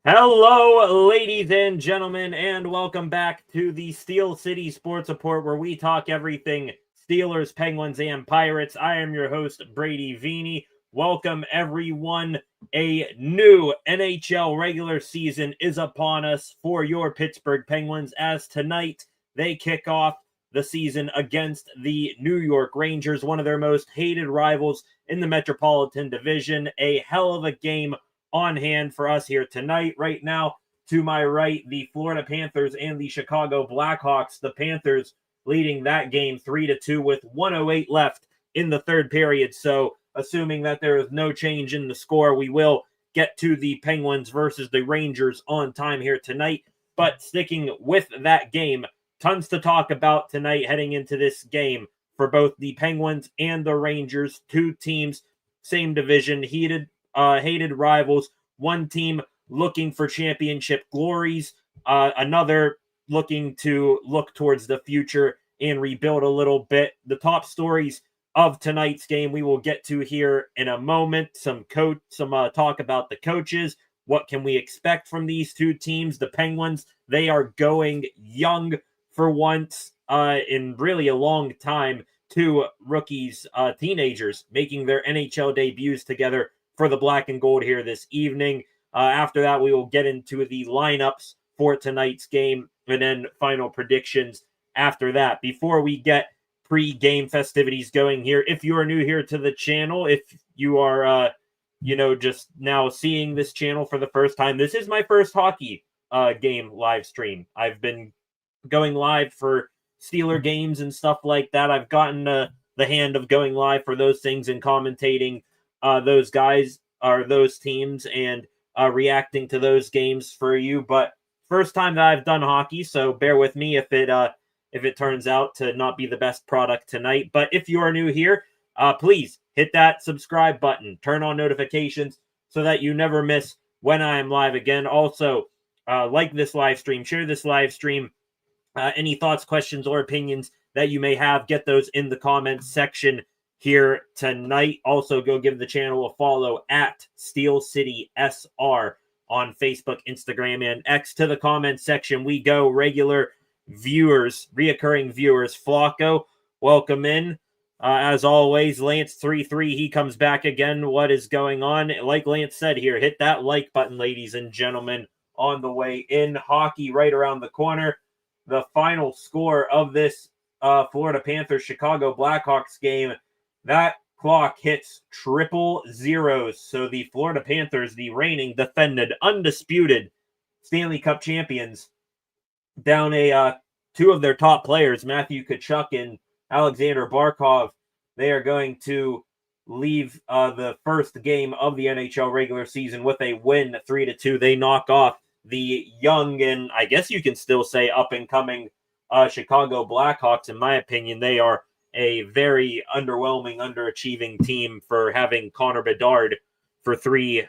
Hello, ladies and gentlemen, and welcome back to the Steel City Sports Report, where we talk everything Steelers, Penguins, and Pirates. I am your host, Brady Vini. Welcome, everyone. A new NHL regular season is upon us for your Pittsburgh Penguins, as tonight they kick off the season against the New York Rangers, one of their most hated rivals in the Metropolitan Division. A hell of a game on hand for us here tonight. Right now, to my right, the Florida Panthers and the Chicago Blackhawks. The Panthers leading that game 3-2 with 1:08 left in the third period. So, assuming that there is no change in the score, we will get to the Penguins versus the Rangers on time here tonight. But sticking with that game, tons to talk about tonight heading into this game for both the Penguins and the Rangers. Two teams, same division, hated rivals. One team looking for championship glories, another looking to look towards the future and rebuild a little bit. The top stories of tonight's game we will get to here in a moment. Some talk about the coaches. What can we expect from these two teams? The Penguins, they are going young for once in really a long time. Two rookies, teenagers, making their NHL debuts together for the black and gold here this evening. After that, we will get into the lineups for tonight's game and then final predictions after that. Before we get pre-game festivities going here, if you are new here to the channel, if you are, just now seeing this channel for the first time, this is my first hockey game live stream. I've been going live for Steeler games and stuff like that. I've gotten the hand of going live for those things and commentating those guys or those teams and reacting to those games for you. But first time that I've done hockey, so bear with me if it turns out to not be the best product tonight. But if you are new here, please hit that subscribe button, turn on notifications so that you never miss when I am live again. Also, like this live stream, share this live stream. Any thoughts, questions, or opinions that you may have, get those in the comments section here tonight. Also, go give the channel a follow at Steel City SR on Facebook, Instagram, and X. To the comments section we go. Regular viewers, reoccurring viewers, Flacco, welcome in. As always, Lance33, he comes back again. What is going on? Like Lance said here, hit that like button, ladies and gentlemen, on the way in. Hockey right around the corner. The final score of this Florida Panthers Chicago Blackhawks game, that clock hits triple zeros. So the Florida Panthers, the reigning, defended, undisputed Stanley Cup champions, down two of their top players, Matthew Tkachuk and Alexander Barkov. They are going to leave the first game of the NHL regular season with a win, 3-2. They knock off the young and I guess you can still say up-and-coming Chicago Blackhawks. In my opinion, they are a very underwhelming, underachieving team for having Connor Bedard for 3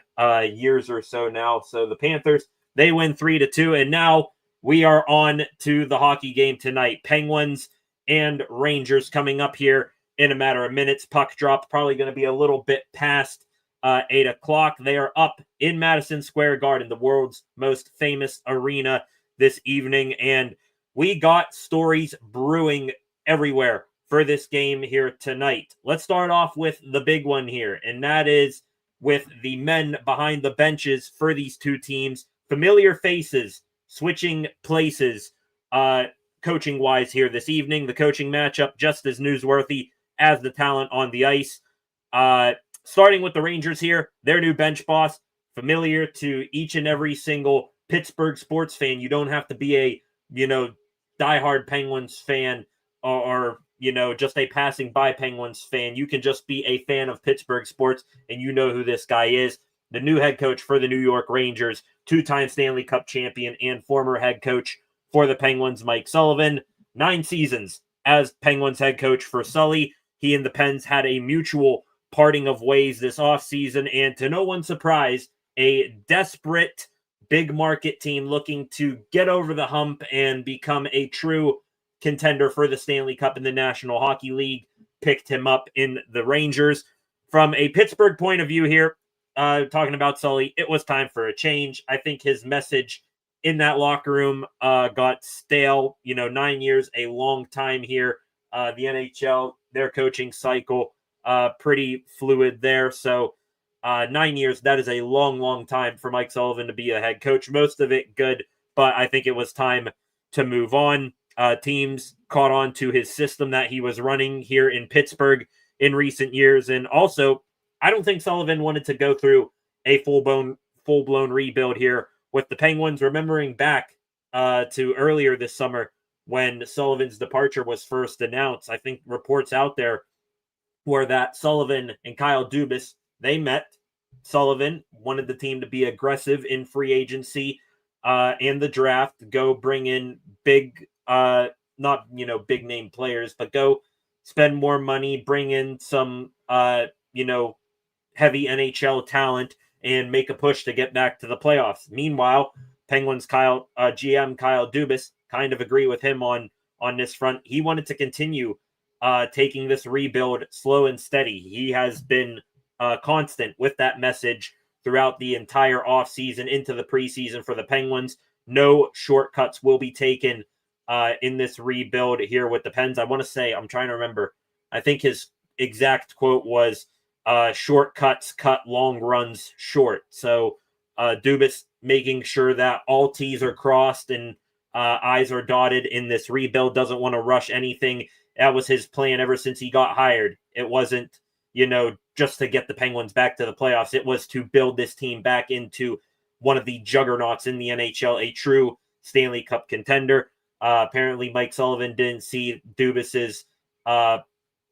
years or so now. So the Panthers, they win 3-2, and now we are on to the hockey game tonight. Penguins and Rangers coming up here in a matter of minutes. Puck drop probably going to be a little bit past 8 o'clock. They are up in Madison Square Garden, the world's most famous arena, this evening, and we got stories brewing everywhere for this game here tonight. Let's start off with the big one here, and that is with the men behind the benches for these two teams. Familiar faces switching places coaching-wise here this evening. The coaching matchup just as newsworthy as the talent on the ice. Starting with the Rangers here, their new bench boss, familiar to each and every single Pittsburgh sports fan. You don't have to be a, diehard Penguins fan or just a passing by Penguins fan. You can just be a fan of Pittsburgh sports, and you know who this guy is. The new head coach for the New York Rangers, two-time Stanley Cup champion and former head coach for the Penguins, Mike Sullivan. 9 seasons as Penguins head coach for Sully. He and the Pens had a mutual parting of ways this offseason, and to no one's surprise, a desperate big market team looking to get over the hump and become a true contender for the Stanley Cup in the National Hockey League picked him up in the Rangers. From a Pittsburgh point of view here, talking about Sully, it was time for a change. I think his message in that locker room got stale. 9 years, a long time here. The NHL, their coaching cycle, pretty fluid there. So 9 years, that is a long, long time for Mike Sullivan to be a head coach. Most of it good, but I think it was time to move on. Teams caught on to his system that he was running here in Pittsburgh in recent years. And also, I don't think Sullivan wanted to go through a full-blown rebuild here with the Penguins. Remembering back to earlier this summer when Sullivan's departure was first announced, I think reports out there were that Sullivan and Kyle Dubas, they met. Sullivan wanted the team to be aggressive in free agency and the draft, go bring in big, not, big name players, but go spend more money, bring in some, heavy NHL talent and make a push to get back to the playoffs. Meanwhile, Penguins GM Kyle Dubas, kind of agree with him on this front. He wanted to continue taking this rebuild slow and steady. He has been constant with that message throughout the entire offseason into the preseason for the Penguins. No shortcuts will be taken in this rebuild here with the Pens. I want to say, I'm trying to remember, I think his exact quote was, shortcuts cut long runs short. So Dubas making sure that all T's are crossed and I's are dotted in this rebuild, doesn't want to rush anything. That was his plan ever since he got hired. It wasn't, just to get the Penguins back to the playoffs. It was to build this team back into one of the juggernauts in the NHL, a true Stanley Cup contender. Apparently, Mike Sullivan didn't see Dubas's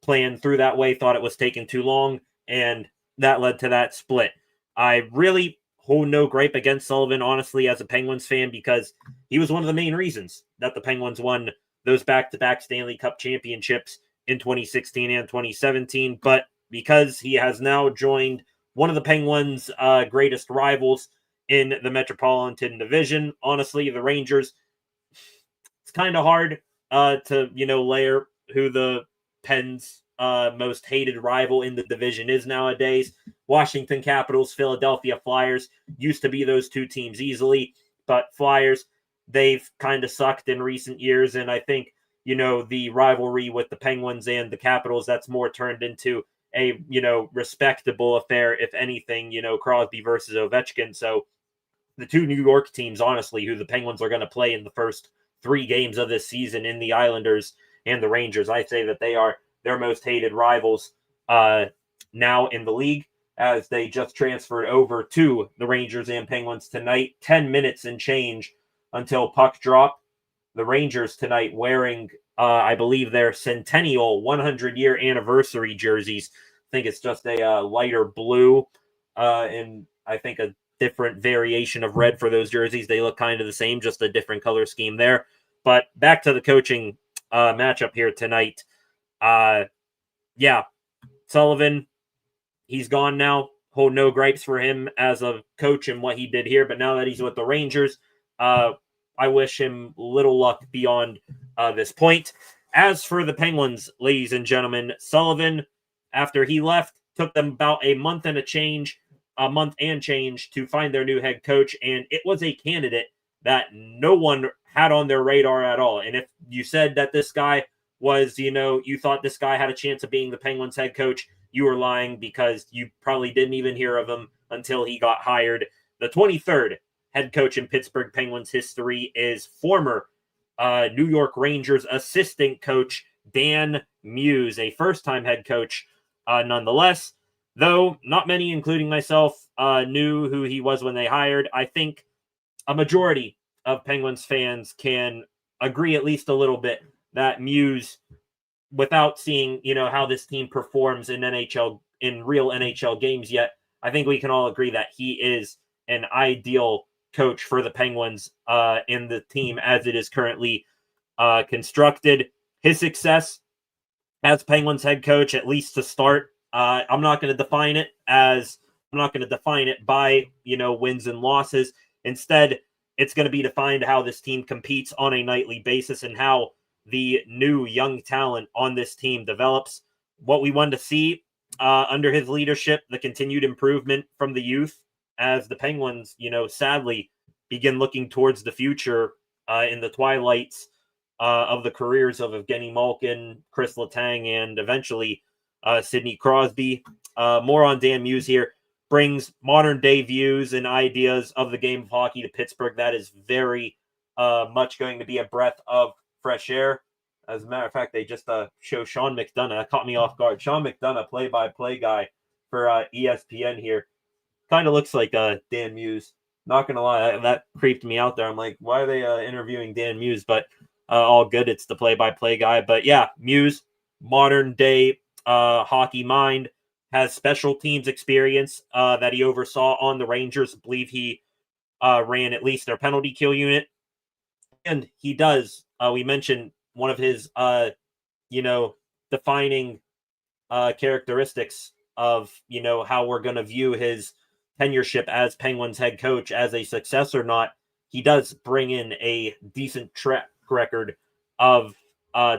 plan through that way, thought it was taking too long, and that led to that split. I really hold no gripe against Sullivan, honestly, as a Penguins fan, because he was one of the main reasons that the Penguins won those back-to-back Stanley Cup championships in 2016 and 2017. But because he has now joined one of the Penguins' greatest rivals in the Metropolitan Division, honestly, the Rangers, it's kind of hard to, layer who the Pens' most hated rival in the division is nowadays. Washington Capitals, Philadelphia Flyers used to be those two teams easily, but Flyers, they've kind of sucked in recent years, and I think, the rivalry with the Penguins and the Capitals, that's more turned into a, respectable affair, if anything, Crosby versus Ovechkin. So the two New York teams, honestly, who the Penguins are going to play in the first 3 games of this season in the Islanders and the Rangers, I say that they are their most hated rivals now in the league, as they just transferred over to the Rangers and Penguins tonight. 10 minutes and change until puck drop. The Rangers tonight wearing, I believe, their centennial 100-year anniversary jerseys. I think it's just a lighter blue and I think a different variation of red for those jerseys. They look kind of the same, just a different color scheme there. But back to the coaching matchup here tonight. Sullivan, he's gone now. Hold no gripes for him as a coach and what he did here. But now that he's with the Rangers, I wish him little luck beyond this point. As for the Penguins, ladies and gentlemen, Sullivan, after he left, took them about a month and change to find their new head coach. And it was a candidate that no one had on their radar at all. And if you said that this guy was, you thought this guy had a chance of being the Penguins head coach, you were lying, because you probably didn't even hear of him until he got hired. The 23rd head coach in Pittsburgh Penguins history is former New York Rangers assistant coach Dan Muse, a first-time head coach nonetheless. Though not many, including myself, knew who he was when they hired. I think a majority of Penguins fans can agree at least a little bit that Muse, without seeing, how this team performs in real NHL games yet, I think we can all agree that he is an ideal coach for the Penguins in the team as it is currently constructed. His success as Penguins head coach, at least to start, I'm not going to define it by, wins and losses. Instead, it's going to be defined how this team competes on a nightly basis and how the new young talent on this team develops. What we want to see under his leadership, the continued improvement from the youth as the Penguins, sadly begin looking towards the future in the twilights of the careers of Evgeny Malkin, Chris Letang, and eventually Sidney Crosby. More on Dan Muse here. Brings modern-day views and ideas of the game of hockey to Pittsburgh. That is very much going to be a breath of fresh air. As a matter of fact, they just show Sean McDonough. That caught me off guard. Sean McDonough, play-by-play guy for ESPN here. Kind of looks like Dan Muse. Not going to lie, that creeped me out there. I'm like, why are they interviewing Dan Muse? But all good. It's the play-by-play guy. But yeah, Muse, modern-day hockey mind, has special teams experience that he oversaw on the Rangers. I believe he ran at least their penalty kill unit. And he does, we mentioned one of his, defining characteristics of, how we're going to view his tenureship as Penguins head coach as a success or not. He does bring in a decent track record of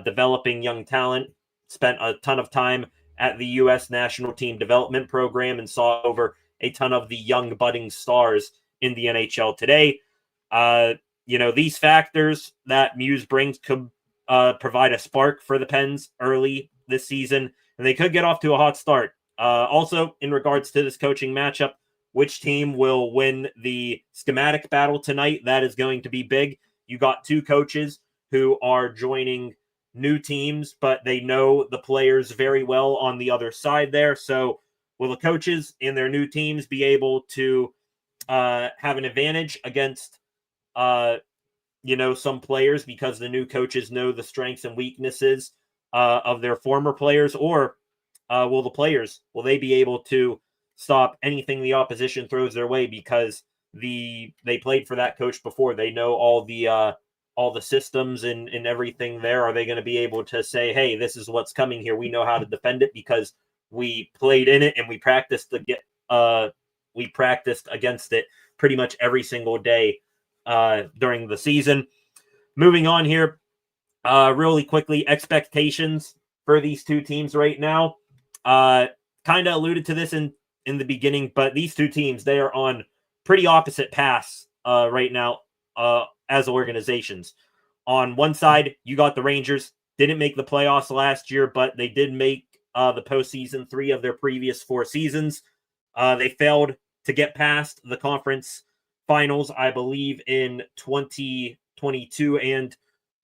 developing young talent, spent a ton of time at the U.S. national team development program and saw over a ton of the young budding stars in the NHL today. These factors that Muse brings could provide a spark for the Pens early this season, and they could get off to a hot start. Also, in regards to this coaching matchup, which team will win the schematic battle tonight? That is going to be big. You got two coaches who are joining new teams, but they know the players very well on the other side there. So will the coaches in their new teams be able to have an advantage against, some players because the new coaches know the strengths and weaknesses of their former players? Or will they be able to stop anything the opposition throws their way because they played for that coach before? They know all the systems and everything there. Are they going to be able to say, hey, this is what's coming here? We know how to defend it because we played in it and we practiced against it pretty much every single day during the season. Moving on here, really quickly, expectations for these two teams right now. Kind of alluded to this in the beginning, but these two teams, they are on pretty opposite paths right now as organizations. On one side, you got the Rangers, didn't make the playoffs last year, but they did make the postseason 3 of their previous 4 seasons. They failed to get past the conference finals, I believe, in 2022 and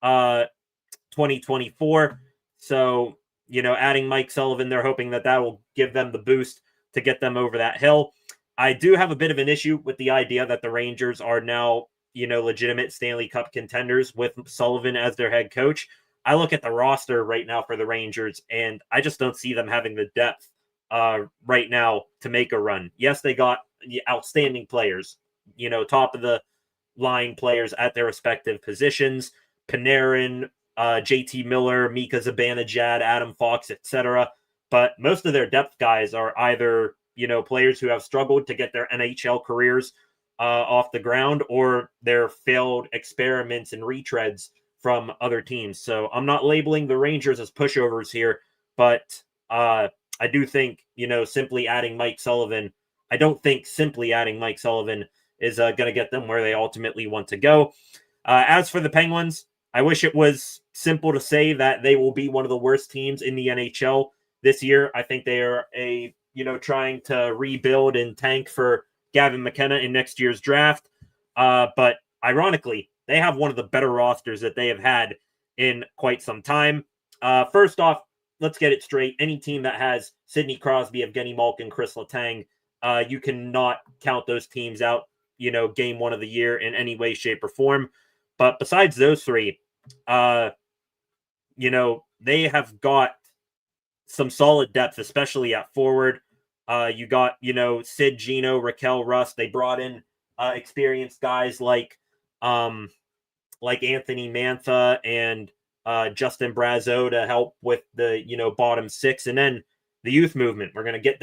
2024. So, adding Mike Sullivan, they're hoping that will give them the boost to get them over that hill. I do have a bit of an issue with the idea that the Rangers are now, legitimate Stanley Cup contenders with Sullivan as their head coach. I look at the roster right now for the Rangers, and I just don't see them having the depth right now to make a run. Yes, they got outstanding players, top of the line players at their respective positions. Panarin, JT Miller, Mika Zibanejad, Adam Fox, etc. But most of their depth guys are either, players who have struggled to get their NHL careers off the ground, or their failed experiments and retreads from other teams. So I'm not labeling the Rangers as pushovers here, but I do think, simply adding Mike Sullivan, I don't think simply adding Mike Sullivan is going to get them where they ultimately want to go. As for the Penguins, I wish it was simple to say that they will be one of the worst teams in the NHL this year. I think they are trying to rebuild and tank for Gavin McKenna in next year's draft. But ironically, they have one of the better rosters that they have had in quite some time. First off, let's get it straight. Any team that has Sidney Crosby, Evgeny Malkin, Chris Letang, you cannot count those teams out, game one of the year in any way, shape, or form. But besides those three, they have got some solid depth, especially at forward. You got, Sid, Gino, Raquel, Russ. They brought in experienced guys like Anthony Mantha and Justin Brazeau to help with the, bottom six. And then the youth movement. We're going to get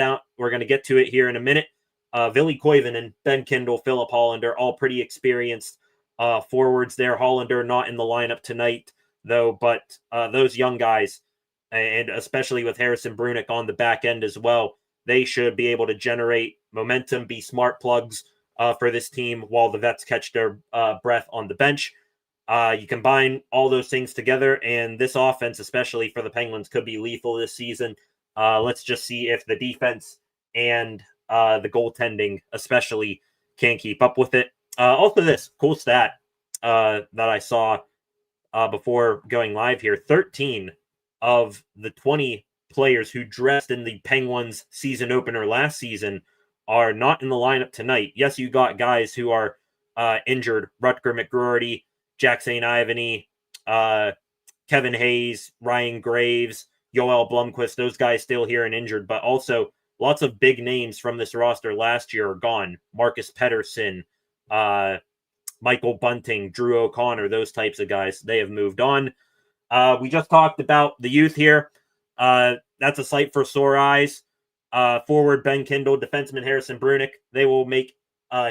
to it here in a minute. Ville Koivunen, Ben Kindle, Philip Hollander, all pretty experienced forwards there. Hollander not in the lineup tonight, though, but those young guys, and especially with Harrison Brunick on the back end as well, they should be able to generate momentum, be smart plugs for this team while the vets catch their breath on the bench. You combine all those things together, and this offense, especially for the Penguins, could be lethal this season. Let's just see if the defense and the goaltending especially can keep up with it. Also, this cool stat that I saw before going live here, 13 of the 20 players who dressed in the Penguins season opener last season are not in the lineup tonight. Yes, you got guys who are injured. Rutger McGroarty, Jack St. Ivany, Kevin Hayes, Ryan Graves, Yoel Blomqvist, those guys still here and injured, but also lots of big names from this roster last year are gone. Marcus Pettersson, Michael Bunting, Drew O'Connor, those types of guys, they have moved on. We just talked about the youth here. That's a sight for sore eyes. Forward Ben Kindle, defenseman Harrison Brunick. They will make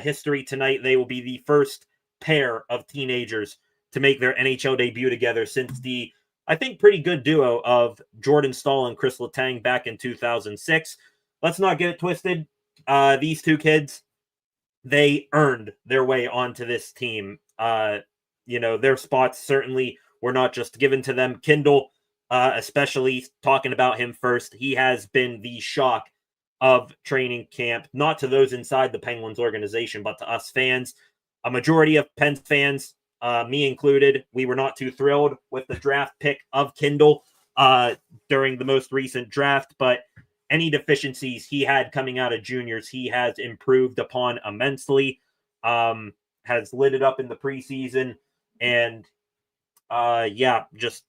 history tonight. They will be the first pair of teenagers to make their NHL debut together since the, I think, pretty good duo of Jordan Staal and Chris Letang back in 2006. Let's not get it twisted. These two kids, they earned their way onto this team. Their spots certainly were not just given to them. Kindle, especially talking about him first, he has been the shock of training camp, not to those inside the Penguins organization, but to us fans. A majority of Pens fans, me included, we were not too thrilled with the draft pick of Kindle during the most recent draft, but any deficiencies he had coming out of juniors, he has improved upon immensely, has lit it up in the preseason, and just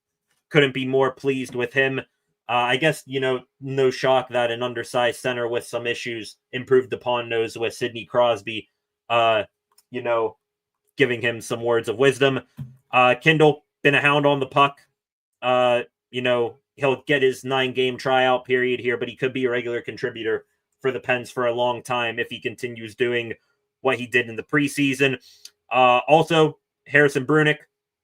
couldn't be more pleased with him. I guess, no shock that an undersized center with some issues improved upon those with Sidney Crosby, giving him some words of wisdom. Kindle, been a hound on the puck. He'll get his 9-game tryout period here, but he could be a regular contributor for the Pens for a long time if he continues doing what he did in the preseason. Also, Harrison Brunick,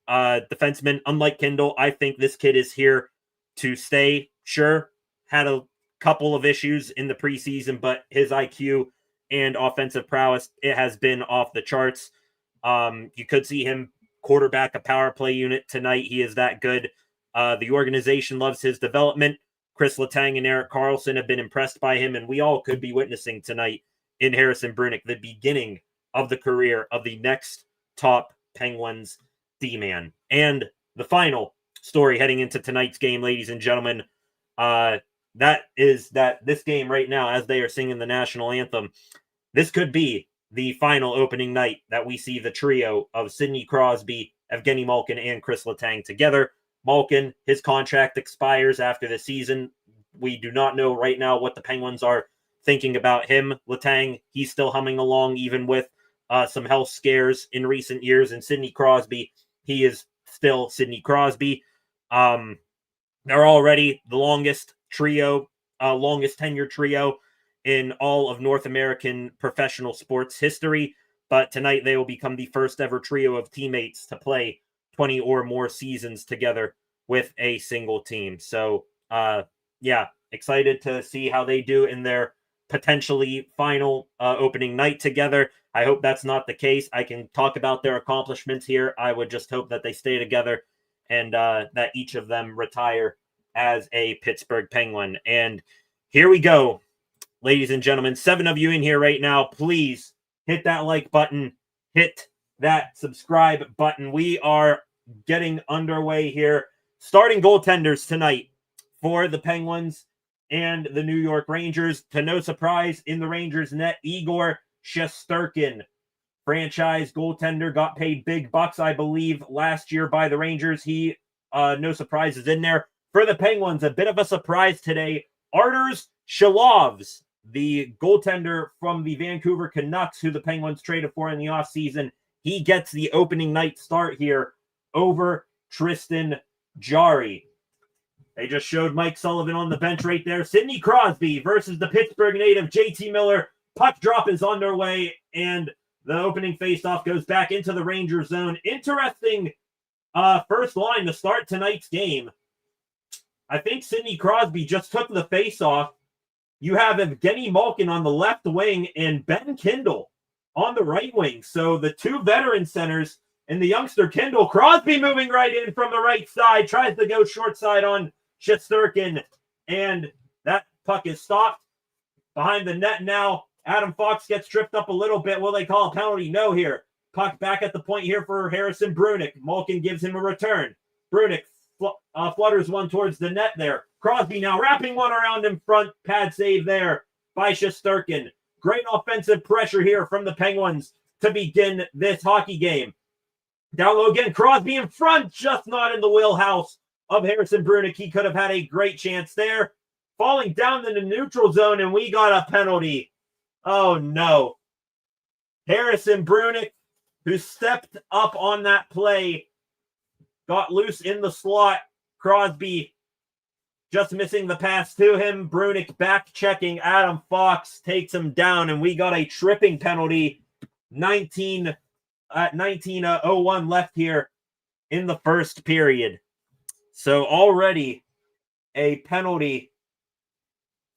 defenseman, unlike Kindle, I think this kid is here to stay. Sure, had a couple of issues in the preseason, but his IQ and offensive prowess, it has been off the charts. You could see him quarterback a power play unit tonight. He is that good. The organization loves his development. Chris Letang and Erik Karlsson have been impressed by him, and we all could be witnessing tonight in Harrison Brunick the beginning of the career of the next top Penguins D-man. And the final story heading into tonight's game, ladies and gentlemen, that is that this game right now, as they are singing the national anthem, this could be the final opening night that we see the trio of Sidney Crosby, Evgeny Malkin, and Chris Letang together. Malkin, his contract expires after the season. We do not know right now what the Penguins are thinking about him. Letang, he's still humming along, even with some health scares in recent years. And Sidney Crosby, he is still Sidney Crosby. They're already the longest tenured trio in all of North American professional sports history. But tonight they will become the first ever trio of teammates to play 20 or more seasons together with a single team. So, excited to see how they do in their potentially final opening night together. I hope that's not the case. I can talk about their accomplishments here. I would just hope that they stay together and that each of them retire as a Pittsburgh Penguin. And here we go, ladies and gentlemen. 7 of you in here right now. Please hit that like button. Hit that subscribe button. We are getting underway here. Starting goaltenders tonight for the Penguins and the New York Rangers. To no surprise, in the Rangers net, Igor Shesterkin, franchise goaltender, got paid big bucks, I believe, last year by the Rangers. He, no surprises in there. For the Penguins, a bit of a surprise today. Arturs Shalovs, the goaltender from the Vancouver Canucks, who the Penguins traded for in the offseason, he gets the opening night start here over Tristan Jarry. They just showed Mike Sullivan on the bench right there. Sidney Crosby versus the Pittsburgh native JT Miller. Puck drop is underway, and the opening faceoff goes back into the Ranger zone. Interesting first line to start tonight's game. I think Sidney Crosby just took the faceoff. You have Evgeny Malkin on the left wing and Ben Kindle on the right wing. So the two veteran centers and the youngster Kindle. Crosby moving right in from the right side. Tries to go short side on Shesterkin. And that puck is stopped behind the net now. Adam Fox gets tripped up a little bit. Will they call a penalty? No here. Puck back at the point here for Harrison Brunick. Malkin gives him a return. Brunick flutters one towards the net there. Crosby now wrapping one around in front. Pad save there by Shesterkin. Great offensive pressure here from the Penguins to begin this hockey game. Down low again. Crosby in front, just not in the wheelhouse of Harrison Brunick. He could have had a great chance there. Falling down in the neutral zone, and we got a penalty. Oh, no. Harrison Brunick, who stepped up on that play, got loose in the slot. Crosby just missing the pass to him. Brunick back checking. Adam Fox takes him down, and we got a tripping penalty. 19:01 left here in the first period. So already a penalty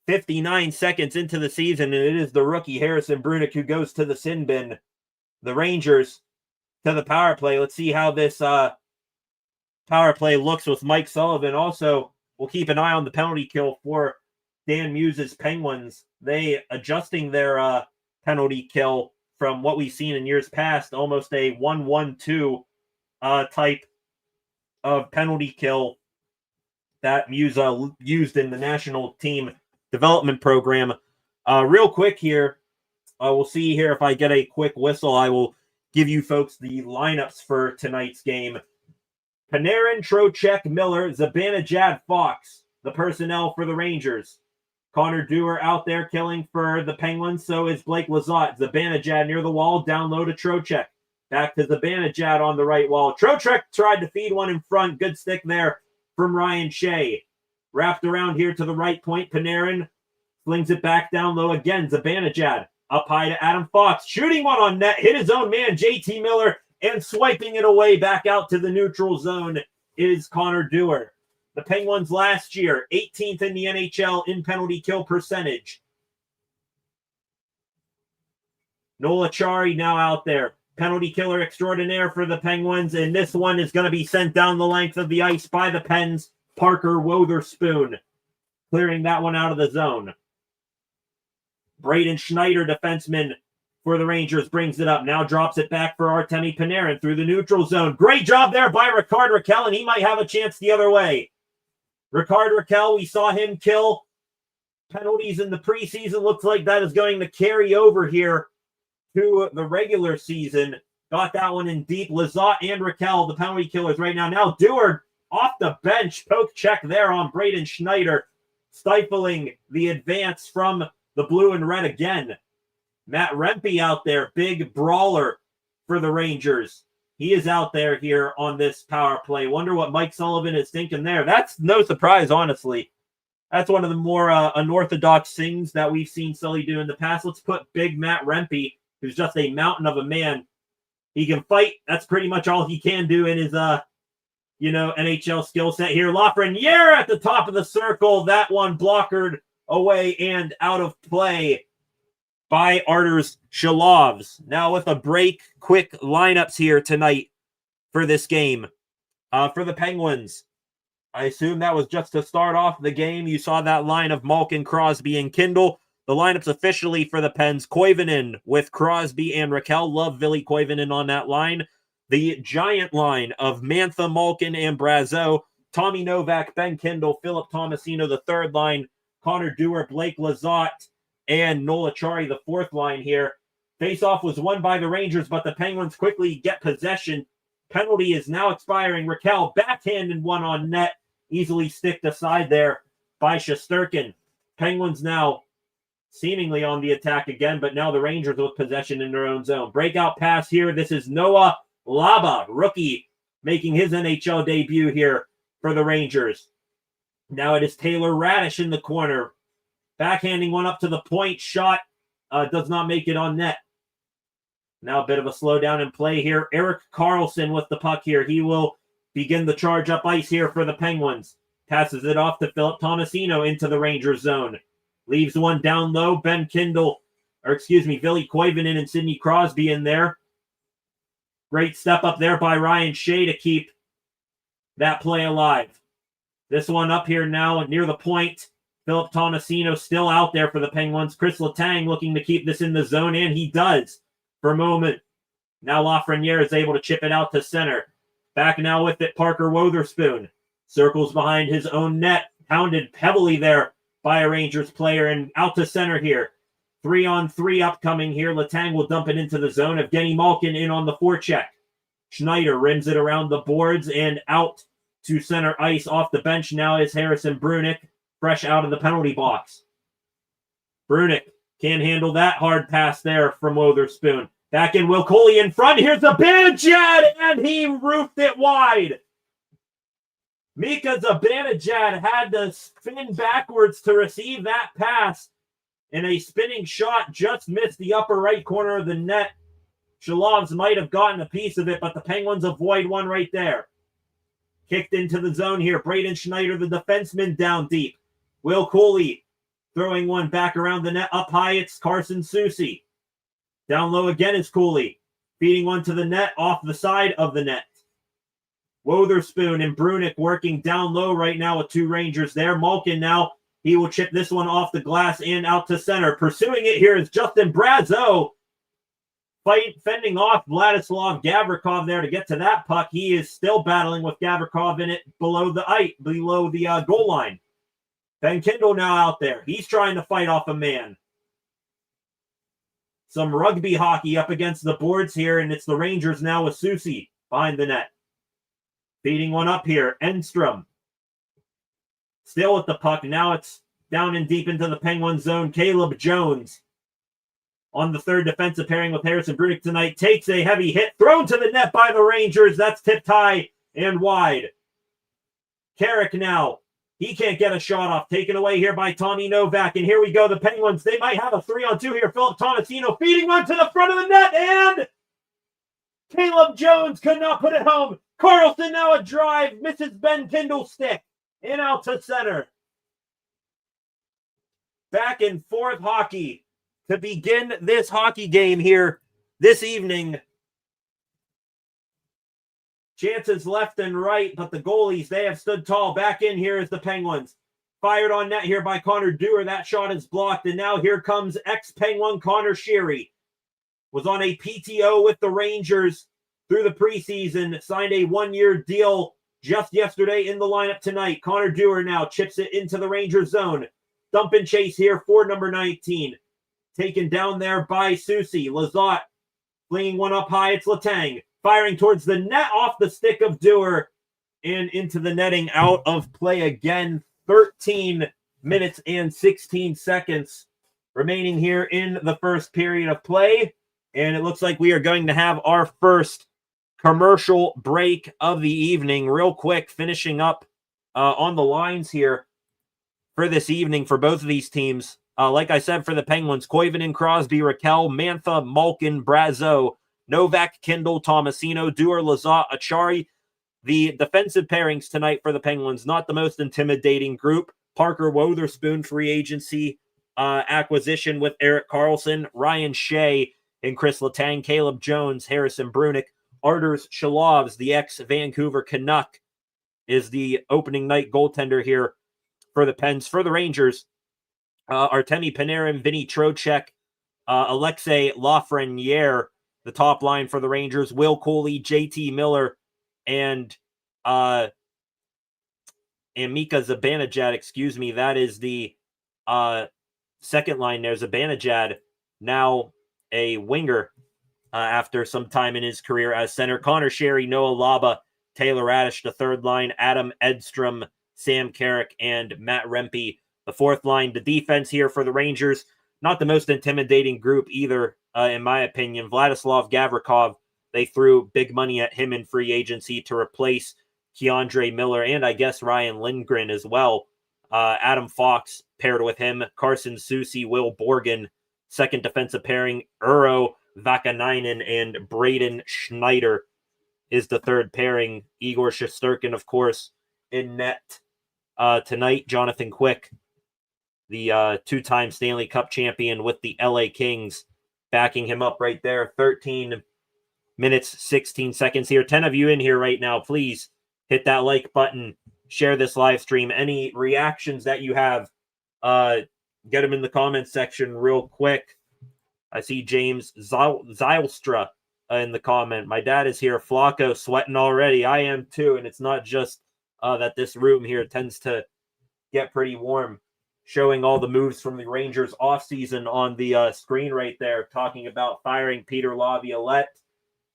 59 seconds into the season, and it is the rookie Harrison Brunick who goes to the sin bin. The Rangers to the power play. Let's see how this power play looks with Mike Sullivan. Also, we'll keep an eye on the penalty kill for Dan Muse's Penguins. They adjusting their penalty kill from what we've seen in years past, almost a 1-1-2 type of penalty kill that Muse used in the national team development program. Real quick here, we'll see here if I get a quick whistle. I will give you folks the lineups for tonight's game. Panarin, Trocheck, Miller, Zibanejad, Fox, the personnel for the Rangers. Connor Dewar out there killing for the Penguins. So is Blake Lizotte. Zibanejad near the wall, down low to Trocheck. Back to Zibanejad on the right wall. Trocheck tried to feed one in front. Good stick there from Ryan Shea. Wrapped around here to the right point. Panarin flings it back down low again. Zibanejad up high to Adam Fox. Shooting one on net. Hit his own man, JT Miller. And swiping it away back out to the neutral zone is Connor Dewar. The Penguins last year, 18th in the NHL in penalty kill percentage. Noel Acciari now out there. Penalty killer extraordinaire for the Penguins. And this one is going to be sent down the length of the ice by the Pens. Parker Wotherspoon clearing that one out of the zone. Braden Schneider, defenseman for the Rangers, brings it up. Now drops it back for Artemi Panarin through the neutral zone. Great job there by Ricard Raquel, and he might have a chance the other way. Ricard Raquel, we saw him kill penalties in the preseason. Looks like that is going to carry over here to the regular season. Got that one in deep. Lizotte and Raquel, the penalty killers right now. Now Dewar off the bench. Poke check there on Braden Schneider, stifling the advance from the blue and red again. Matt Rempe out there, big brawler for the Rangers. He is out there here on this power play. Wonder what Mike Sullivan is thinking there. That's no surprise, honestly. That's one of the more unorthodox things that we've seen Sully do in the past. Let's put big Matt Rempe, who's just a mountain of a man. He can fight. That's pretty much all he can do in his, NHL skill set here. Lafreniere at the top of the circle. That one blockered away and out of play by Arturs Shalovs. Now with a break, quick lineups here tonight for this game. For the Penguins, I assume that was just to start off the game. You saw that line of Malkin, Crosby, and Kindle. The lineups officially for the Pens: Koivunen with Crosby and Raquel. Love Ville Koivunen on that line. The giant line of Mantha, Malkin, and Brazeau. Tommy Novak, Ben Kindle, Philip Tomasino, the third line. Connor Dewar, Blake Lizotte, and Noel Acciari, the fourth line here. Faceoff was won by the Rangers, but the Penguins quickly get possession. Penalty is now expiring. Raquel backhanded one on net. Easily sticked aside there by Shesterkin. Penguins now seemingly on the attack again, but now the Rangers with possession in their own zone. Breakout pass here. This is Noah Laba, rookie, making his NHL debut here for the Rangers. Now it is Taylor Radish in the corner. Backhanding one up to the point. Shot does not make it on net. Now a bit of a slowdown in play here. Erik Karlsson with the puck here. He will begin the charge up ice here for the Penguins. Passes it off to Philip Tomasino into the Rangers zone. Leaves one down low. Ville Koivunen and Sidney Crosby in there. Great step up there by Ryan Shea to keep that play alive. This one up here now near the point. Philip Tomasino still out there for the Penguins. Chris Letang looking to keep this in the zone, and he does for a moment. Now Lafreniere is able to chip it out to center. Back now with it, Parker Wotherspoon. Circles behind his own net. Pounded heavily there by a Rangers player, and out to center here. 3-on-3 upcoming here. Letang will dump it into the zone. Evgeny Malkin in on the forecheck. Schneider rims it around the boards and out to center ice. Off the bench now is Harrison Brunick, fresh out of the penalty box. Brunick can't handle that hard pass there from Wotherspoon. Back in Will Coley in front. Here's the Zibanejad, and he roofed it wide. Mika Zibanejad had to spin backwards to receive that pass, and a spinning shot just missed the upper right corner of the net. Shalovs might have gotten a piece of it, but the Penguins avoid one right there. Kicked into the zone here. Braden Schneider, the defenseman, down deep. Will Coley throwing one back around the net. Up high, it's Carson Soucy. Down low again is Cooley. Feeding one to the net, off the side of the net. Wotherspoon and Brunick working down low right now with two Rangers there. Malkin now, he will chip this one off the glass and out to center. Pursuing it here is Justin Brazeau. Fending off Vladislav Gavrikov there to get to that puck. He is still battling with Gavrikov in it below the goal line. Ben Kindle now out there. He's trying to fight off a man. Some rugby hockey up against the boards here, and it's the Rangers now with Soucy behind the net. Feeding one up here. Enstrom. Still with the puck. Now it's down and deep into the Penguin zone. Caleb Jones on the third defensive pairing with Harrison Brunick tonight. Takes a heavy hit. Thrown to the net by the Rangers. That's tipped high and wide. Carrick now. He can't get a shot off. Taken away here by Tommy Novak. And here we go. The Penguins, they might have a 3-on-2 here. Philip Tomasino feeding one to the front of the net. And Caleb Jones could not put it home. Karlsson now a drive. Misses Ben Kindle's stick. And out to center. Back and forth hockey to begin this hockey game here this evening. Chances left and right, but the goalies, they have stood tall. Back in here is the Penguins. Fired on net here by Connor Dewar. That shot is blocked, and now here comes ex-Penguin Connor Sheary. Was on a PTO with the Rangers through the preseason. Signed a one-year deal just yesterday in the lineup tonight. Connor Dewar now chips it into the Rangers zone. Dump and chase here for number 19. Taken down there by Soucy. Lizotte flinging one up high. It's Letang. Firing towards the net off the stick of Dewar and into the netting. Out of play again. 13 minutes and 16 seconds remaining here in the first period of play. And it looks like we are going to have our first commercial break of the evening. Real quick, finishing up on the lines here for this evening for both of these teams. Like I said, for the Penguins, Koivunen, Crosby, Raquel, Mantha, Malkin, Brazeau, Novak, Kindle, Tomasino, Dewar, Lizotte, Acciari. The defensive pairings tonight for the Penguins, not the most intimidating group. Parker Wotherspoon, free agency acquisition with Erik Karlsson, Ryan Shea, and Chris Letang, Caleb Jones, Harrison Brunick, Arturs Shalovs, the ex-Vancouver Canuck, is the opening night goaltender here for the Pens. For the Rangers, Artemi Panarin, Vinny Trocheck, Alexei Lafreniere, the top line for the Rangers, Will Coley, JT Miller, and Mika Zibanejad, that is the second line there. Zibanejad, now a winger after some time in his career as center. Connor Sherry, Noah Laba, Taylor Radish, the third line, Adam Edstrom, Sam Carrick, and Matt Rempe, the fourth line. The defense here for the Rangers, not the most intimidating group either, in my opinion. Vladislav Gavrikov, they threw big money at him in free agency to replace Keandre Miller and I guess Ryan Lindgren as well. Adam Fox paired with him, Carson Soucy, Will Borgen, second defensive pairing, Urho Vakanainen and Braden Schneider is the third pairing. Igor Shesterkin, of course, in net tonight. Jonathan Quick, the two-time Stanley Cup champion with the LA Kings, backing him up right there. 13 minutes, 16 seconds here. 10 of you in here right now. Please hit that like button. Share this live stream. Any reactions that you have, get them in the comments section real quick. I see James Zylstra in the comment. My dad is here. Flacco sweating already. I am too. And it's not just that this room here tends to get pretty warm. Showing all the moves from the Rangers offseason on the screen right there, talking about firing Peter Laviolette.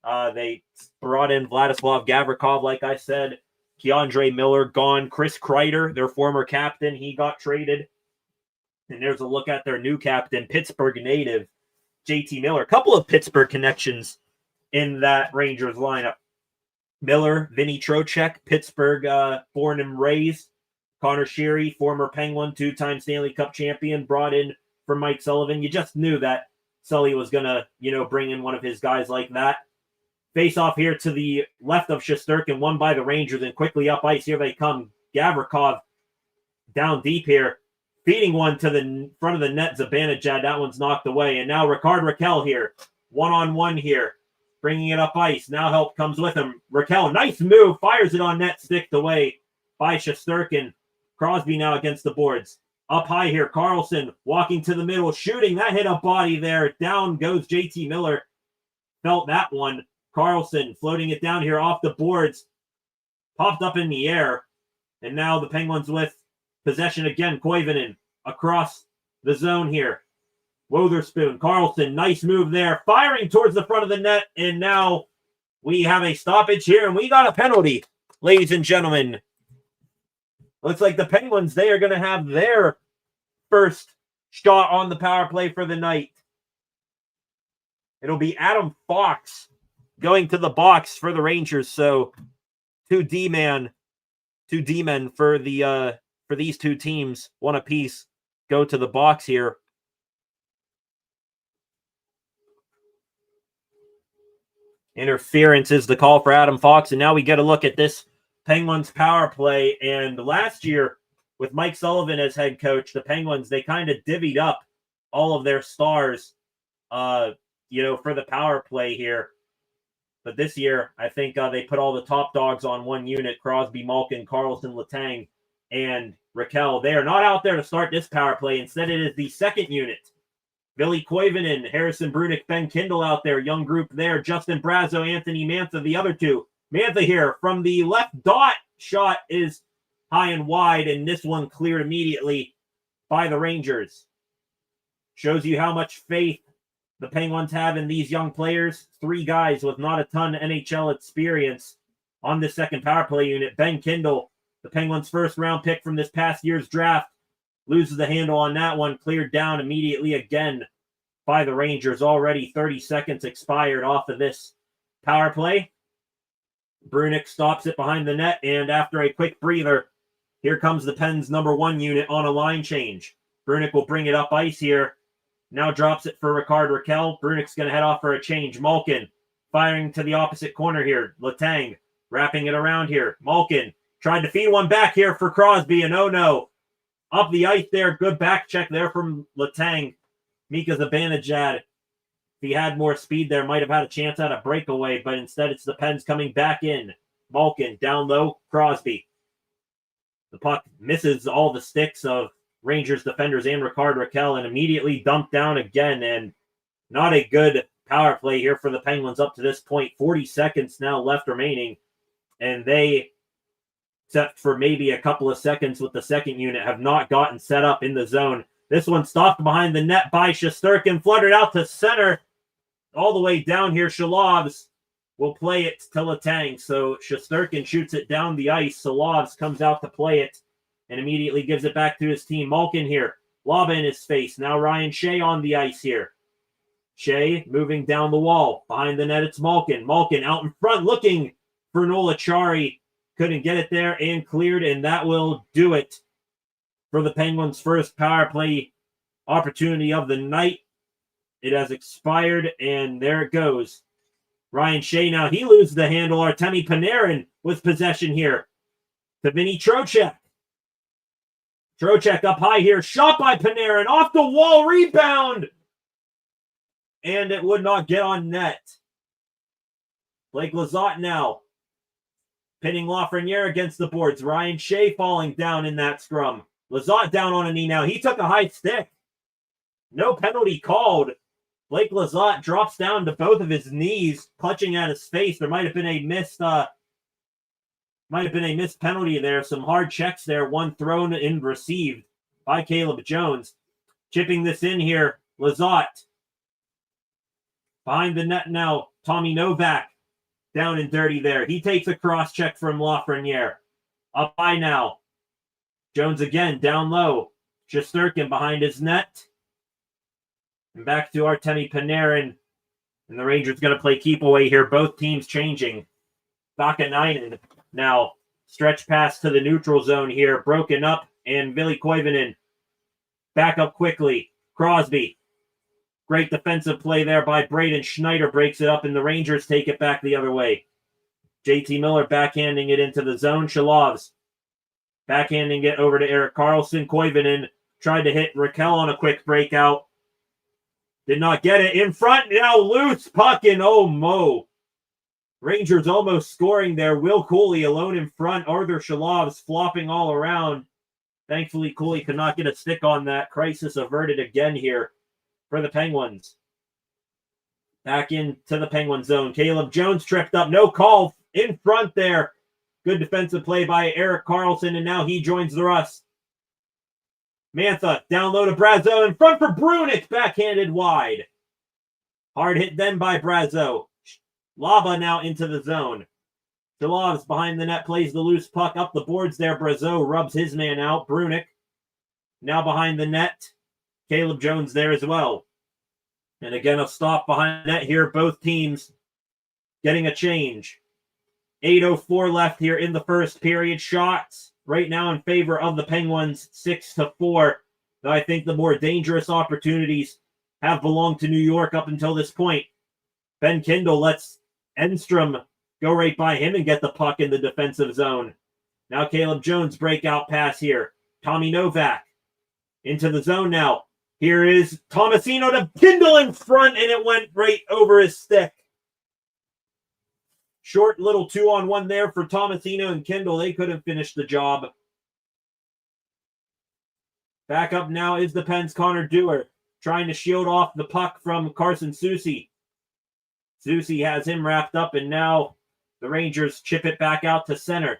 They brought in Vladislav Gavrikov, like I said. Keandre Miller gone. Chris Kreider, their former captain, he got traded. And there's a look at their new captain, Pittsburgh native, JT Miller. A couple of Pittsburgh connections in that Rangers lineup. Miller, Vinny Trocheck, Pittsburgh born and raised. Connor Sherry, former Penguin, two-time Stanley Cup champion, brought in from Mike Sullivan. You just knew that Sully was going to, bring in one of his guys like that. Face off here to the left of Shesterkin, won by the Rangers, and quickly up ice. Here they come. Gavrikov down deep here, feeding one to the front of the net. Zibanejad, that one's knocked away. And now Ricard Raquel here, one-on-one here, bringing it up ice. Now help comes with him. Raquel, nice move, fires it on net, sticked away by Shesterkin. Crosby now against the boards. Up high here, Carlson walking to the middle, shooting. That hit a body there. Down goes JT Miller. Felt that one. Carlson floating it down here off the boards. Popped up in the air. And now the Penguins with possession again. Koivunen across the zone here. Wotherspoon, Carlson, nice move there. Firing towards the front of the net. And now we have a stoppage here. And we got a penalty, ladies and gentlemen. Looks like the Penguins, they are going to have their first shot on the power play for the night. It'll be Adam Fox going to the box for the Rangers. So two D-men for these two teams, one apiece, go to the box here. Interference is the call for Adam Fox, and now we get a look at this Penguins power play. And last year, with Mike Sullivan as head coach, the Penguins, they kind of divvied up all of their stars, for the power play here. But this year, I think they put all the top dogs on one unit: Crosby, Malkin, Carlson, Letang, and Raquel. They are not out there to start this power play. Instead, it is the second unit. Billy Koivunen, Harrison Brunick, Ben Kindle out there, young group there. Justin Brazo, Anthony Mantha, the other two. Mantha here from the left dot shot is high and wide, and this one cleared immediately by the Rangers. Shows you how much faith the Penguins have in these young players. Three guys with not a ton of NHL experience on this second power play unit. Ben Kindle, the Penguins' first round pick from this past year's draft, loses the handle on that one, cleared down immediately again by the Rangers. Already 30 seconds expired off of this power play. Brunick stops it behind the net, and after a quick breather, here comes the Pens' number one unit on a line change. Brunick will bring it up ice here. Now drops it for Ricard Raquel. Brunick's going to head off for a change. Malkin firing to the opposite corner here. Letang wrapping it around here. Malkin tried to feed one back here for Crosby, and oh no. Up the ice there. Good back check there from Letang. Mika Zibanejad, if he had more speed there, might have had a chance at a breakaway, but instead it's the Pens coming back in. Malkin down low. Crosby. The puck misses all the sticks of Rangers defenders and Ricard Raquel and immediately dumped down again. And not a good power play here for the Penguins up to this point. 40 seconds now left remaining. And they, except for maybe a couple of seconds with the second unit, have not gotten set up in the zone. This one stopped behind the net by Shesterkin, fluttered out to center. All the way down here, Shalovs will play it to Letang. So Shesterkin shoots it down the ice. Shalovs comes out to play it and immediately gives it back to his team. Malkin here, lob in his face. Now Ryan Shea on the ice here. Shea moving down the wall. Behind the net, it's Malkin. Malkin out in front looking for Nola Chari. Couldn't get it there and cleared, and that will do it for the Penguins' first power play opportunity of the night. It has expired, and there it goes. Ryan Shea now, he loses the handle. Artemi Panarin with possession here to Vinny Trocheck. Trocheck up high here, shot by Panarin, off the wall, rebound! And it would not get on net. Blake Lizotte now pinning Lafreniere against the boards. Ryan Shea falling down in that scrum. Lizotte down on a knee now. He took a high stick. No penalty called. Blake Lizotte drops down to both of his knees, clutching at his face. There might have been a missed penalty there. Some hard checks there. One thrown and received by Caleb Jones. Chipping this in here, Lizotte. Behind the net now, Tommy Novak. Down and dirty there. He takes a cross check from Lafreniere. Up high now. Jones again, down low. Shesterkin behind his net. And back to Artemi Panarin. And the Rangers going to play keep away here. Both teams changing. Vakanainen now. Stretch pass to the neutral zone here. Broken up. And Ville Koivunen back up quickly. Crosby. Great defensive play there by Braden Schneider. Breaks it up, and the Rangers take it back the other way. JT Miller backhanding it into the zone. Shalovs backhanding it over to Erik Karlsson. Koivunen tried to hit Raquel on a quick breakout. Did not get it. In front, now loose puck, and oh, Mo. Rangers almost scoring there. Will Cooley alone in front. Arthur Shalovs flopping all around. Thankfully, Cooley could not get a stick on that. Crisis averted again here for the Penguins. Back into the Penguin zone. Caleb Jones tripped up. No call in front there. Good defensive play by Erik Karlsson, and now he joins the Russ. Mantha down low to Brazeau. In front for Brunic. Backhanded wide. Hard hit then by Brazeau. Laba now into the zone. Shalovs behind the net plays the loose puck up the boards there. Brazeau rubs his man out. Brunic now behind the net. Caleb Jones there as well. And again, a stop behind the net here. Both teams getting a change. 8:04 left here in the first period. Shots right now in favor of the Penguins, 6-4. Now, I think the more dangerous opportunities have belonged to New York up until this point. Ben Kindle lets Enstrom go right by him and get the puck in the defensive zone. Now Caleb Jones breakout pass here. Tommy Novak into the zone now. Here is Tomasino to Kindle in front, and it went right over his stick. Short little 2-on-1 there for Tomasino and Kindle. They couldn't finish the job. Back up now is the Pens' Connor Dewar, trying to shield off the puck from Carson Soucy. Soucy has him wrapped up, and now the Rangers chip it back out to center.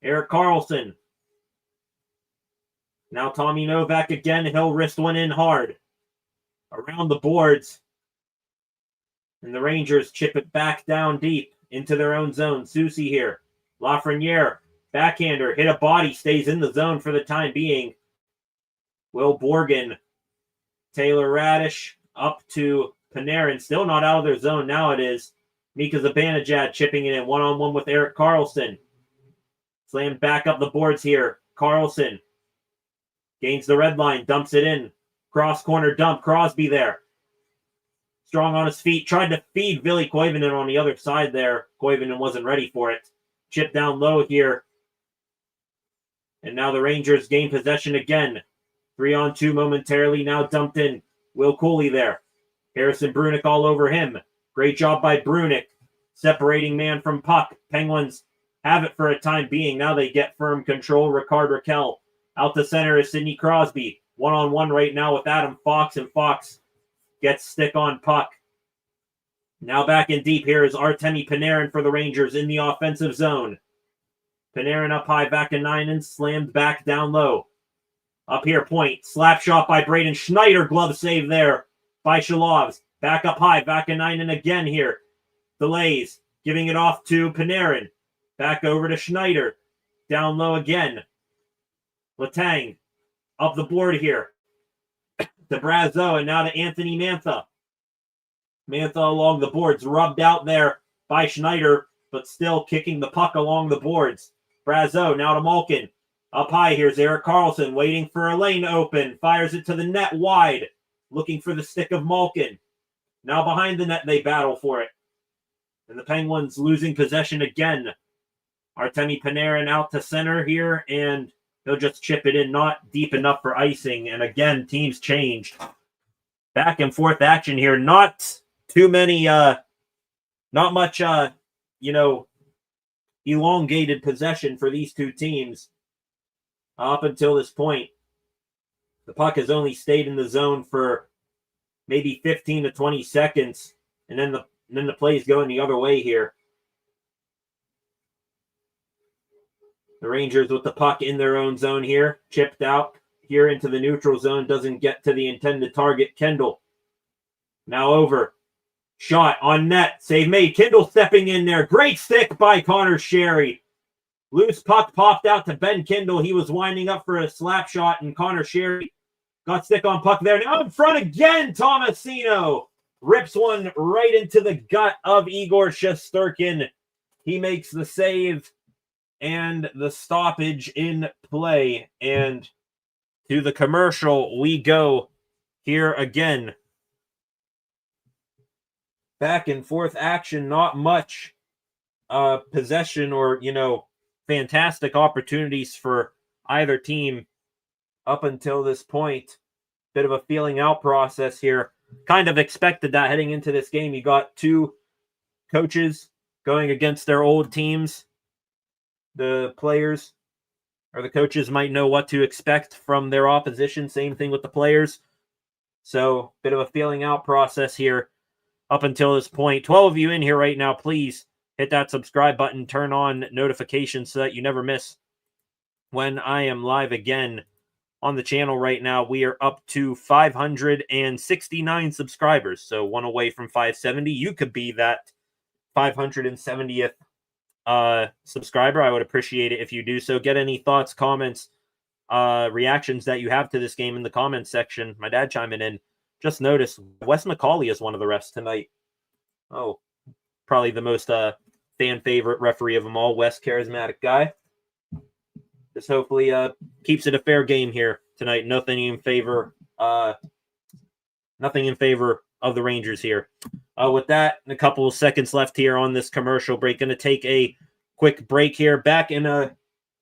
Erik Karlsson. Now Tommy Novak again. He'll wrist one in hard. Around the boards. And the Rangers chip it back down deep into their own zone. Soucy here. Lafreniere. Backhander. Hit a body. Stays in the zone for the time being. Will Borgen. Taylor Radish up to Panarin. Still not out of their zone. Now it is. Mika Zibanejad chipping it in. 1-on-1 with Erik Karlsson. Slammed back up the boards here. Karlsson. Gains the red line, dumps it in. Cross corner dump. Crosby there. Strong on his feet. Tried to feed Ville Koivunen on the other side there. Koivunen wasn't ready for it. Chip down low here. And now the Rangers gain possession again. 3-on-2 momentarily. Now dumped in. Will Cooley there. Harrison Brunic all over him. Great job by Brunic. Separating man from puck. Penguins have it for a time being. Now they get firm control. Ricard Raquel Out to center is Sidney Crosby. One-on-one right now with Adam Fox, and Fox gets stick on puck. Now back in deep here is Artemi Panarin for the Rangers in the offensive zone. Panarin up high, back in 9 and slammed back down low. Up here, point. Slap shot by Braden Schneider. Glove save there by Shalovs. Back up high, back in 9 and again here. Delays, giving it off to Panarin. Back over to Schneider. Down low again. Letang up the board here. To Brazeau, and now to Anthony Mantha. Mantha along the boards, rubbed out there by Schneider, but still kicking the puck along the boards. Brazeau now to Malkin. Up high, here's Erik Karlsson waiting for a lane open. Fires it to the net wide, looking for the stick of Malkin. Now behind the net, they battle for it. And the Penguins losing possession again. Artemi Panarin out to center here, and they'll just chip it in, not deep enough for icing. And again, teams changed. Back and forth action here. Not too many, not much, elongated possession for these two teams up until this point. The puck has only stayed in the zone for maybe 15 to 20 seconds, and then the play's going the other way here. The Rangers with the puck in their own zone here, chipped out here into the neutral zone, doesn't get to the intended target, Kendall. Now over. Shot on net. Save made. Kendall stepping in there. Great stick by Connor Sherry. Loose puck popped out to Ben Kendall. He was winding up for a slap shot, and Connor Sherry got stick on puck there. Now in front again, Tomasino rips one right into the gut of Igor Shesterkin. He makes the save and the stoppage in play. And to the commercial we go here again. Back and forth action, not much possession or, fantastic opportunities for either team up until this point. Bit of a feeling out process here. Kind of expected that heading into this game. You got two coaches going against their old teams. The players or the coaches might know what to expect from their opposition. Same thing with the players. So, bit of a feeling out process here. Up until this point. 12 of you in here right now, please hit that subscribe button, turn on notifications so that you never miss when I am live again on the channel right now. We are up to 569 subscribers, so one away from 570. You could be that 570th subscriber. I would appreciate it if you do so. Get any thoughts, comments, reactions that you have to this game in the comments section. My dad chiming in. Just noticed Wes McCauley is one of the refs tonight. Oh, probably the most fan favorite referee of them all. Wes, charismatic guy. Just hopefully keeps it a fair game here tonight. Nothing in favor of the Rangers here. With that, a couple of seconds left here on this commercial break. Going to take a quick break here. Back in a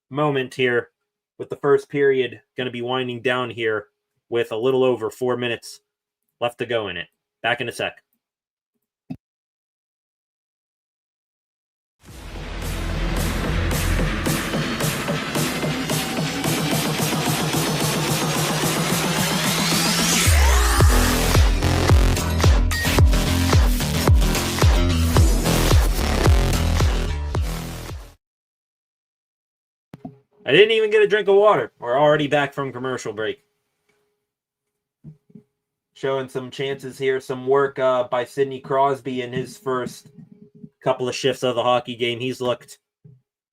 moment here with the first period. Going to be winding down here with a little over 4 minutes left to go in it. Back in a sec. I didn't even get a drink of water. We're already back from commercial break. Showing some chances here, some work by Sidney Crosby in his first couple of shifts of the hockey game. He's looked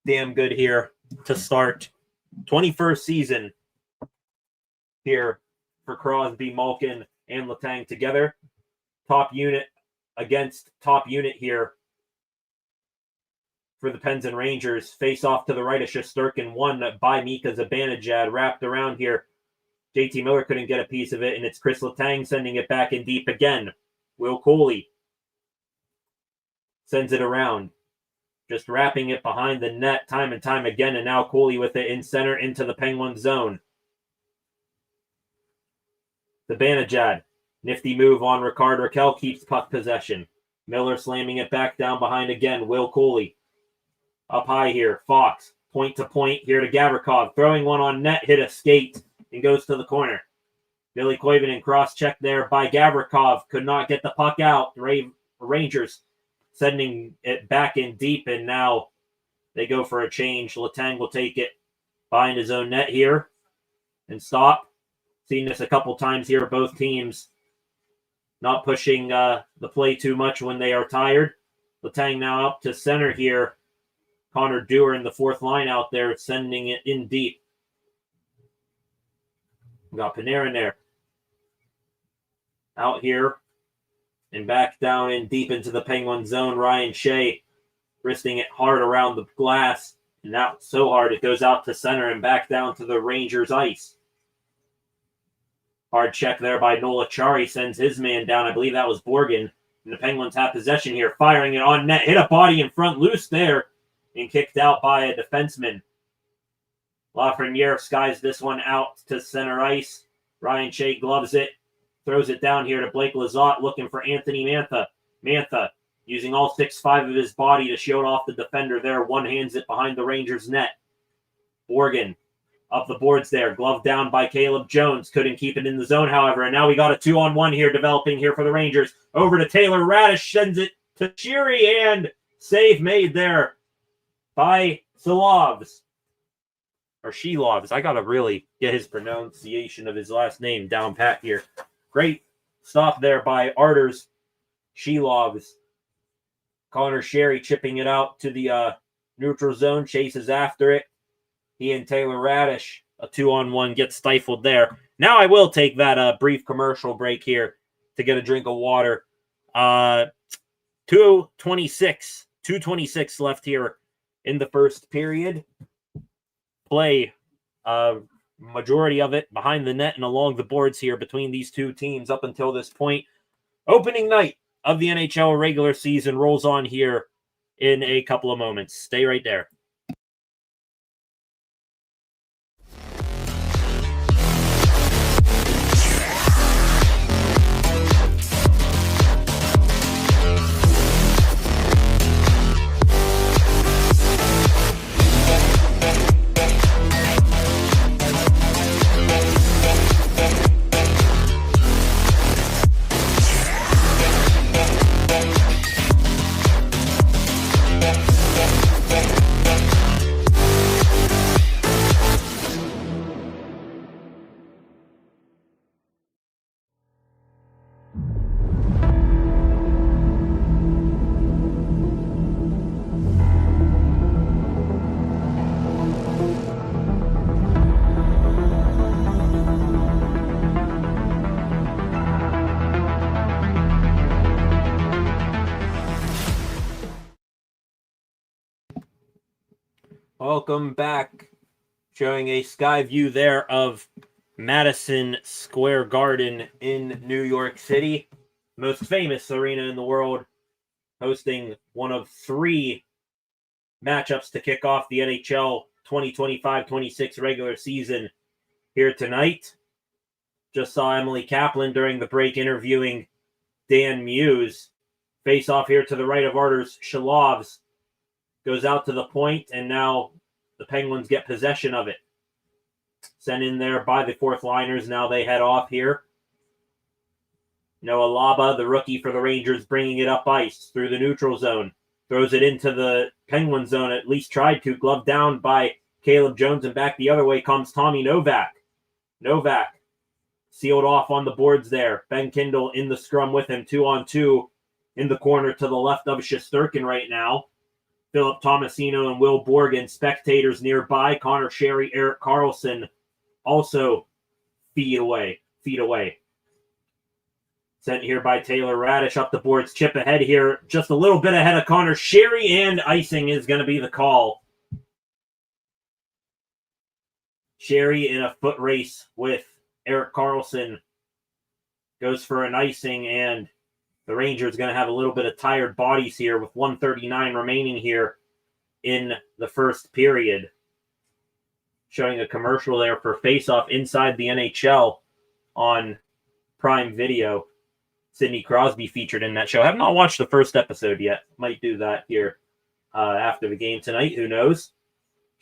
damn good here to start. 21st season here for Crosby, Malkin, and Letang together. Top unit against top unit here for the Pens and Rangers. Face off to the right of Shesterkin, won by Mika Zibanejad, wrapped around here. JT Miller couldn't get a piece of it, and it's Chris Letang sending it back in deep again. Will Cooley sends it around. Just wrapping it behind the net time and time again, and now Cooley with it in center into the Penguin zone. Zibanejad, nifty move on Ricard Raquel, keeps puck possession. Miller slamming it back down behind again. Will Cooley up high here. Fox Point to point here to Gavrikov. Throwing one on net, hit a skate, and goes to the corner. Billy Koivunen cross-checked there by Gavrikov. Could not get the puck out. Rangers sending it back in deep, and now they go for a change. Letang will take it behind his own net here and stop. Seen this a couple times here. Both teams not pushing the play too much when they are tired. Letang now up to center here. Connor Dewar in the fourth line out there, sending it in deep. We got Panarin there. Out here and back down in deep into the Penguin zone. Ryan Shea wristing it hard around the glass. And now so hard it goes out to center and back down to the Rangers ice. Hard check there by Nola Chari, sends his man down. I believe that was Borgen. And the Penguins have possession here, firing it on net. Hit a body in front, loose there, and kicked out by a defenseman. Lafreniere skies this one out to center ice. Ryan Shea gloves it, throws it down here to Blake Lizotte, looking for Anthony Mantha. Mantha, using all 6'5" of his body to shield off the defender there, one-hands it behind the Rangers' net. Borgen up the boards there, glove down by Caleb Jones. Couldn't keep it in the zone, however, and now we got a 2-on-1 here developing here for the Rangers. Over to Taylor Radish, sends it to Sheary, and save made there by Shilovs. Or Shilovs. I got to really get his pronunciation of his last name down pat here. Great stop there by Arturs Shilovs. Connor Sheary chipping it out to the neutral zone, chases after it. He and Taylor Radish, a 2-on-1, get stifled there. Now I will take that brief commercial break here to get a drink of water. 2:26 left here in the first period. Play, majority of it behind the net and along the boards here between these two teams up until this point. Opening night of the NHL regular season rolls on here in a couple of moments. Stay right there. Welcome back. Showing a sky view there of Madison Square Garden in New York City. Most famous arena in the world, hosting one of 3 matchups to kick off the NHL 2025-26 regular season here tonight. Just saw Emily Kaplan during the break interviewing Dan Muse. Face off here to the right of Arturs Shilovs. Goes out to the point, and now the Penguins get possession of it. Sent in there by the fourth liners. Now they head off here. Noah Laba, the rookie for the Rangers, bringing it up ice through the neutral zone. Throws it into the Penguin zone, at least tried to. Glove down by Caleb Jones, and back the other way comes Tommy Novak. Novak sealed off on the boards there. Ben Kindle in the scrum with him, 2-on-2 in the corner to the left of Shesterkin right now. Philip Tomasino and Will Borgen, spectators nearby. Connor Sheary, Erik Karlsson, also feet away. Sent here by Taylor Radish up the boards. Chip ahead here, just a little bit ahead of Connor Sheary, and icing is going to be the call. Sheary in a foot race with Erik Karlsson goes for an icing, and the Rangers going to have a little bit of tired bodies here with 1:39 remaining here in the first period. Showing a commercial there for Face-Off Inside the NHL on Prime Video. Sidney Crosby featured in that show. I have not watched the first episode yet. Might do that here after the game tonight. Who knows?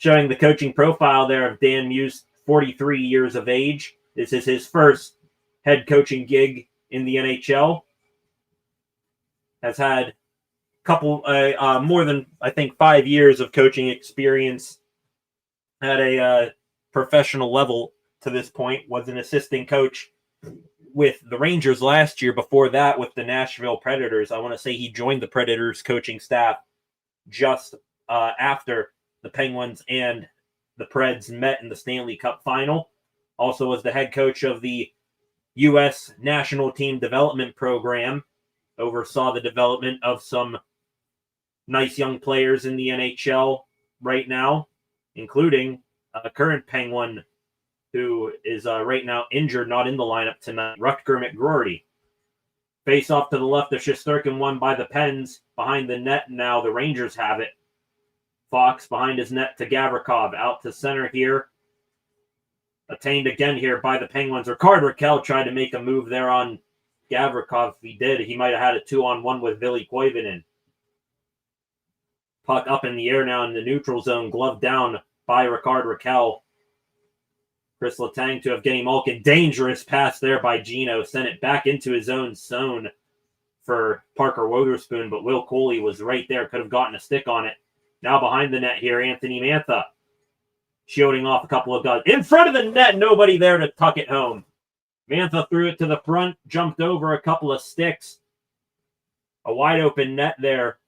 showing the coaching profile there of Dan Muse, 43 years of age. This is his first head coaching gig in the NHL. Has had a couple, more than, I think, 5 years of coaching experience at a professional level to this point. Was an assistant coach with the Rangers last year. Before that, with the Nashville Predators. I want to say he joined the Predators coaching staff just after the Penguins and the Preds met in the Stanley Cup final. Also was the head coach of the U.S. National Team Development Program. Oversaw the development of some nice young players in the NHL right now, including a current Penguin who is right now injured, not in the lineup tonight, Rutger McGroarty. Face off to the left of Shesterkin, won by the Pens. Behind the net now, the Rangers have it. Fox behind his net to Gavrikov. Out to center here. Attained again here by the Penguins. Rickard Rakell tried to make a move there on Gavrikov. If he did, he might have had a 2-on-1 with Ville Koivunen. Puck up in the air now in the neutral zone. Glove down by Rickard Rakell. Chris Letang to Evgeny Malkin. Dangerous pass there by Gino. Sent it back into his own zone for Parker Wotherspoon, but Will Coley was right there. Could have gotten a stick on it. Now behind the net here, Anthony Mantha. Shielding off a couple of guys. In front of the net, nobody there to tuck it home. Mantha threw it to the front, jumped over a couple of sticks. A wide open net there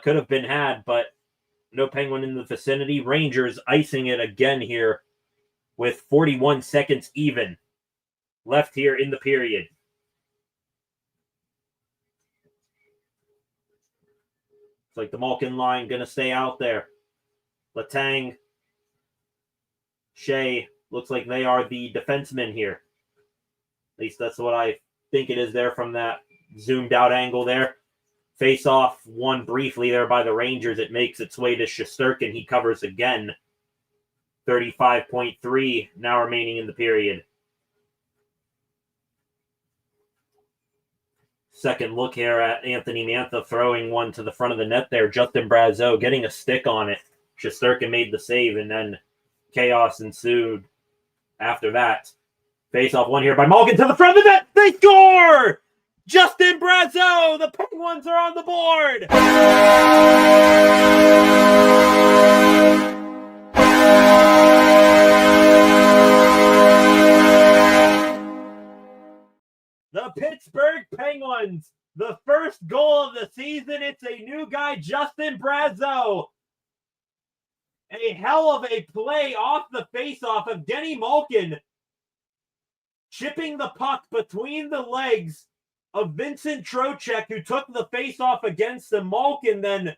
could have been had, but no Penguin in the vicinity. Rangers icing it again here with 41 seconds even left here in the period. It's like the Malkin line going to stay out there. Letang, Shea, looks like they are the defensemen here. At least that's what I think it is there from that zoomed out angle there. Face off won briefly there by the Rangers. It makes its way to Shesterkin. He covers again. 35.3 now remaining in the period. Second look here at Anthony Mantha throwing one to the front of the net there. Justin Brazeau getting a stick on it. Shesterkin made the save, and then chaos ensued after that. Face off one here by Malkin to the front of the net. They score! Justin Brazeau! The Penguins are on the board! The Pittsburgh Penguins, the first goal of the season. It's a new guy, Justin Brazeau. A hell of a play off the faceoff of Evgeny Malkin, chipping the puck between the legs of Vincent Trocheck, who took the faceoff against him. Malkin then,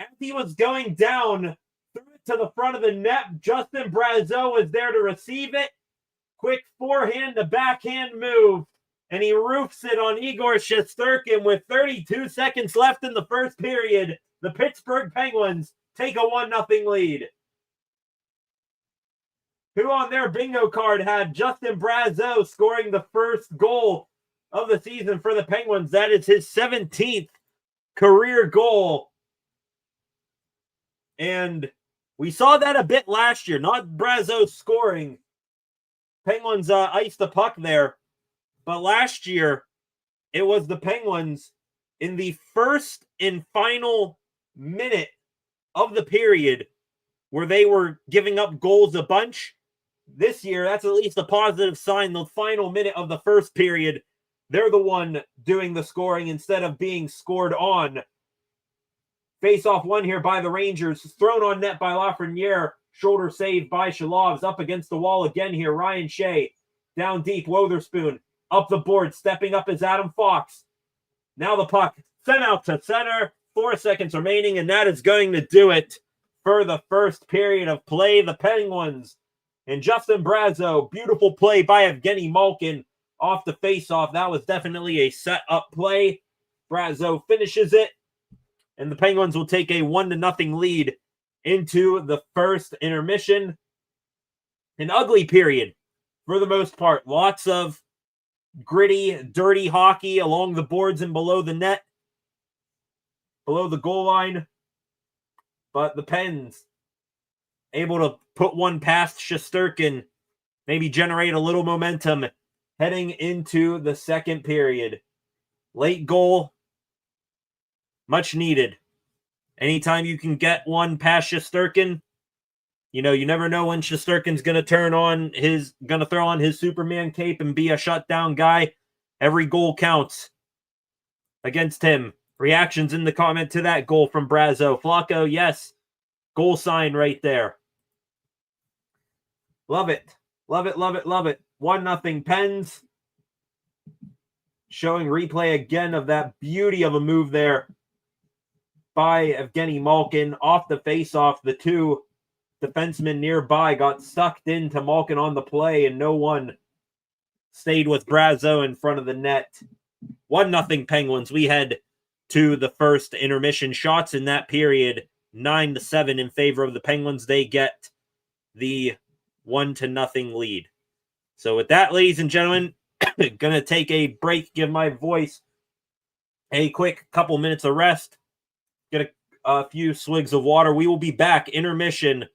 as he was going down, threw it to the front of the net. Justin Brazeau was there to receive it. Quick forehand to backhand move. And he roofs it on Igor Shesterkin with 32 seconds left in the first period. The Pittsburgh Penguins take a 1-0 lead. Who on their bingo card had Justin Brazeau scoring the first goal of the season for the Penguins? That is his 17th career goal. And we saw that a bit last year. Not Brazeau scoring. Penguins iced the puck there. But last year, it was the Penguins in the first and final minute of the period where they were giving up goals a bunch. This year, that's at least a positive sign. The final minute of the first period, they're the one doing the scoring instead of being scored on. Face-off one here by the Rangers. Thrown on net by Lafreniere. Shoulder save by Shalovs. Up against the wall again here. Ryan Shea. Down deep. Wotherspoon. Up the board, stepping up is Adam Fox. Now the puck sent out to center. 4 seconds remaining, and that is going to do it for the first period of play. The Penguins and Justin Brazeau. Beautiful play by Evgeny Malkin off the faceoff. That was definitely a set-up play. Brazeau finishes it, and the Penguins will take a 1-0 lead into the first intermission. An ugly period for the most part. Lots of gritty, dirty hockey along the boards and below the net, below the goal line. But the Pens able to put one past Shesterkin, maybe generate a little momentum heading into the second period. Late goal, much needed. Anytime you can get one past Shesterkin, you never know when Shesterkin's going to throw on his Superman cape and be a shutdown guy. Every goal counts against him. Reactions in the comment to that goal from Brazo. Flacco, yes. Goal sign right there. Love it. Love it, love it, love it. 1-0 Pens. Showing replay again of that beauty of a move there by Evgeny Malkin. Off the face-off, the two defensemen nearby got sucked into Malkin on the play, and no one stayed with Brazo in front of the net. 1-0 Penguins. We head to the first intermission. Shots in that period, 9-7 in favor of the Penguins. They get the 1-0 lead. So with that, ladies and gentlemen, gonna take a break, give my voice a quick couple minutes of rest, get a few swigs of water. We will be back. Intermission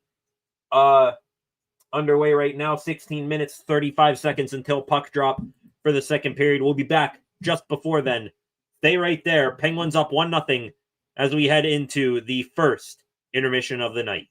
underway right now. 16 minutes, 35 seconds until puck drop for the second period. We'll be back just before then. Stay right there. Penguins up 1-0 as we head into the first intermission of the night.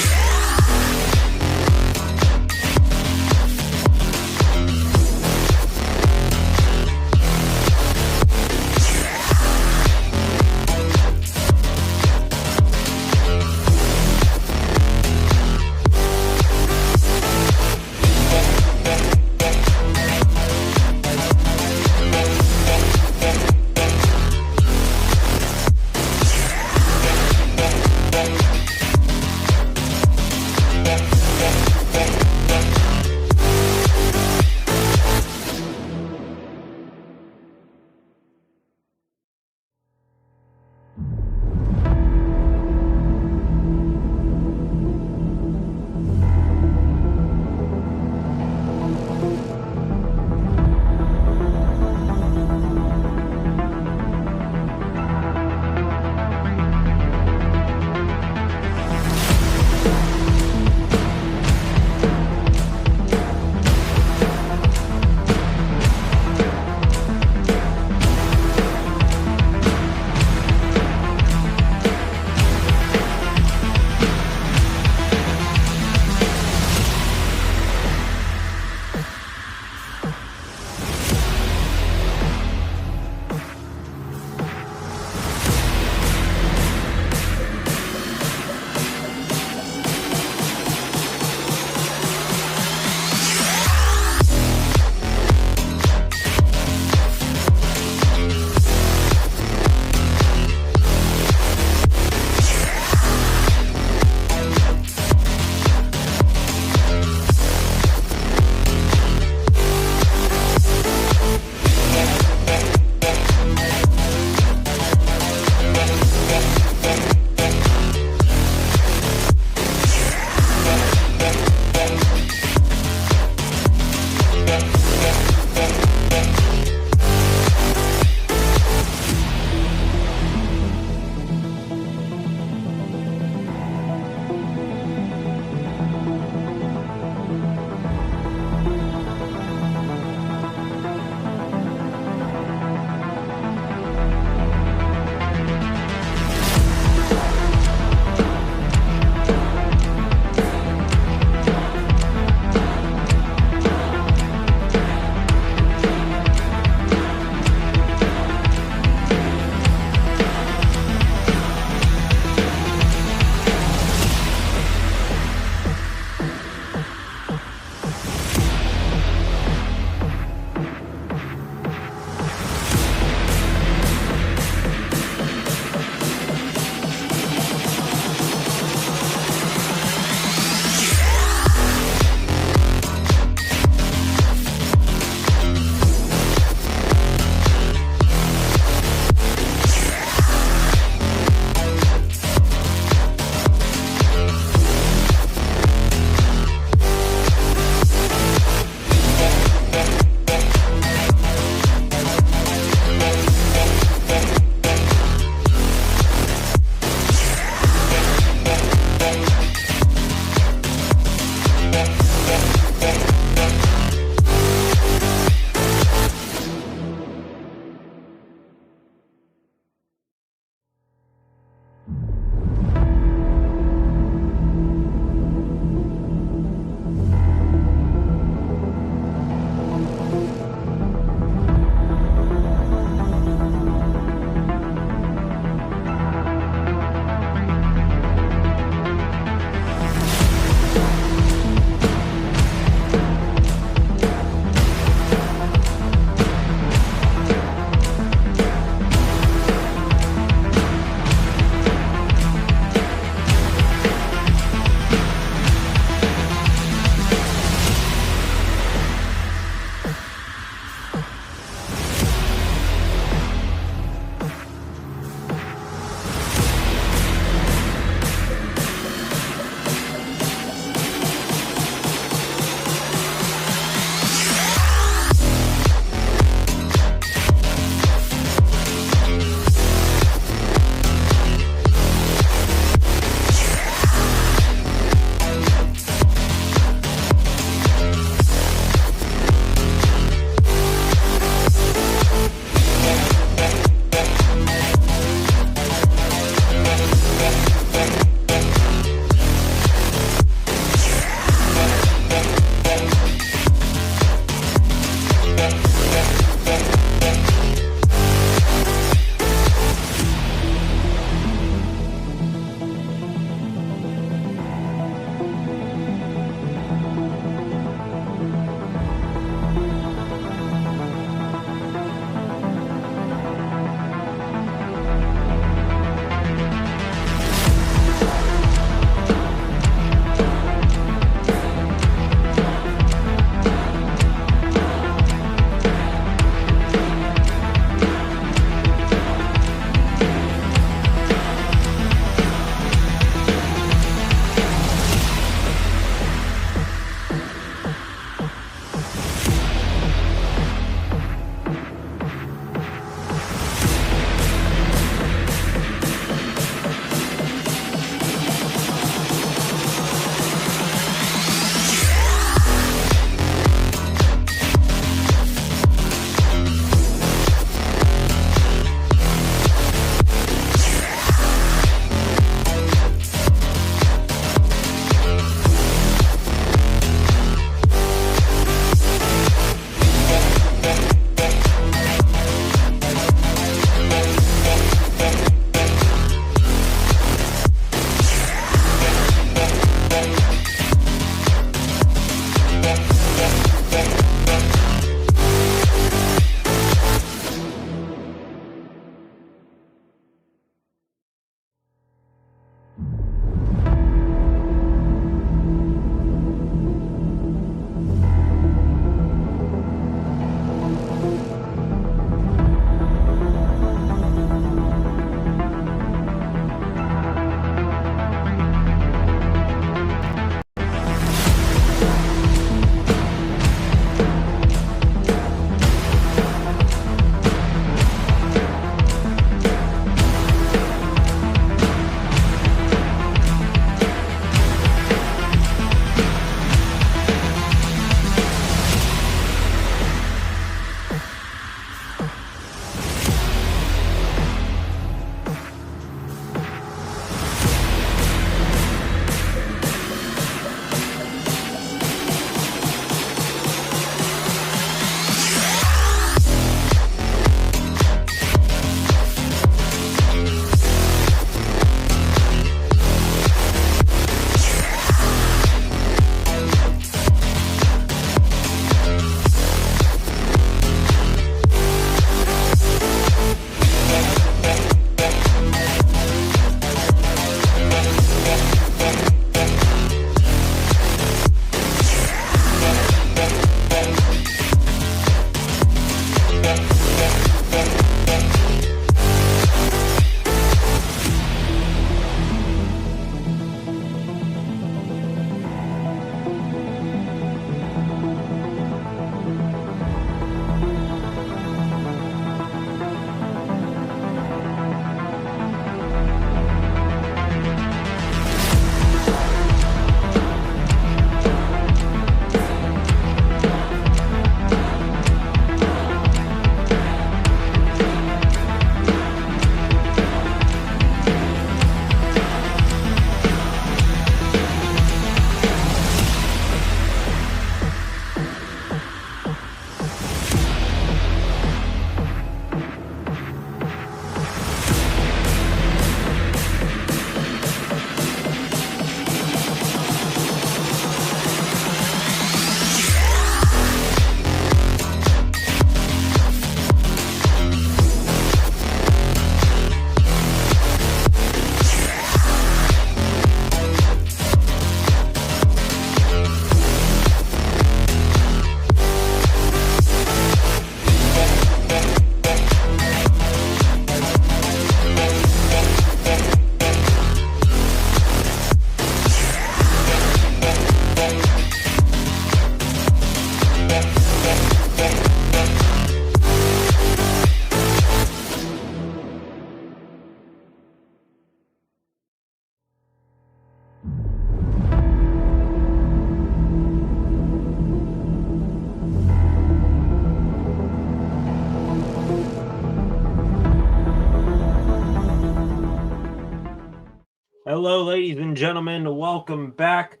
Hello, ladies and gentlemen. Welcome back.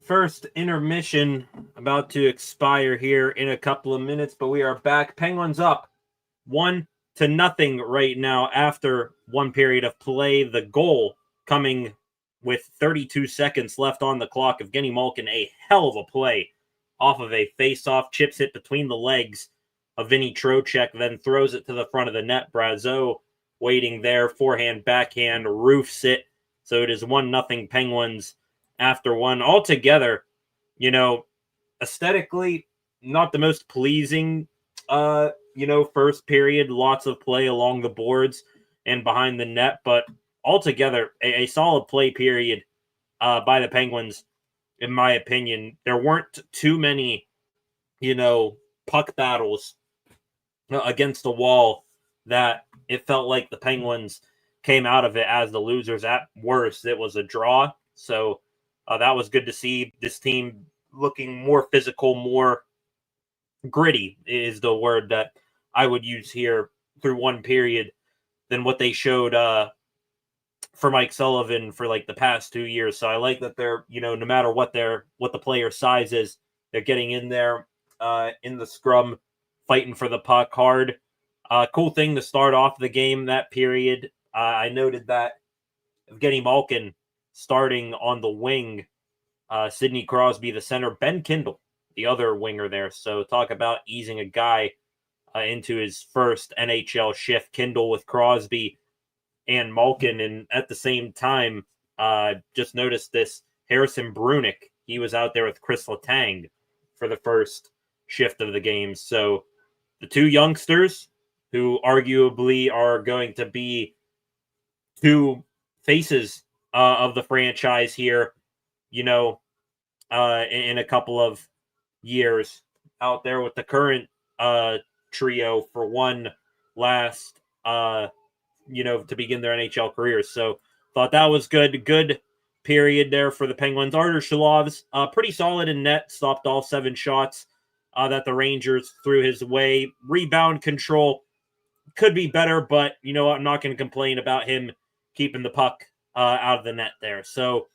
First intermission about to expire here in a couple of minutes, but we are back. Penguins up 1-0 right now after one period of play. The goal coming with 32 seconds left on the clock of Evgeny Malkin. A hell of a play off of a face-off. Chips hit between the legs of Vinny Trocheck, then throws it to the front of the net. Brazeau waiting there. Forehand, backhand, roofs it. So it is 1-0 Penguins after one. Altogether, aesthetically, not the most pleasing, first period. Lots of play along the boards and behind the net. But altogether, a solid play period by the Penguins, in my opinion. There weren't too many, puck battles against the wall that it felt like the Penguins came out of it as the losers. At worst, it was a draw. So that was good to see. This team looking more physical, more gritty is the word that I would use here through one period than what they showed for Mike Sullivan for like the past 2 years. So I like that they're, no matter what the player size is, they're getting in there in the scrum, fighting for the puck hard. Cool thing to start off the game that period. I noted that Evgeny Malkin starting on the wing, Sidney Crosby the center, Ben Kindle the other winger there. So talk about easing a guy into his first NHL shift. Kindle with Crosby and Malkin, and at the same time, just noticed this Harrison Brunick. He was out there with Chris Letang for the first shift of the game. So the two youngsters who arguably are going to be two faces of the franchise here, in a couple of years, out there with the current trio for one last, to begin their NHL careers. So thought that was good. Good period there for the Penguins. Artur Shalov's pretty solid in net, stopped all 7 shots that the Rangers threw his way. Rebound control could be better, but I'm not going to complain about him keeping the puck out of the net there. So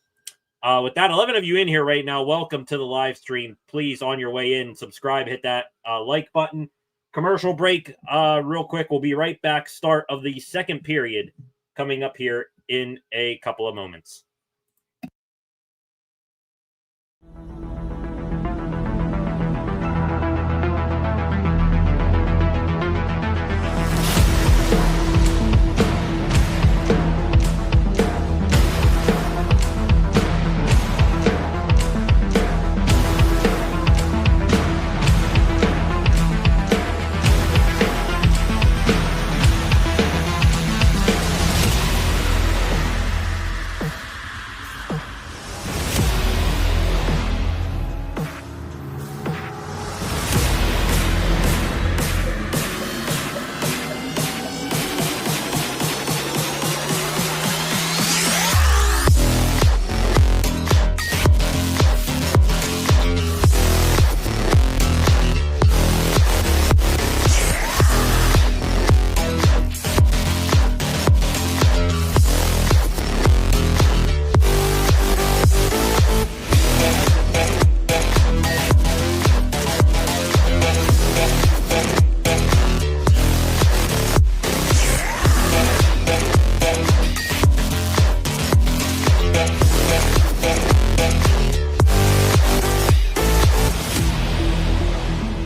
with that, 11 of you in here right now, welcome to the live stream. Please, on your way in, subscribe, hit that like button. Commercial break real quick. We'll be right back. Start of the second period coming up here in a couple of moments.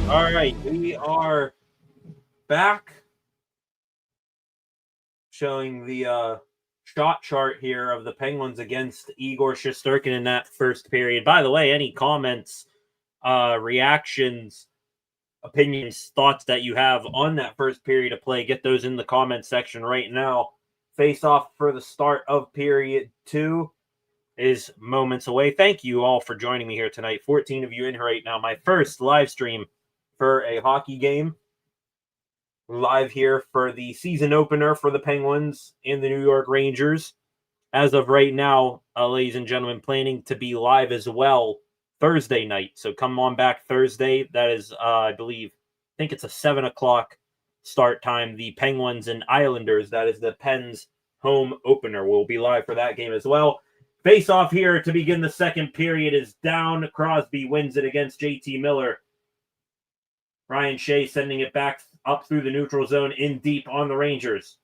All right, we are back, showing the shot chart here of the Penguins against Igor Shesterkin in that first period. By the way, any comments, reactions, opinions, thoughts that you have on that first period of play, get those in the comment section right now. Face off for the start of period 2 is moments away. Thank you all for joining me here tonight. 14 of you in here right now. My first live stream for a hockey game. Live here for the season opener for the Penguins and the New York Rangers. As of right now, ladies and gentlemen, planning to be live as well Thursday night. So come on back Thursday. That is, I think it's a 7 o'clock start time. The Penguins and Islanders. That is the Pens home opener. We'll be live for that game as well. Face off here to begin the second period is down. Crosby wins it against JT Miller. Ryan Shea sending it back up through the neutral zone in deep on the Rangers.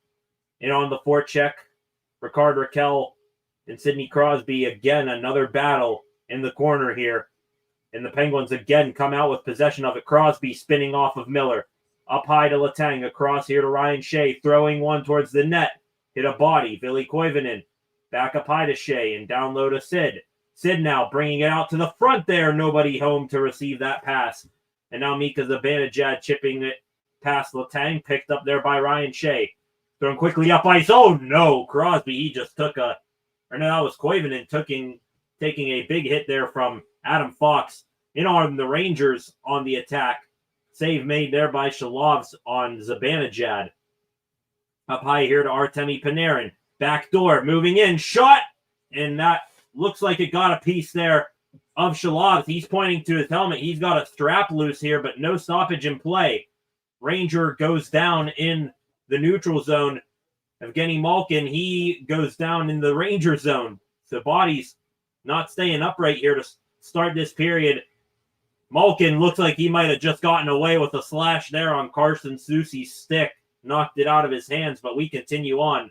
In on the forecheck, Ricard Raquel and Sidney Crosby. Again, another battle in the corner here. And the Penguins again come out with possession of it. Crosby spinning off of Miller. Up high to Letang. Across here to Ryan Shea. Throwing one towards the net. Hit a body. Ville Koivunen. Back up high to Shea and down low to Sid. Sid now bringing it out to the front there. Nobody home to receive that pass. And now Mika Zibanejad chipping it past Letang. Picked up there by Ryan Shea. Thrown quickly up ice. Oh no, Crosby. He just took that was Koivunen taking a big hit there from Adam Fox. In on the Rangers on the attack. Save made there by Shalovs on Zibanejad. Up high here to Artemi Panarin. Back door, moving in, shot! And that looks like it got a piece there of Shalovs. He's pointing to his helmet. He's got a strap loose here, but no stoppage in play. Ranger goes down in the neutral zone. Evgeny Malkin, he goes down in the Ranger zone. So body's not staying upright here to start this period. Malkin looks like he might have just gotten away with a slash there on Carson Soucy's stick. Knocked it out of his hands, but we continue on.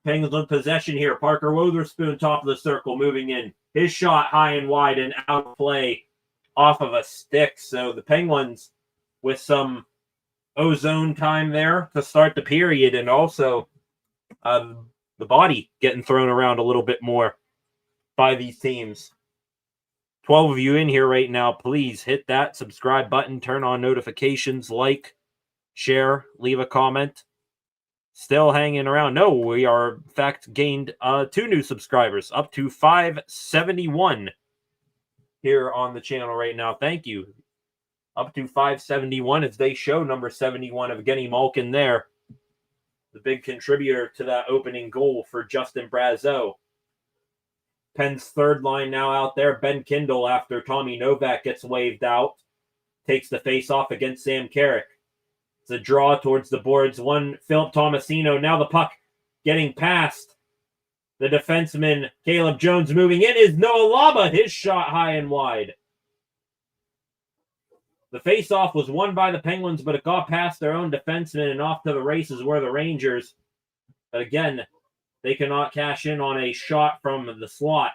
Penguins with possession here. Parker Wotherspoon, top of the circle, moving in. His shot high and wide and out of play off of a stick. So the Penguins with some ozone time there to start the period, and also the body getting thrown around a little bit more by these teams. 12 of you in here right now, please hit that subscribe button, turn on notifications, like, share, leave a comment. Still hanging around. No, we are, in fact, gained 2 new subscribers, up to 571 here on the channel right now. Thank you. Up to 571 as they show number 71 of Evgeny Malkin there. The big contributor to that opening goal for Justin Brazeau. Penn's third line now out there. Ben Kindle, after Tommy Novak gets waved out, takes the face-off against Sam Carrick. It's a draw towards the boards. One, Philip Tomasino. Now the puck getting past the defenseman. Caleb Jones moving in is Noah Laba. His shot high and wide. The face-off was won by the Penguins, but it got past their own defenseman and off to the races were the Rangers. But again, they cannot cash in on a shot from the slot.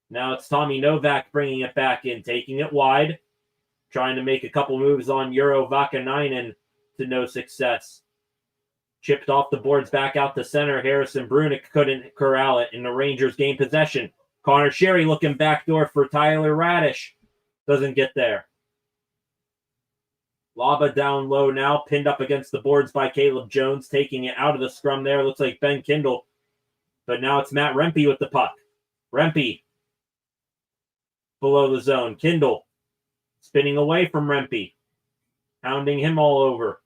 Now it's Tommy Novak bringing it back in, taking it wide. Trying to make a couple moves on Euro Vakanainen to no success. Chipped off the boards back out to center. Harrison Brunick couldn't corral it, and the Rangers gain possession. Connor Sherry looking backdoor for Tyler Radish. Doesn't get there. Laba down low now, pinned up against the boards by Caleb Jones, taking it out of the scrum there. Looks like Ben Kindle. But now it's Matt Rempe with the puck. Rempe below the zone. Kindle spinning away from Rempe. Hounding him all over.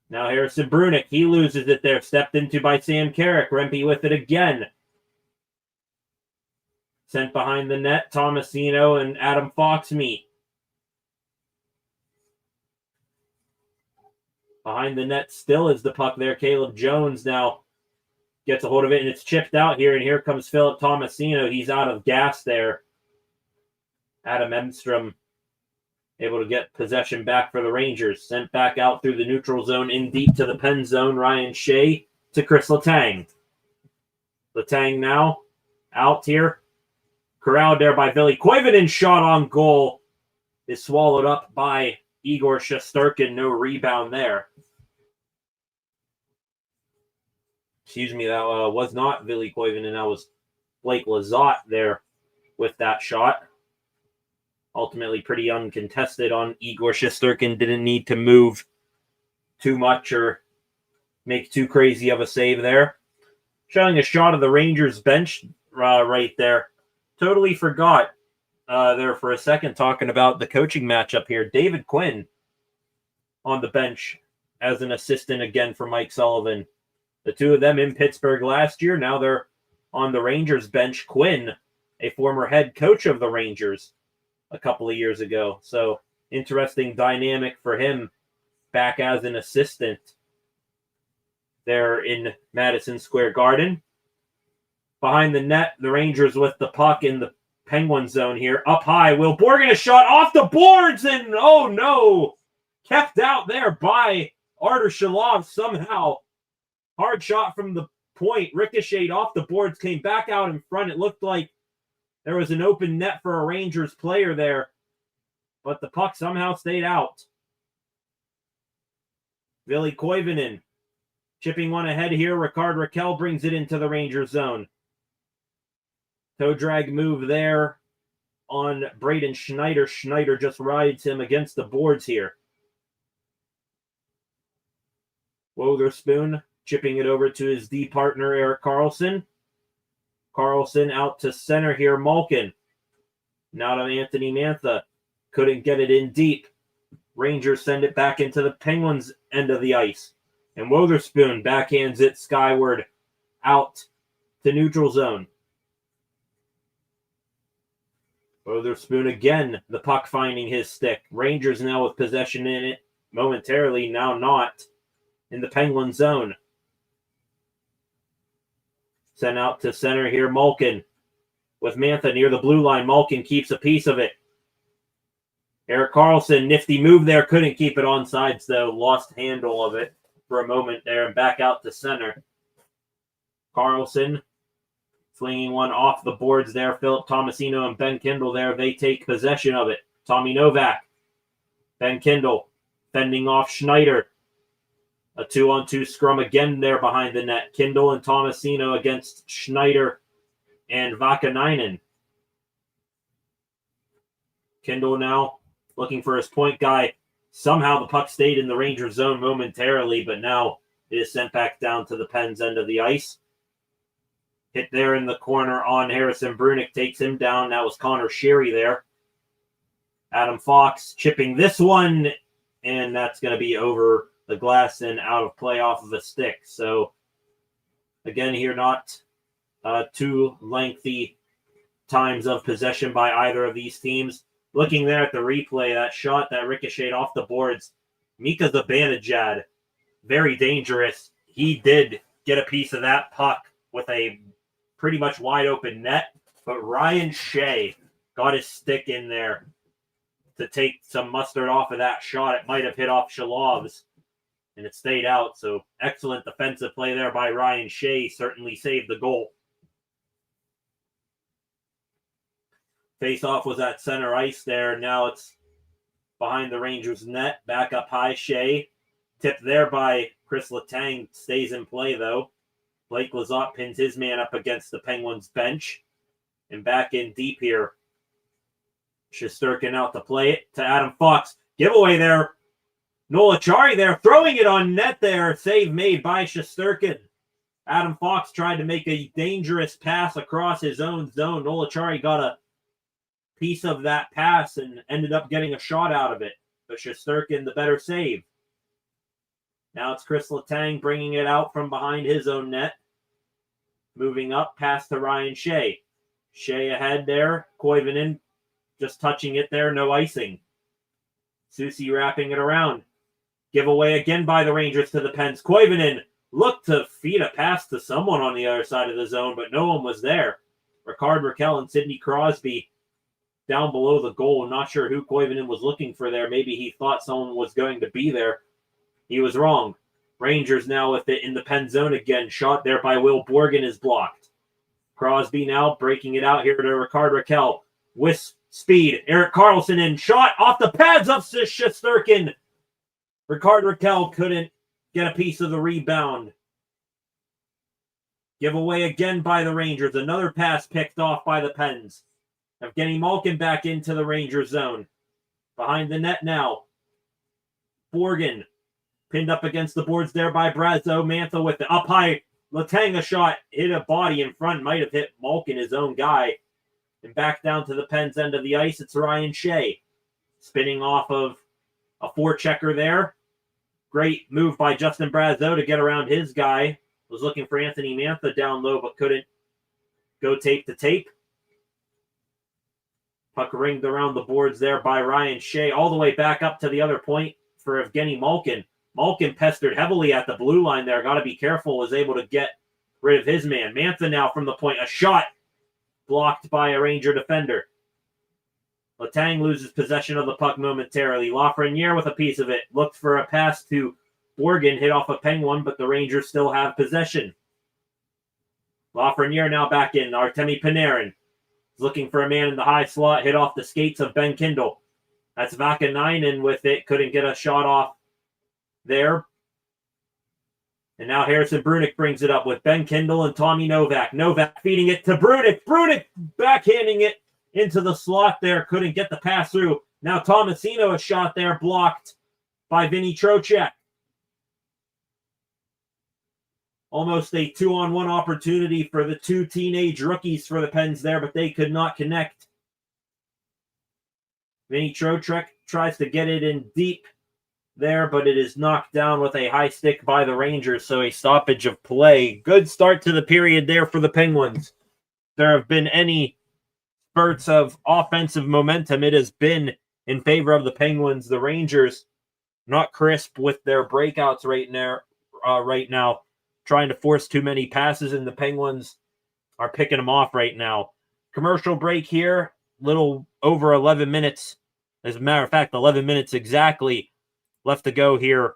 Now Harrison Brunick. He loses it there. Stepped into by Sam Carrick. Rempe with it again. Sent behind the net. Tomasino and Adam Fox meet. Behind the net still is the puck there. Caleb Jones now gets a hold of it, and it's chipped out here. And here comes Philip Tomasino. He's out of gas there. Adam Emstrom able to get possession back for the Rangers. Sent back out through the neutral zone in deep to the pen zone. Ryan Shea to Chris Letang. Letang now out here. Corralled there by Ville Koivunen. Shot on goal is swallowed up by Igor Shesterkin. No rebound there. Excuse me, that was not Ville Koivunen. That was Blake Lizotte there with that shot. Ultimately pretty uncontested on Igor Shesterkin. Didn't need to move too much or make too crazy of a save there. Showing a shot of the Rangers bench right there. Totally forgot there for a second talking about the coaching matchup here. David Quinn on the bench as an assistant again for Mike Sullivan. The two of them in Pittsburgh last year. Now they're on the Rangers bench. Quinn, a former head coach of the Rangers a couple of years ago. So interesting dynamic for him back as an assistant there in Madison Square Garden. Behind the net, the Rangers with the puck in the Penguin zone here. Up high, Will Borgen a shot off the boards, and oh no! Kept out there by Artur Shalov somehow. Hard shot from the point, ricocheted off the boards, came back out in front. It looked like there was an open net for a Rangers player there, but the puck somehow stayed out. Ville Koivunen chipping one ahead here. Rickard Rakell brings it into the Rangers zone. Toe drag move there on Braden Schneider. Schneider just rides him against the boards here. Wotherspoon chipping it over to his D partner, Erik Karlsson. Karlsson out to center here, Malkin. Now to Anthony Mantha. Couldn't get it in deep. Rangers send it back into the Penguins' end of the ice. And Wotherspoon backhands it skyward out to neutral zone. Wotherspoon again, the puck finding his stick. Rangers now with possession in it momentarily, now not in the Penguin zone. Sent out to center here, Malkin. With Mantha near the blue line, Malkin keeps a piece of it. Erik Karlsson, nifty move there, couldn't keep it on sides though. Lost handle of it for a moment there and back out to center. Karlsson flinging one off the boards there. Philip Tomasino and Ben Kindle there. They take possession of it. Tommy Novak. Ben Kindle fending off Schneider. A 2-on-2 scrum again there behind the net. Kindle and Tomasino against Schneider and Vakanainen. Kindle now looking for his point guy. Somehow the puck stayed in the Rangers zone momentarily, but now it is sent back down to the Pens end of the ice. Hit there in the corner on Harrison Brunick, takes him down. That was Connor Sherry there. Adam Fox chipping this one, and that's going to be over the glass and out of play off of a stick. So, again here, not too lengthy times of possession by either of these teams. Looking there at the replay, that shot that ricocheted off the boards, Mika Zibanejad, very dangerous. He did get a piece of that puck with a pretty much wide open net, but Ryan Shea got his stick in there to take some mustard off of that shot. It might have hit off Shalov's, and it stayed out. So excellent defensive play there by Ryan Shea. Certainly saved the goal. Face-off was at center ice there. Now it's behind the Rangers' net. Back up high, Shea. Tipped there by Chris Letang. Stays in play, though. Blake Lizotte pins his man up against the Penguins' bench. And back in deep here. Shesterkin out to play it to Adam Fox. Giveaway there. Noel Acciari there, throwing it on net there. Save made by Shesterkin. Adam Fox tried to make a dangerous pass across his own zone. Noel Acciari got a piece of that pass and ended up getting a shot out of it. But Shesterkin, the better save. Now it's Chris Letang bringing it out from behind his own net. Moving up, pass to Ryan Shea. Shea ahead there. Koivunen just touching it there, no icing. Susie wrapping it around. Giveaway again by the Rangers to the Pens. Koivunen looked to feed a pass to someone on the other side of the zone, but no one was there. Rickard Rakell and Sidney Crosby down below the goal. Not sure who Koivunen was looking for there. Maybe he thought someone was going to be there. He was wrong. Rangers now with it in the pen zone again. Shot there by Will Borgen is blocked. Crosby now breaking it out here to Rickard Rakell. With speed. Erik Karlsson in. Shot off the pads of Shesterkin. Rickard Rakell couldn't get a piece of the rebound. Giveaway again by the Rangers. Another pass picked off by the Pens. Evgeny Malkin back into the Rangers zone. Behind the net now. Borgen pinned up against the boards there by Brazo. Mantha with the up high. Letang shot. Hit a body in front. Might have hit Malkin, his own guy. And back down to the Pens end of the ice. It's Ryan Shea. Spinning off of a forechecker there. Great move by Justin Brazo to get around his guy. Was looking for Anthony Mantha down low, but couldn't go tape to tape. Puck ringed around the boards there by Ryan Shea. All the way back up to the other point for Evgeny Malkin. Malkin pestered heavily at the blue line there. Got to be careful. Was able to get rid of his man. Mantha now from the point. A shot blocked by a Ranger defender. Letang loses possession of the puck momentarily. Lafreniere with a piece of it. Looked for a pass to Borgen. Hit off a Penguin, but the Rangers still have possession. Lafreniere now back in. Artemi Panarin is looking for a man in the high slot. Hit off the skates of Ben Kindle. That's Vakanainen with it. Couldn't get a shot off there. And now Harrison Brunick brings it up with Ben Kindle and Tommy Novak. Novak feeding it to Brunick. Brunick backhanding it into the slot there. Couldn't get the pass through. Now Tomasino, a shot there blocked by Vinny Trocheck. Almost a 2-on-1 opportunity for the two teenage rookies for the Pens there, but they could not connect. Vinny Trocheck tries to get it in deep there, but it is knocked down with a high stick by the Rangers, so a stoppage of play. Good start to the period there for the Penguins. There have been any spurts of offensive momentum, it has been in favor of the Penguins. The Rangers not crisp with their breakouts right now, trying to force too many passes, and the Penguins are picking them off right now. Commercial break here, little over 11 minutes. As a matter of fact, 11 minutes exactly left to go here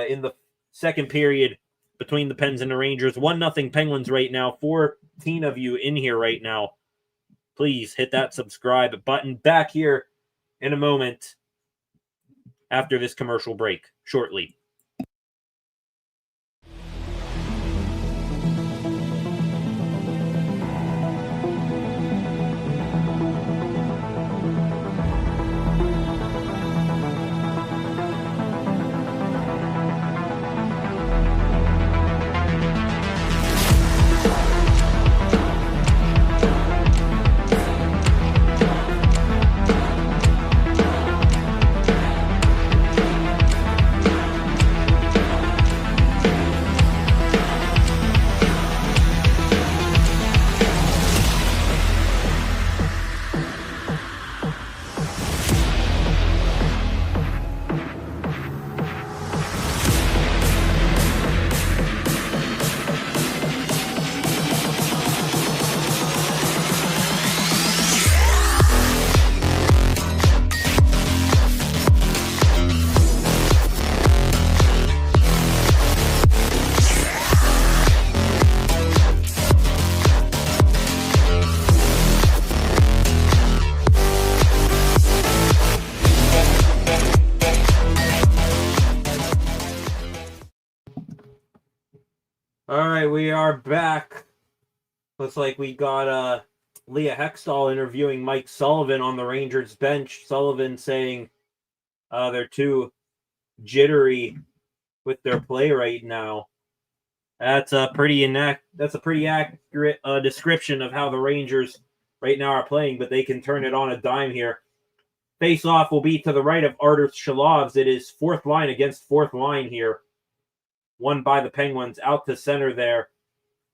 in the second period between the Pens and the Rangers. 1-0 Penguins right now. 14 of you in here right now. Please hit that subscribe button. Back here in a moment after this commercial break shortly. All right, we are back. Looks like we got Leah Hextall interviewing Mike Sullivan on the Rangers bench. Sullivan saying they're too jittery with their play right now. That's a pretty accurate description of how the Rangers right now are playing, but they can turn it on a dime here. Face-off will be to the right of Artur Shalovs. It is fourth line against fourth line here. Won by the Penguins, out to center there.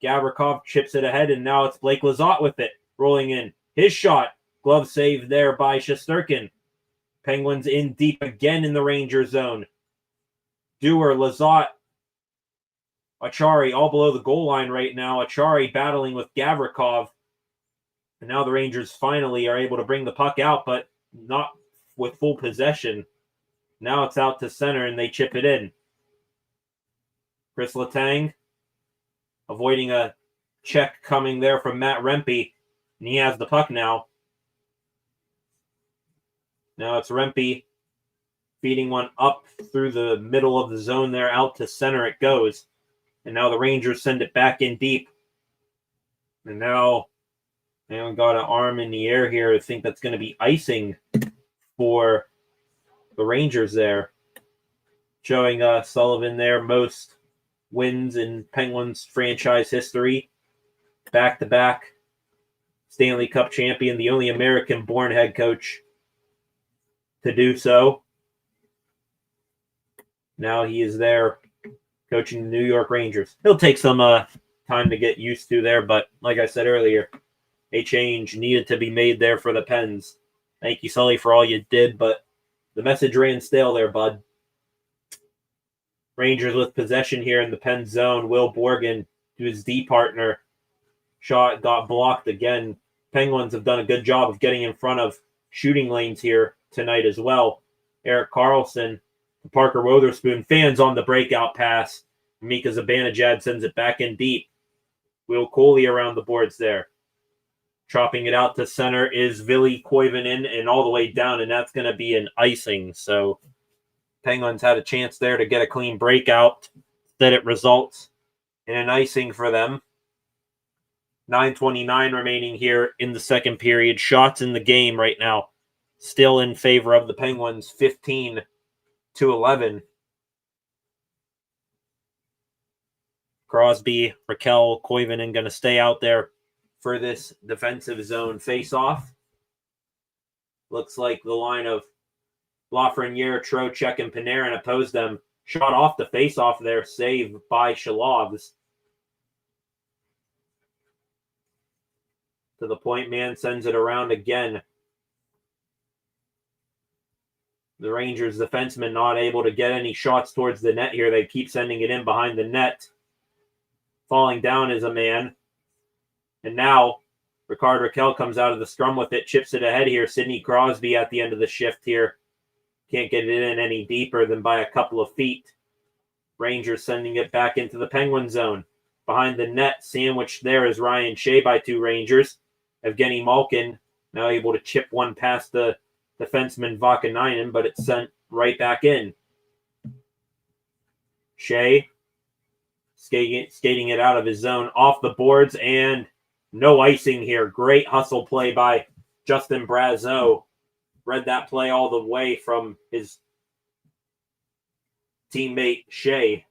Gavrikov chips it ahead, and now it's Blake Lizotte with it, rolling in. His shot, glove save there by Shesterkin. Penguins in deep again in the Ranger zone. Dewar, Lizotte, Achari all below the goal line right now. Achari battling with Gavrikov. And now the Rangers finally are able to bring the puck out, but not with full possession. Now it's out to center, and they chip it in. Chris Letang avoiding a check coming there from Matt Rempe, and he has the puck now. Now it's Rempe feeding one up through the middle of the zone there, out to center it goes. And now the Rangers send it back in deep. And now they haven't got an arm in the air here. I think that's going to be icing for the Rangers there. Showing Sullivan there, most wins in Penguins franchise history. Back-to-back Stanley Cup champion, the only American-born head coach to do so. Now he is there coaching the New York Rangers. He'll take some time to get used to there, but like I said earlier, a change needed to be made there for the Pens. Thank you, Sully, for all you did, but the message ran stale there, bud. Rangers with possession here in the pen zone. Will Borgen to his D partner. Shot got blocked again. Penguins have done a good job of getting in front of shooting lanes here tonight as well. Erik Karlsson, Parker Wotherspoon, fans on the breakout pass. Mika Zibanejad sends it back in deep. Will Coley around the boards there. Chopping it out to center is Ville Koivunen and all the way down, and that's going to be an icing. So Penguins had a chance there to get a clean breakout. Instead, it results in an icing for them. 9:29 remaining here in the second period. Shots in the game right now still in favor of the Penguins, 15-11. Crosby, Raquel, Koivunen going to stay out there for this defensive zone face-off. Looks like the line of Lafreniere, Trocheck, and Panarin opposed them. Shot off the face-off there, save by Shalovs. To the point man, sends it around again. The Rangers defensemen not able to get any shots towards the net here. They keep sending it in behind the net. Falling down is a man. And now Rickard Rakell comes out of the scrum with it, chips it ahead here. Sidney Crosby at the end of the shift here. Can't get it in any deeper than by a couple of feet. Rangers sending it back into the Penguin zone. Behind the net, sandwiched there is Ryan Shea by two Rangers. Evgeny Malkin now able to chip one past the defenseman Vakanainen, but it's sent right back in. Shea skating it out of his zone, off the boards, and no icing here. Great hustle play by Justin Brazeau. Read that play all the way from his teammate Shea.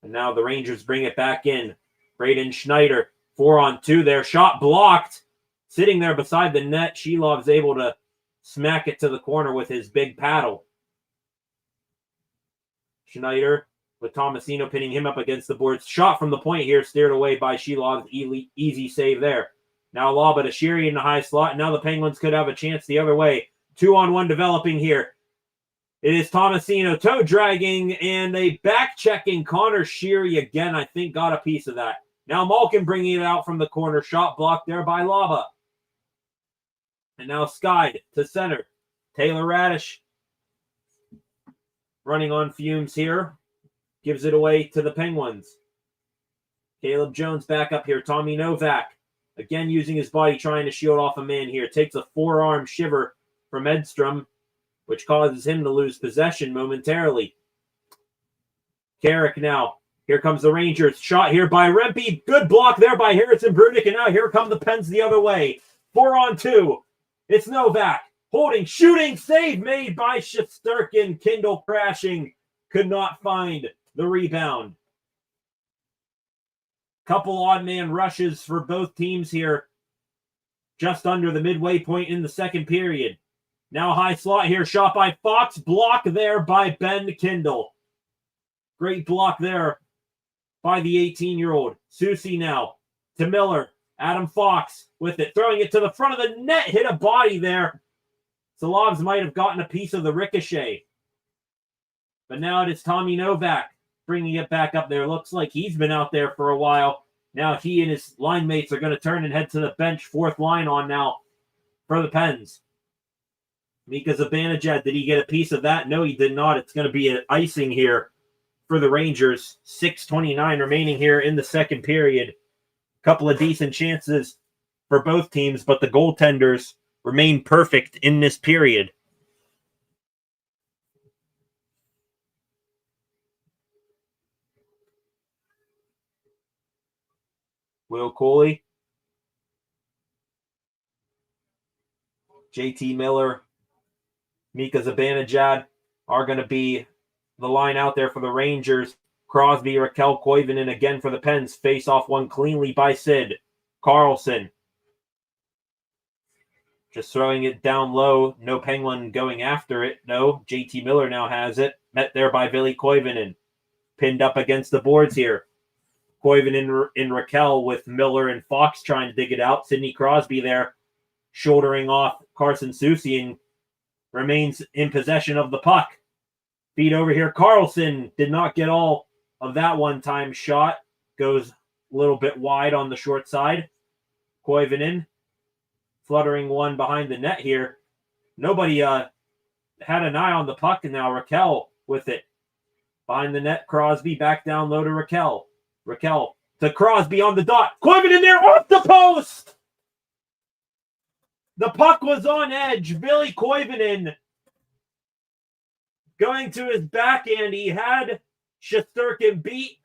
And now the Rangers bring it back in. Braden Schneider, 4-on-2 there. Shot blocked. Sitting there beside the net, Shilov's able to smack it to the corner with his big paddle. Schneider with Tomasino pinning him up against the boards. Shot from the point here, steered away by Shilov's easy save there. Now Laba to Sheary in the high slot. Now the Penguins could have a chance the other way. 2-on-1 developing here. It is Tomasino toe dragging and a back checking Connor Sheary again. I think got a piece of that. Now Malkin bringing it out from the corner. Shot blocked there by Laba. And now skied to center. Taylor Radish running on fumes here. Gives it away to the Penguins. Caleb Jones back up here. Tommy Novak again using his body trying to shield off a man here. Takes a forearm shiver from Edstrom, which causes him to lose possession momentarily. Carrick now. Here comes the Rangers. Shot here by Rempe. Good block there by Harrison Brunick. And now here come the Pens the other way. 4-on-2. It's Novak. Holding, shooting, save made by Shesterkin. Kindle crashing. Could not find the rebound. Couple odd man rushes for both teams here. Just under the midway point in the second period. Now high slot here. Shot by Fox. Block there by Ben Kindle. Great block there by the 18-year-old. Susie now to Miller. Adam Fox with it. Throwing it to the front of the net. Hit a body there. Salovs might have gotten a piece of the ricochet. But now it is Tommy Novak bringing it back up there. Looks like he's been out there for a while. Now he and his line mates are going to turn and head to the bench. Fourth line on now for the Pens. Mika Zibanejad, did he get a piece of that? No, he did not. It's going to be an icing here for the Rangers. 6:29 remaining here in the second period. Couple of decent chances for both teams, but the goaltenders remain perfect in this period. Will Coley, JT Miller, Mika Zibanejad are going to be the line out there for the Rangers. Crosby, Raquel Koivunen again for the Pens. Face off one cleanly by Sid. Carlson just throwing it down low. No Penguin going after it. No, JT Miller now has it. Met there by Ville Koivunen. Pinned up against the boards here. Koivunen in Raquel with Miller and Fox trying to dig it out. Sidney Crosby there shouldering off Carson Soucy and remains in possession of the puck. Feed over here. Carlson did not get all of that one-time shot. Goes a little bit wide on the short side. Koivunen fluttering one behind the net here. Nobody had an eye on the puck, and now Raquel with it. Behind the net, Crosby back down low to Raquel. Raquel to Crosby on the dot. Koivunen there off the post! The puck was on edge. Billy Koivunen going to his backhand. He had Shesterkin beat.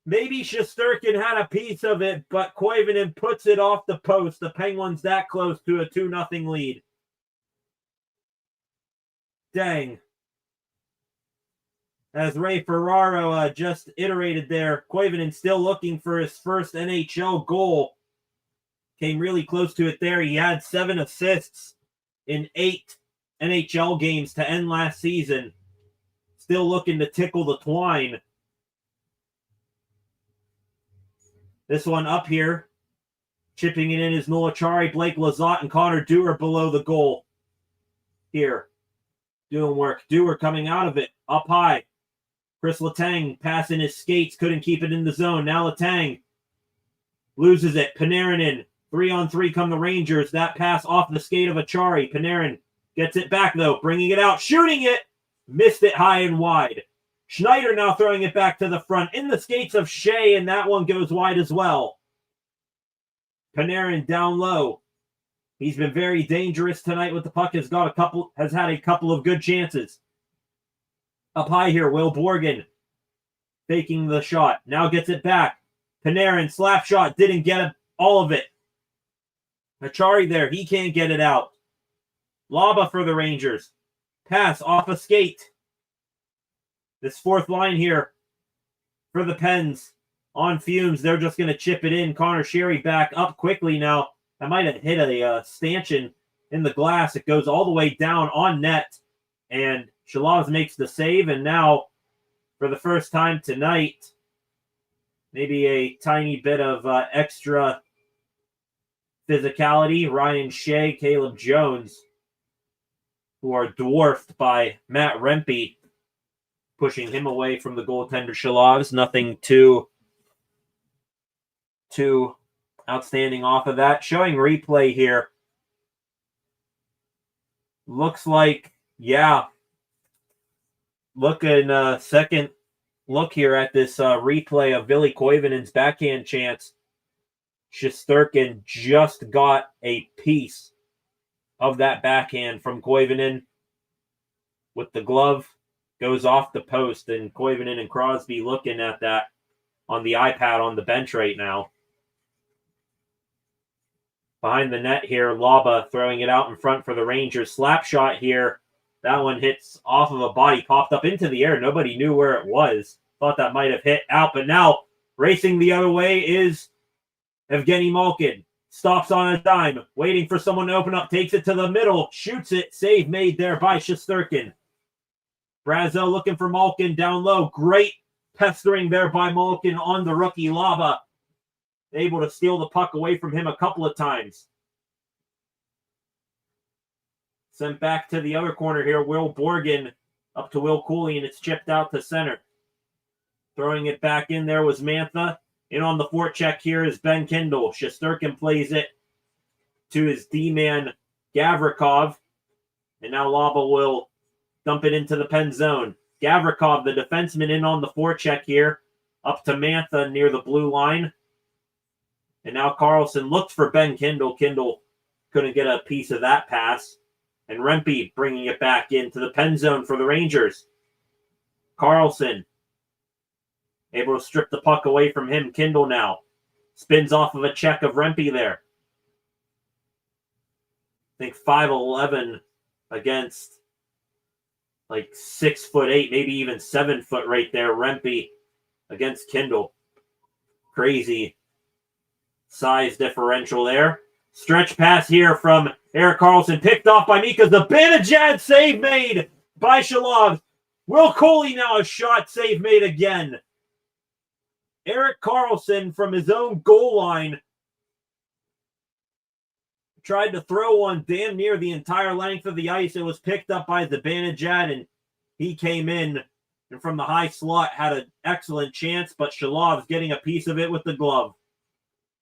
Maybe Shesterkin had a piece of it, but Koivunen puts it off the post. The Penguins that close to a 2-0 lead. Dang. As Ray Ferraro just iterated there, Koivunen still looking for his first NHL goal. Came really close to it there. He had 7 assists in 8 NHL games to end last season. Still looking to tickle the twine. This one up here. Chipping it in is Nolachari, Blake Lizotte, and Connor Dewar below the goal. Here. Doing work. Dewar coming out of it. Up high. Chris Letang passing his skates. Couldn't keep it in the zone. Now Letang loses it. Panarin 3-on-3 come the Rangers. That pass off the skate of Achari. Panarin gets it back, though. Bringing it out. Shooting it. Missed it high and wide. Schneider now throwing it back to the front. In the skates of Shea, and that one goes wide as well. Panarin down low. He's been very dangerous tonight with the puck. Has had a couple of good chances. Up high here, Will Borgen faking the shot. Now gets it back. Panarin, slap shot, didn't get all of it. Achari there, he can't get it out. Laba for the Rangers. Pass off a skate. This fourth line here for the Pens on fumes. They're just going to chip it in. Connor Sherry back up quickly now. That might have hit a stanchion in the glass. It goes all the way down on net. And Shalavs makes the save. And now, for the first time tonight, maybe a tiny bit of extra physicality. Ryan Shea, Caleb Jones, who are dwarfed by Matt Rempe, pushing him away from the goaltender Shalavs. Nothing too outstanding off of that. Showing replay here. Looks like, yeah. Looking second look here at this replay of Billy Koivunen's backhand chance. Shesterkin just got a piece of that backhand from Koivunen with the glove. Goes off the post, and Koivunen and Crosby looking at that on the iPad on the bench right now. Behind the net here, Laba throwing it out in front for the Rangers. Slap shot here. That one hits off of a body, popped up into the air. Nobody knew where it was. Thought that might have hit out, but now racing the other way is Evgeny Malkin. Stops on a dime, waiting for someone to open up, takes it to the middle, shoots it. Save made there by Shesterkin. Brazeau looking for Malkin down low. Great pestering there by Malkin on the rookie Laba. Able to steal the puck away from him a couple of times. Sent back to the other corner here. Will Borgen up to Will Cooley, and it's chipped out to center. Throwing it back in there was Mantha. In on the forecheck here is Ben Kindle. Shesterkin plays it to his D-man Gavrikov. And now Laba will dump it into the pen zone. Gavrikov, the defenseman, in on the forecheck here. Up to Mantha near the blue line. And now Carlson looked for Ben Kindle. Kindle couldn't get a piece of that pass. And Rempe bringing it back into the pen zone for the Rangers. Carlson able to strip the puck away from him. Kindle now spins off of a check of Rempe there. I think 5'11" against like 6'8", maybe even 7 foot right there. Rempe against Kindle. Crazy size differential there. Stretch pass here from Erik Karlsson, picked off by Mika. The Zibanejad save made by Shalavs. Will Coley now a shot save made again. Erik Karlsson from his own goal line tried to throw one damn near the entire length of the ice. It was picked up by the Zibanejad, and he came in And from the high slot, had an excellent chance, but Shalov's getting a piece of it with the glove.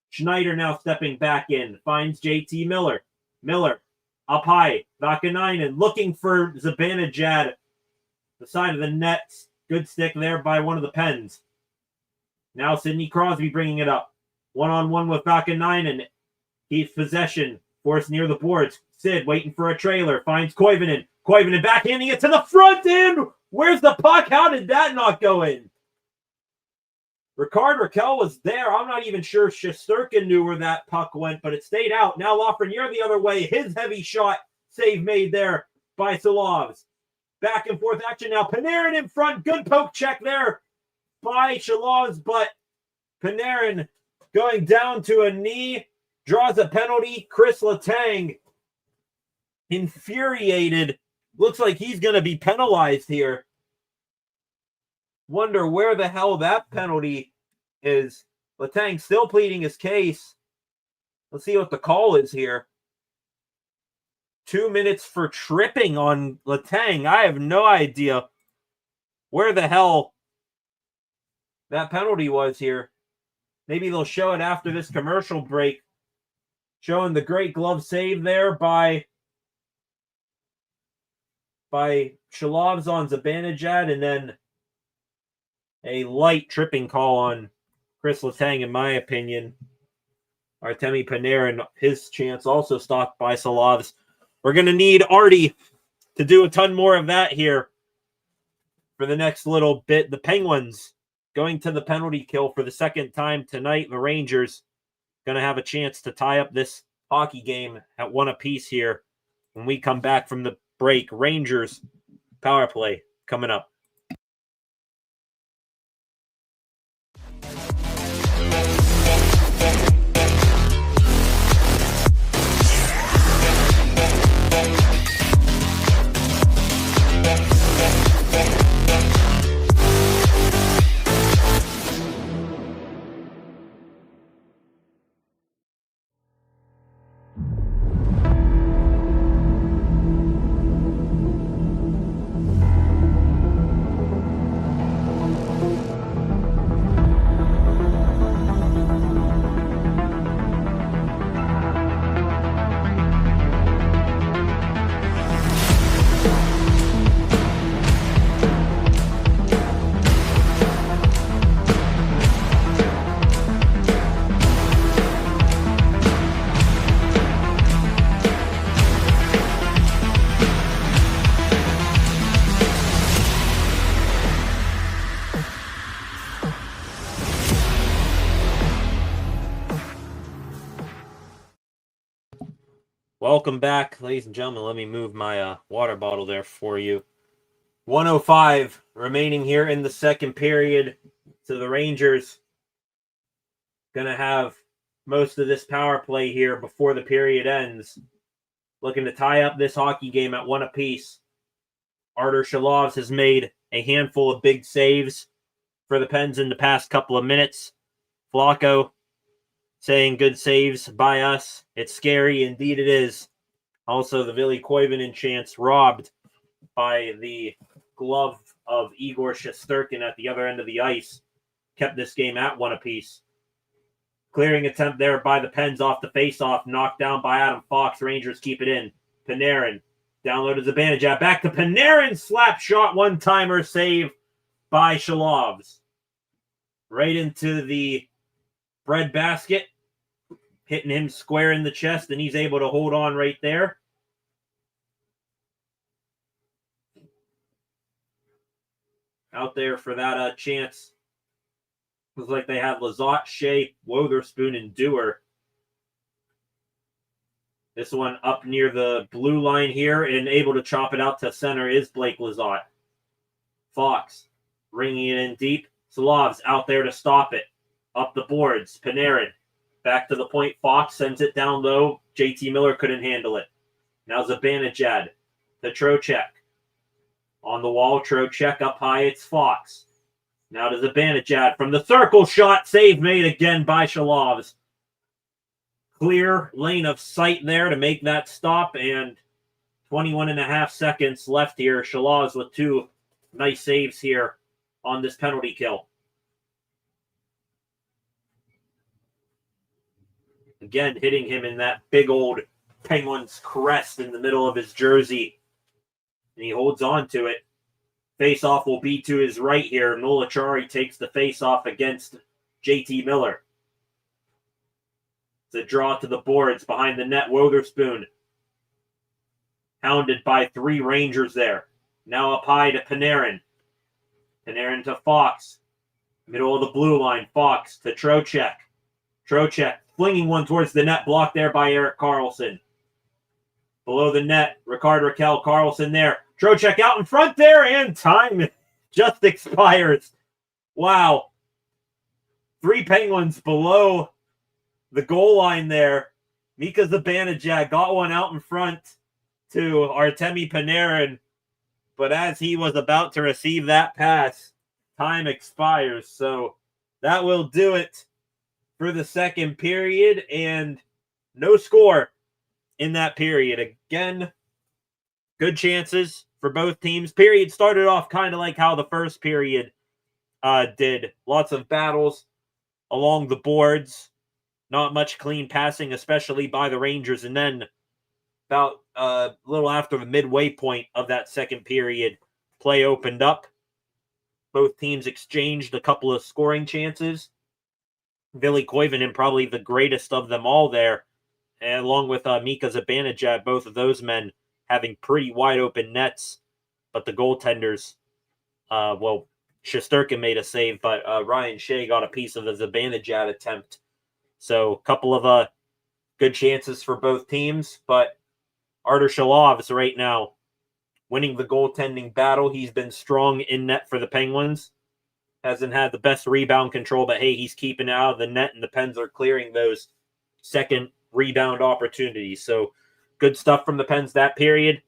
Schneider now stepping back in, finds JT Miller. Miller up high, Vakanainen looking for Zibanejad. The side of the net, good stick there by one of the Pens. Now Sidney Crosby bringing it up. One-on-one with Vakanainen. Keeps possession, forced near the boards. Sid waiting for a trailer, finds Koivunen. Koivunen backhanding it to the front end. Where's the puck? How did that not go in? Ricard Raquel was there. I'm not even sure Shesterkin knew where that puck went, but it stayed out. Now Lafreniere the other way. His heavy shot save made there by Shalovs. Back and forth action now. Panarin in front. Good poke check there by Shalovs, but Panarin going down to a knee. Draws a penalty. Chris Letang infuriated. Looks like he's going to be penalized here. Wonder where the hell that penalty is. Letang still pleading his case. Let's see what the call is here. 2 minutes for tripping on Letang. I have no idea where the hell that penalty was here. Maybe they'll show it after this commercial break. Showing the great glove save there by Shalovs on Zibanejad, and then a light tripping call on Chris Letang, in my opinion. Artemi Panarin, his chance also stopped by Shalovs. We're going to need Artie to do a ton more of that here for the next little bit. The Penguins going to the penalty kill for the second time tonight. The Rangers going to have a chance to tie up this hockey game at one apiece here when we come back from the break. Rangers power play coming up. Welcome back, ladies and gentlemen. Let me move my water bottle there for you. 1:05 remaining here in the second period. So the Rangers going to have most of this power play here before the period ends. Looking to tie up this hockey game at one apiece. Artur Shalovs has made a handful of big saves for the Pens in the past couple of minutes. Flacco saying good saves by us. It's scary. Indeed it is. Also, the Ville Koivunen chance robbed by the glove of Igor Shesterkin at the other end of the ice kept this game at one apiece. Clearing attempt there by the Pens off the faceoff, knocked down by Adam Fox. Rangers keep it in. Panarin down low to Zibanejad. Back to Panarin. Slap shot, one-timer save by Shalovs. Right into the bread basket, hitting him square in the chest, and he's able to hold on right there. Out there for that chance. Looks like they have Lizotte, Shea, Wotherspoon, and Dewar. This one up near the blue line here and able to chop it out to center is Blake Lizotte. Fox ringing it in deep. Shalovs out there to stop it. Up the boards. Panarin back to the point. Fox sends it down low. JT Miller couldn't handle it. Now Zibanejad to Trocheck. On the wall, Trocheck up high. It's Fox. Now to Zibanejad from the circle shot. Save made again by Shalovs. Clear lane of sight there to make that stop. And 21 and a half seconds left here. Shalovs with two nice saves here on this penalty kill. Again, hitting him in that big old Penguins crest in the middle of his jersey. And he holds on to it. Face-off will be to his right here. Nolachari takes the face-off against JT Miller. It's a draw to the boards behind the net. Wotherspoon, hounded by 3 Rangers there. Now up high to Panarin. Panarin to Fox. Middle of the blue line. Fox to Trocheck. Trocheck flinging one towards the net. Blocked there by Erik Karlsson. Below the net, Rickard Rakell. Karlsson there. Trocheck out in front there, and time just expires. Wow. 3 Penguins below the goal line there. Mika Zibanejad got one out in front to Artemi Panarin. But as he was about to receive that pass, time expires. So that will do it for the second period. And no score in that period. Again, good chances for both teams. Period started off kind of like how the first period did. Lots of battles along the boards. Not much clean passing, especially by the Rangers. And then about a little after the midway point of that second period, play opened up. Both teams exchanged a couple of scoring chances. Ville Koivunen, probably the greatest of them all there, and along with Mika Zibanejad, both of those men having pretty wide open nets. But the goaltenders, Shesterkin made a save, but Ryan Shea got a piece of the Zibanejad attempt. So a couple of good chances for both teams, but Artur Shalov is right now winning the goaltending battle. He's been strong in net for the Penguins. Hasn't had the best rebound control, but hey, he's keeping it out of the net, and the Pens are clearing those second rebound opportunities. So good stuff from the Pens that period.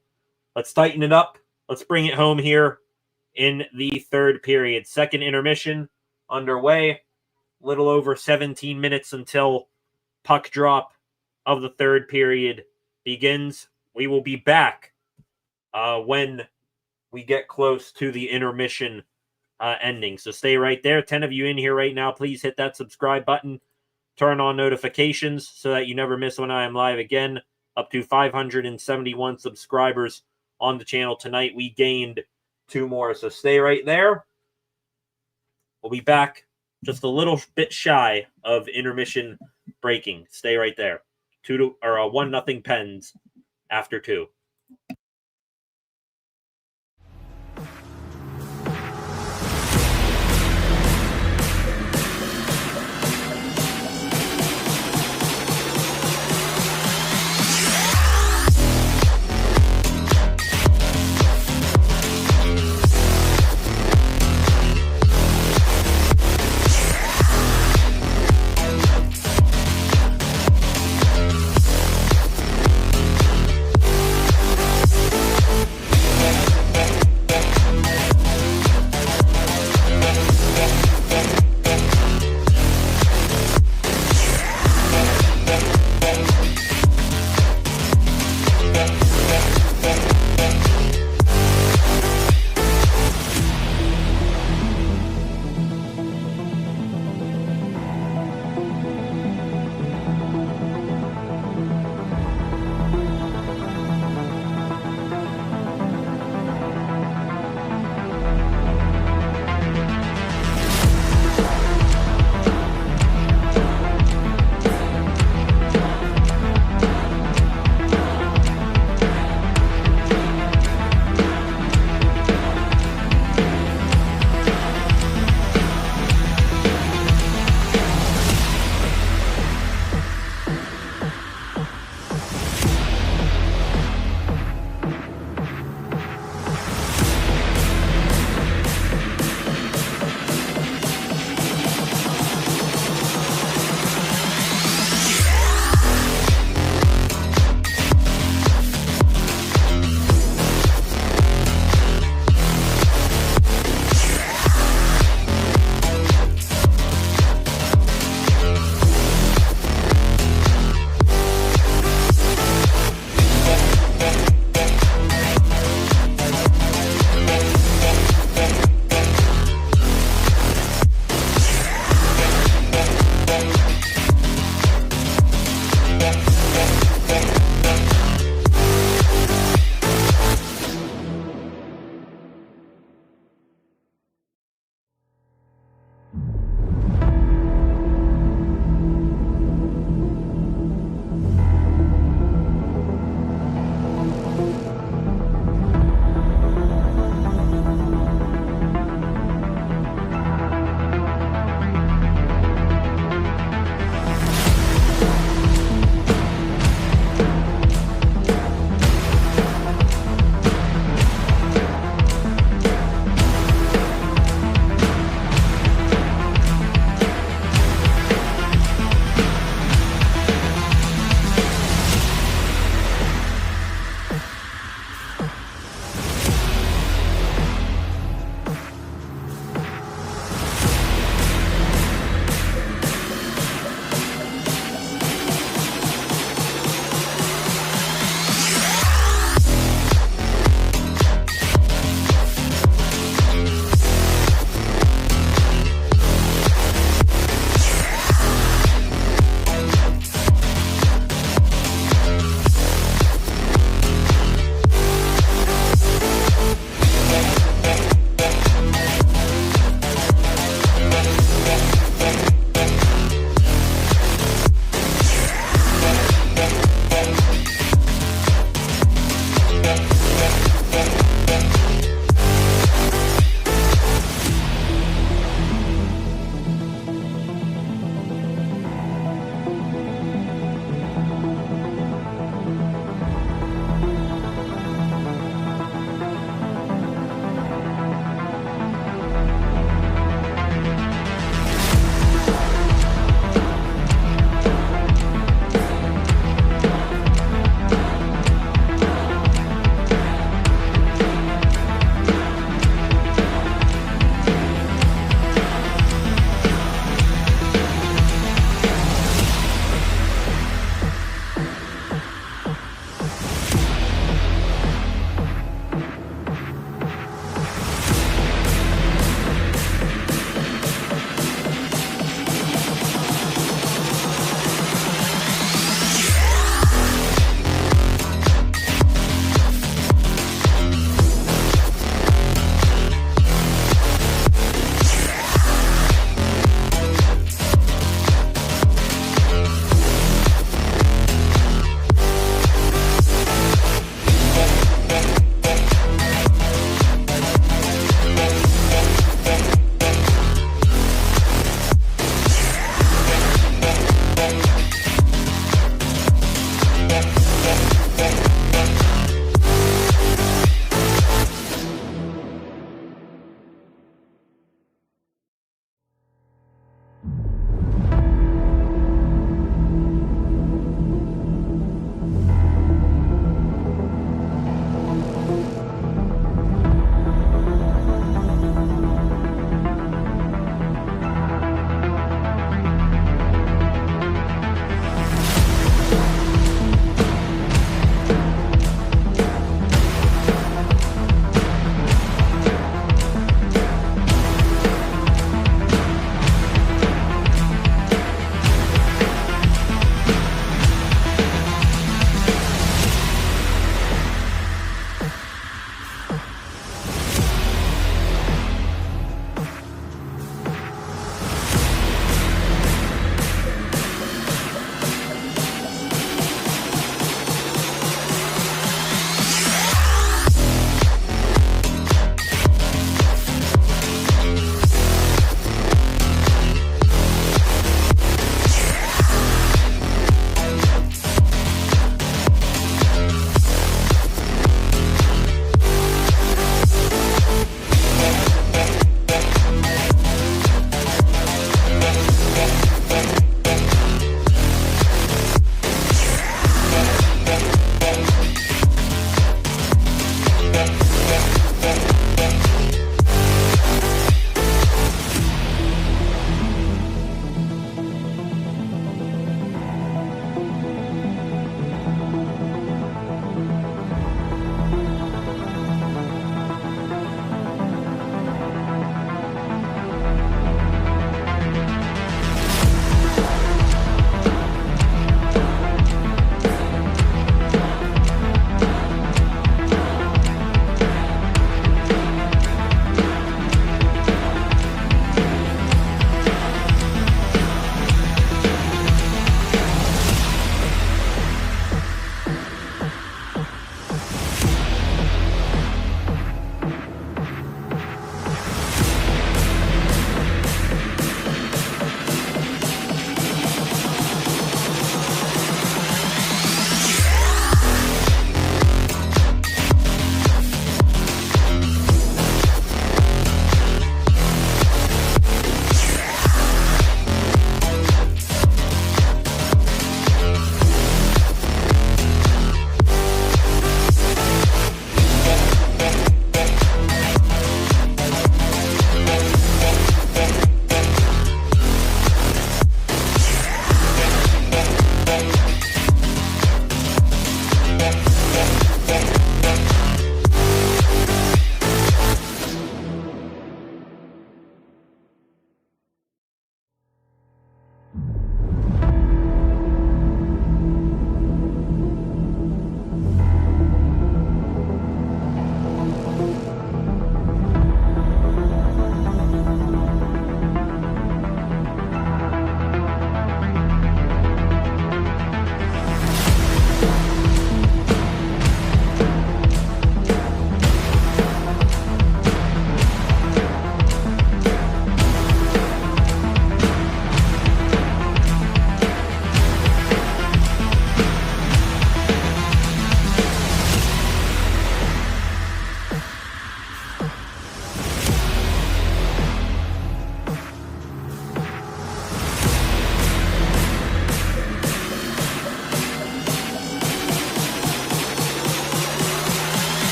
Let's tighten it up. Let's bring it home here in the third period. Second intermission underway. Little over 17 minutes until puck drop of the third period begins. We will be back when we get close to the intermission ending. So stay right there. 10 of you in here right now. Please hit that subscribe button. Turn on notifications so that you never miss when I am live again. Up to 571 subscribers on the channel tonight. We gained 2 more. So stay right there. We'll be back just a little bit shy of intermission breaking. Stay right there. 1-0 Pens after 2.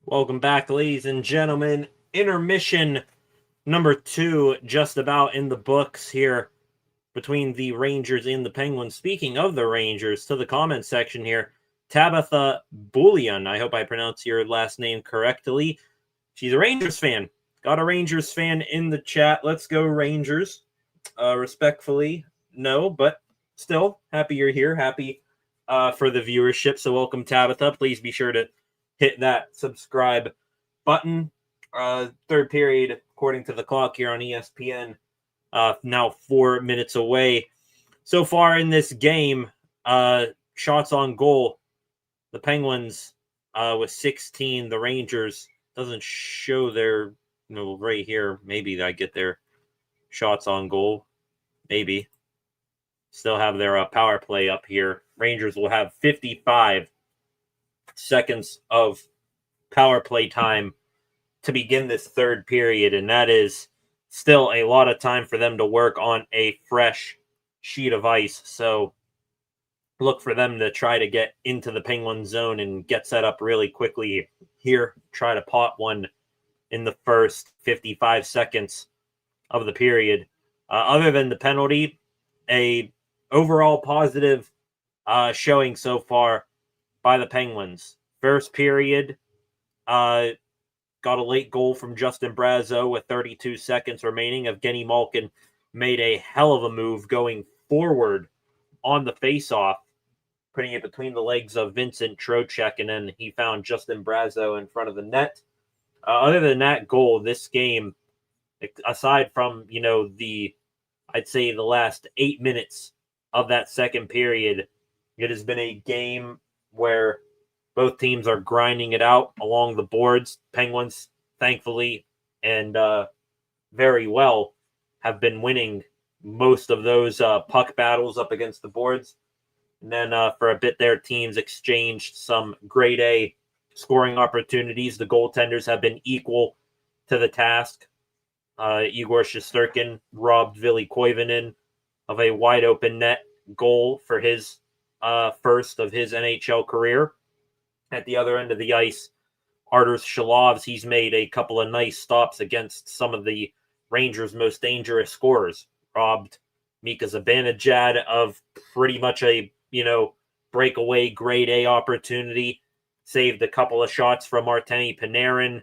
Welcome back, ladies and gentlemen. Intermission number 2 just about in the books here between the Rangers and the Penguins. Speaking of the Rangers, to the comment section here, Tabitha Bullion, I hope I pronounce your last name correctly. She's a Rangers fan. Got a Rangers fan in the chat. Let's go Rangers. Respectfully, no, but still happy you're here. Happy for the viewership. So welcome, Tabitha. Please be sure to hit that subscribe button. Third period, according to the clock here on ESPN, now 4 minutes away. So far in this game, shots on goal, the Penguins with 16. The Rangers doesn't show their, right here. Maybe I get their shots on goal. Maybe. Still have their power play up here. Rangers will have 55 seconds of power play time to begin this third period, and that is still a lot of time for them to work on a fresh sheet of ice. So look for them to try to get into the Penguin zone and get set up really quickly here. Try to pot one in the first 55 seconds of the period. Other than the penalty, a overall positive showing so far by the Penguins. First period, got a late goal from Justin Brazeau with 32 seconds remaining. Evgeny Malkin made a hell of a move going forward on the faceoff, putting it between the legs of Vincent Trocheck, and then he found Justin Brazeau in front of the net. Other than that goal, this game, aside from, I'd say the last 8 minutes of that second period, it has been a game where both teams are grinding it out along the boards. Penguins, thankfully, and very well, have been winning most of those puck battles up against the boards. And then for a bit there, teams exchanged some grade A scoring opportunities. The goaltenders have been equal to the task. Igor Shesterkin robbed Ville Koivunen of a wide open net goal for his first of his NHL career. At the other end of the ice, Arturs Shalovs, he's made a couple of nice stops against some of the Rangers' most dangerous scorers. Robbed Mika Zibanejad of pretty much a, breakaway grade A opportunity. Saved a couple of shots from Artemi Panarin.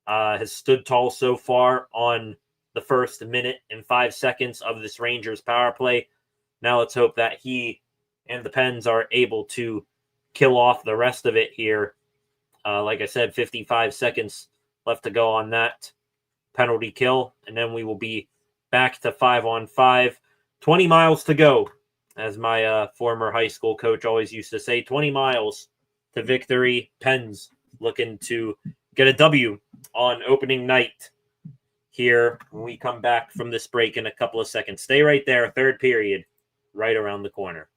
Has stood tall so far on the first minute and 5 seconds of this Rangers power play. Now let's hope that he and the Pens are able to kill off the rest of it here. Like I said, 55 seconds left to go on that penalty kill, and then we will be back to 5-on-5. 20 miles to go, as my former high school coach always used to say. 20 miles to victory. Pens looking to get a W on opening night here when we come back from this break in a couple of seconds. Stay right there. Third period, right around the corner.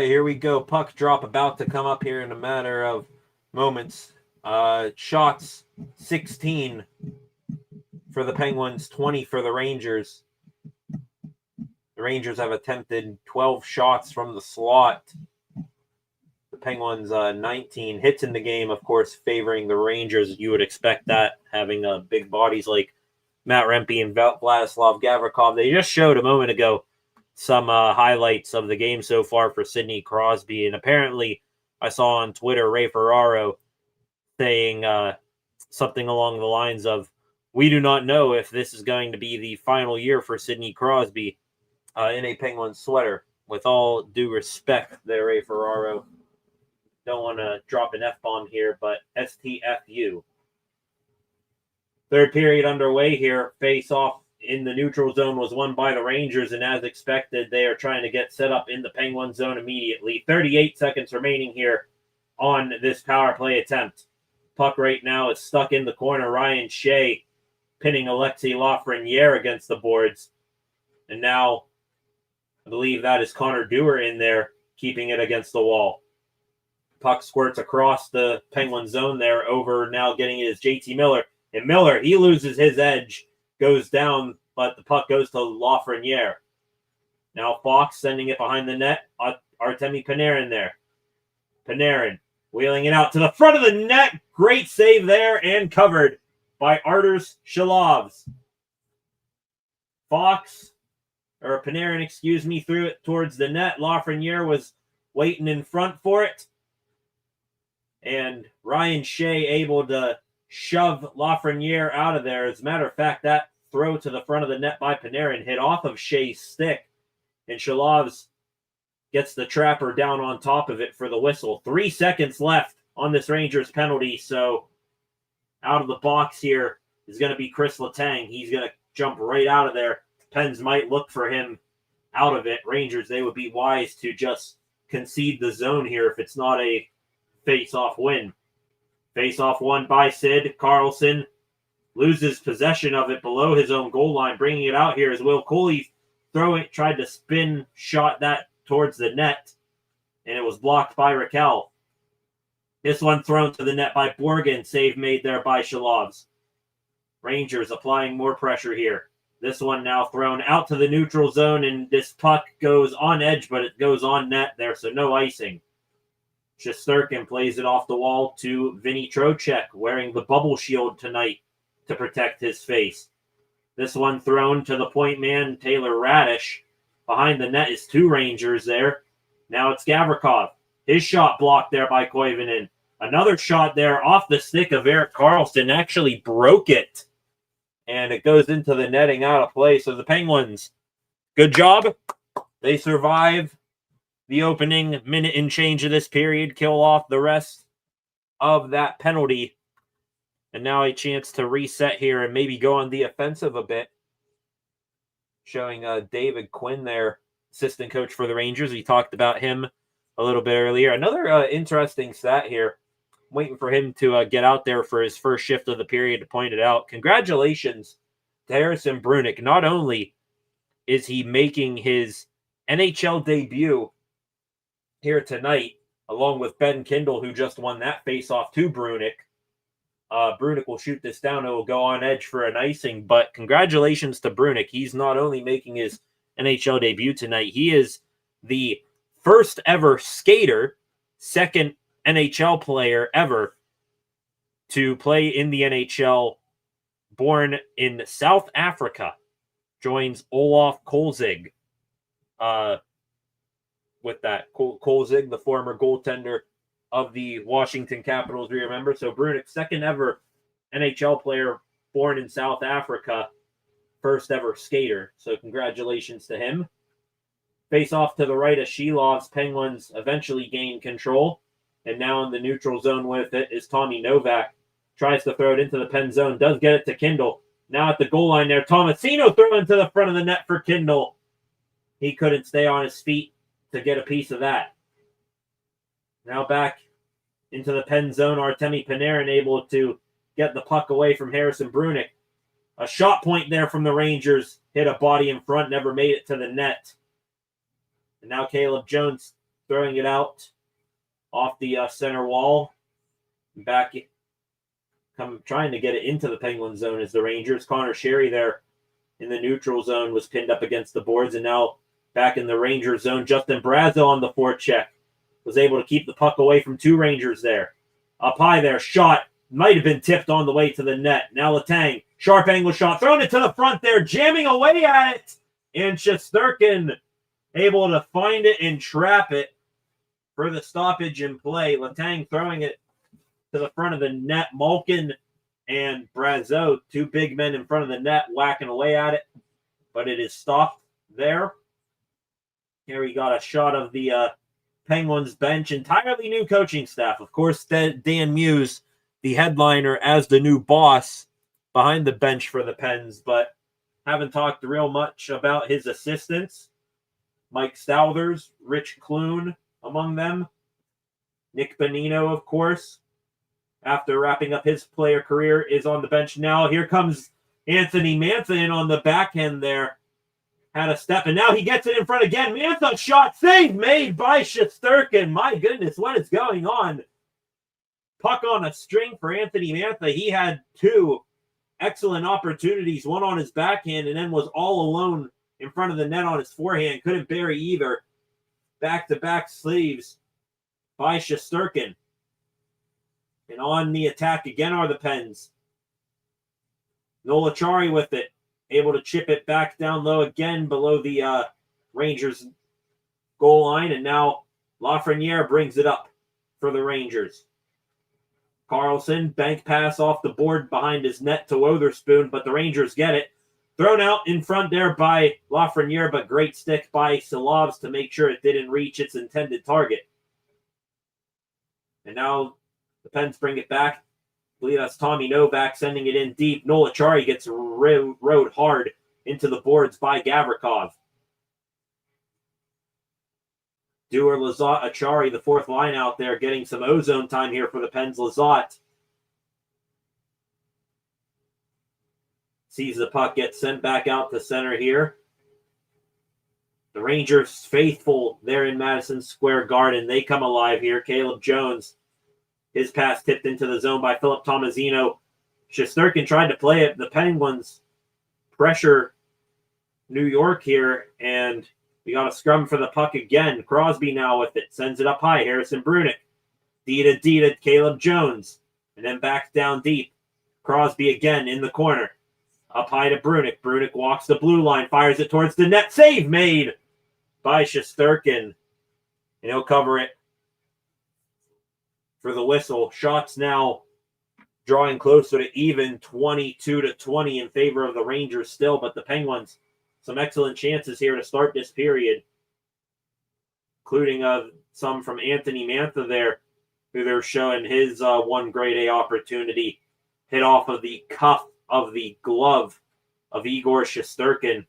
Here we go. Puck drop about to come up here in a matter of moments. Shots 16 for the Penguins, 20 for the Rangers. The Rangers have attempted 12 shots from the slot. The Penguins 19 hits in the game, of course, favoring the Rangers. You would expect that, having big bodies like Matt Rempe and Vladislav Gavrikov. They just showed a moment ago some highlights of the game so far for Sidney Crosby. And apparently, I saw on Twitter Ray Ferraro saying something along the lines of, we do not know if this is going to be the final year for Sidney Crosby in a Penguins sweater. With all due respect there, Ray Ferraro. Don't want to drop an F-bomb here, but STFU. Third period underway here. Face-off in the neutral zone was won by the Rangers, and as expected, they are trying to get set up in the Penguin zone immediately. 38 seconds remaining here on this power play attempt. Puck right now is stuck in the corner. Ryan Shea pinning Alexei Lafreniere against the boards. And now, I believe that is Connor Dewar in there, keeping it against the wall. Puck squirts across the Penguin zone there, over now getting it is JT Miller. And Miller, he loses his edge, goes down, but the puck goes to Lafreniere. Now Fox sending it behind the net. Artemi Panarin there. Panarin wheeling it out to the front of the net. Great save there and covered by Arturs Shalovs. Panarin, threw it towards the net. Lafreniere was waiting in front for it. And Ryan Shea able to shove Lafreniere out of there. As a matter of fact, that throw to the front of the net by Panarin hit off of Shea's stick. And Shalovs gets the trapper down on top of it for the whistle. 3 seconds left on this Rangers penalty. So out of the box here is going to be Chris Letang. He's going to jump right out of there. Pens might look for him out of it. Rangers, they would be wise to just concede the zone here if it's not a face-off win. Face-off won by Sid. Carlson loses possession of it below his own goal line. Bringing it out here is Will Cooley. Tried to spin, shot that towards the net, and it was blocked by Raquel. This one thrown to the net by Borgen. Save made there by Shalovs. Rangers applying more pressure here. This one now thrown out to the neutral zone, and this puck goes on edge, but it goes on net there, so no icing. Shesterkin plays it off the wall to Vinny Trocheck, wearing the bubble shield tonight to protect his face. This one thrown to the point man, Taylor Radish. Behind the net is 2 Rangers there. Now it's Gavrikov. His shot blocked there by Koivunen. Another shot there off the stick of Erik Karlsson. Actually broke it. And it goes into the netting out of play. So the Penguins, good job. They survive the opening minute and change of this period. Kill off the rest of that penalty. And now a chance to reset here and maybe go on the offensive a bit. Showing David Quinn there, assistant coach for the Rangers. We talked about him a little bit earlier. Another interesting stat here. I'm waiting for him to get out there for his first shift of the period to point it out. Congratulations to Harrison Brunick. Not only is he making his NHL debut here tonight, along with Ben Kindle, who just won that face-off to Brunick. Brunick will shoot this down. It will go on edge for an icing, but congratulations to Brunick. He's not only making his NHL debut tonight, he is the first ever skater, second NHL player ever to play in the NHL, born in South Africa. Joins Olaf Kolzig with that. Kolzig, the former goaltender of the Washington Capitals, we remember. So Brunick, second ever NHL player born in South Africa, first ever skater. So congratulations to him. Face off to the right of Shilov's. Penguins eventually gain control. And now in the neutral zone with it is Tommy Novak. Tries to throw it into the pen zone. Does get it to Kindle. Now at the goal line there, Tomasino throwing to the front of the net for Kindle. He couldn't stay on his feet to get a piece of that. Now back into the pen zone, Artemi Panarin able to get the puck away from Harrison Brunick. A shot point there from the Rangers. Hit a body in front, never made it to the net. And now Caleb Jones throwing it out off the center wall. Back, trying to get it into the Penguin zone as the Rangers. Connor Sherry there in the neutral zone was pinned up against the boards. And now back in the Rangers zone, Justin Brazeau on the forecheck. Was able to keep the puck away from 2 Rangers there. Up high there, shot. Might have been tipped on the way to the net. Now Letang, sharp angle shot. Throwing it to the front there, jamming away at it. And Shesterkin able to find it and trap it for the stoppage in play. Letang throwing it to the front of the net. Malkin and Brazeau, 2 big men in front of the net, whacking away at it. But it is stopped there. Here we got a shot of the Penguins bench, entirely new coaching staff. Of course, Dan Muse, the headliner as the new boss behind the bench for the Pens, but haven't talked real much about his assistants. Mike Stouthers, Rich Clune among them. Nick Bonino, of course, after wrapping up his player career, is on the bench now. Here comes Anthony Mantha in on the backhand there. Had a step, and now he gets it in front again. Mantha shot, save made by Shesterkin. My goodness, what is going on? Puck on a string for Anthony Mantha. He had two excellent opportunities, one on his backhand, and then was all alone in front of the net on his forehand. Couldn't bury either. Back-to-back sleeves by Shesterkin. And on the attack again are the Pens. Noel Acciari with it. Able to chip it back down low again below the Rangers goal line. And now Lafreniere brings it up for the Rangers. Carlson, bank pass off the board behind his net to Wotherspoon, but the Rangers get it. Thrown out in front there by Lafreniere, but great stick by Silovs to make sure it didn't reach its intended target. And now the Pens bring it back. I believe that's Tommy Novak sending it in deep. Noel Acciari gets rode hard into the boards by Gavrikov. Dewar, Lizotte, Acciari, the fourth line out there, getting some ozone time here for the Pens. Lizotte sees the puck get sent back out to center here. The Rangers faithful there in Madison Square Garden. They come alive here. Caleb Jones. His pass tipped into the zone by Philip Tomasino. Shesterkin tried to play it. The Penguins pressure New York here, and we got a scrum for the puck again. Crosby now with it. Sends it up high. Harrison Brunick. D to Caleb Jones. And then back down deep. Crosby again in the corner. Up high to Brunick. Brunick walks the blue line. Fires it towards the net. Save made by Shesterkin. And he'll cover it for the whistle. Shots now drawing closer to even, 22-20 in favor of the Rangers still, but the Penguins, some excellent chances here to start this period, including some from Anthony Mantha there, who they're showing his one grade A opportunity, hit off of the cuff of the glove of Igor Shesterkin.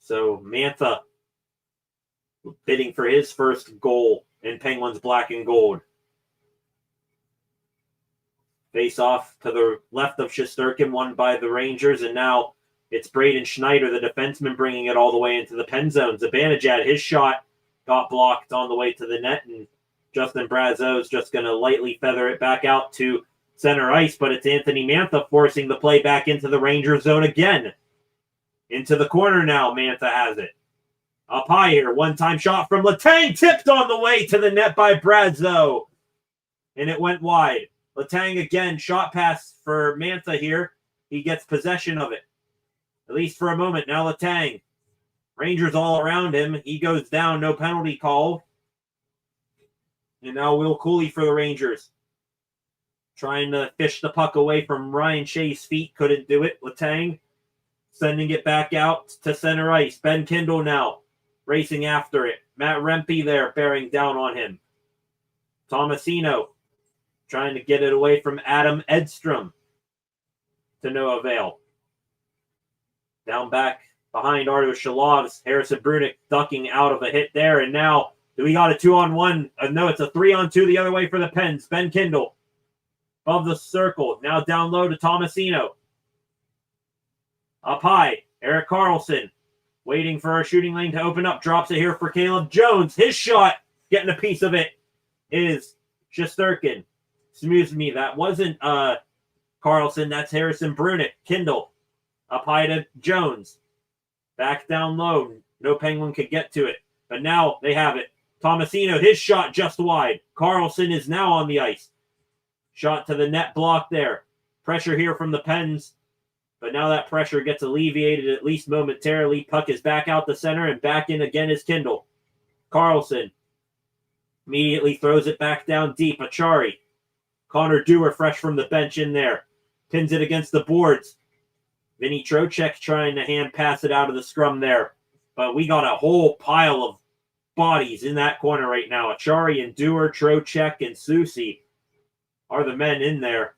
So Mantha bidding for his first goal in Penguins black and gold. Face off to the left of Shesterkin, won by the Rangers, and now it's Braden Schneider, the defenseman, bringing it all the way into the pen zone. Zibanejad, his shot got blocked on the way to the net, and Justin Brazeau is just going to lightly feather it back out to center ice, but it's Anthony Mantha forcing the play back into the Rangers zone again. Into the corner now, Mantha has it. Up high here, one-time shot from Letang, tipped on the way to the net by Brazeau, and it went wide. Letang again, shot pass for Mantha here. He gets possession of it, at least for a moment. Now Letang. Rangers all around him. He goes down, no penalty call. And now Will Cooley for the Rangers. Trying to fish the puck away from Ryan Shea's feet. Couldn't do it. Letang sending it back out to center ice. Ben Kindle now racing after it. Matt Rempe there bearing down on him. Tomasino trying to get it away from Adam Edstrom to no avail. Down back behind Artur Shalovs. Harrison Brunick ducking out of a hit there. And now we got a 2-on-1. No, it's a 3-on-2 the other way for the Pens. Ben Kindle above the circle. Now down low to Tomasino. Up high, Erik Karlsson waiting for a shooting lane to open up. Drops it here for Caleb Jones. His shot, getting a piece of it, is Shesterkin. Excuse me, that wasn't Karlsson. That's Harrison Brunick. Kindle up high to Jones. Back down low. No Penguin could get to it. But now they have it. Tomasino, his shot just wide. Karlsson is now on the ice. Shot to the net block there. Pressure here from the Pens. But now that pressure gets alleviated, at least momentarily. Puck is back out the center, and back in again is Kindle. Karlsson immediately throws it back down deep. Acciari. Connor Dewar fresh from the bench in there. Pins it against the boards. Vinny Trocheck trying to hand pass it out of the scrum there. But we got a whole pile of bodies in that corner right now. Achari and Dewar, Trocheck and Susi are the men in there.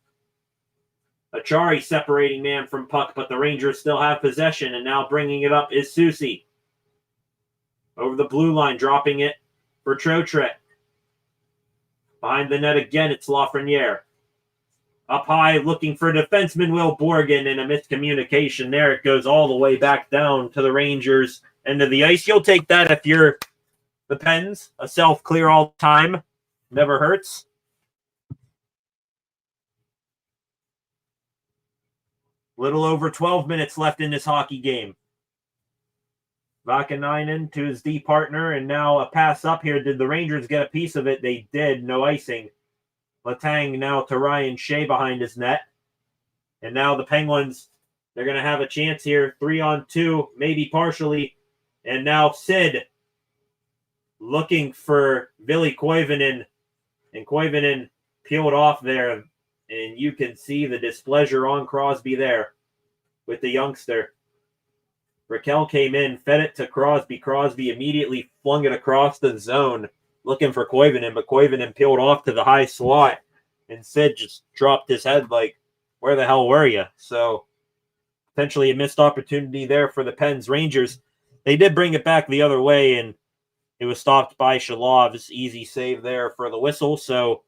Achari separating man from puck, but the Rangers still have possession, and now bringing it up is Susi. Over the blue line, dropping it for Trocheck. Behind the net again, it's Lafreniere. Up high, looking for defenseman Will Borgen, and a miscommunication there. It goes all the way back down to the Rangers end of the ice. You'll take that if you're the Pens. A self-clear all the time. Never hurts. Little over 12 minutes left in this hockey game. Vakanainen to his D partner, and now a pass up here. Did the Rangers get a piece of it? They did. No icing. Letang now to Ryan Shea behind his net. And now the Penguins, they're going to have a chance here. 3-on-2, maybe partially. And now Sid looking for Ville Koivunen. And Koivunen peeled off there. And you can see the displeasure on Crosby there with the youngster. Raquel came in, fed it to Crosby. Crosby immediately flung it across the zone looking for Koivunen, but Koivunen peeled off to the high slot. And Sid just dropped his head like, where the hell were you? So potentially a missed opportunity there for the Pens. Rangers, they did bring it back the other way, and it was stopped by Shalov's easy save there for the whistle. So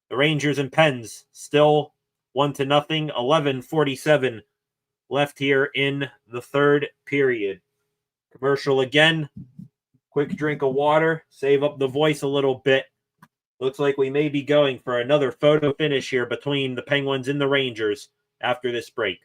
the Rangers and Pens still 1-0, 11:47 left here in the third period. Commercial again. Quick drink of water. Save up the voice a little bit. Looks like we may be going for another photo finish here between the Penguins and the Rangers after this break.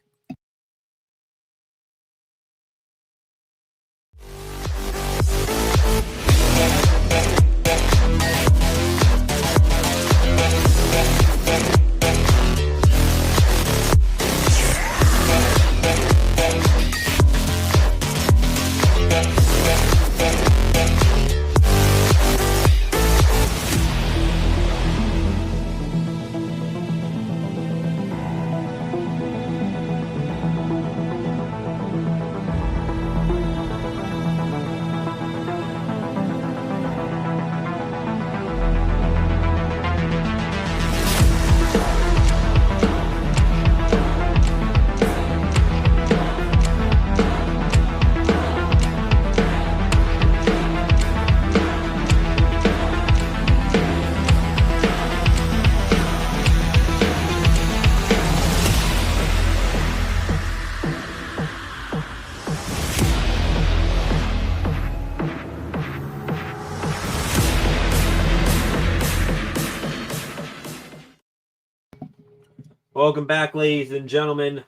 Welcome back, ladies and gentlemen.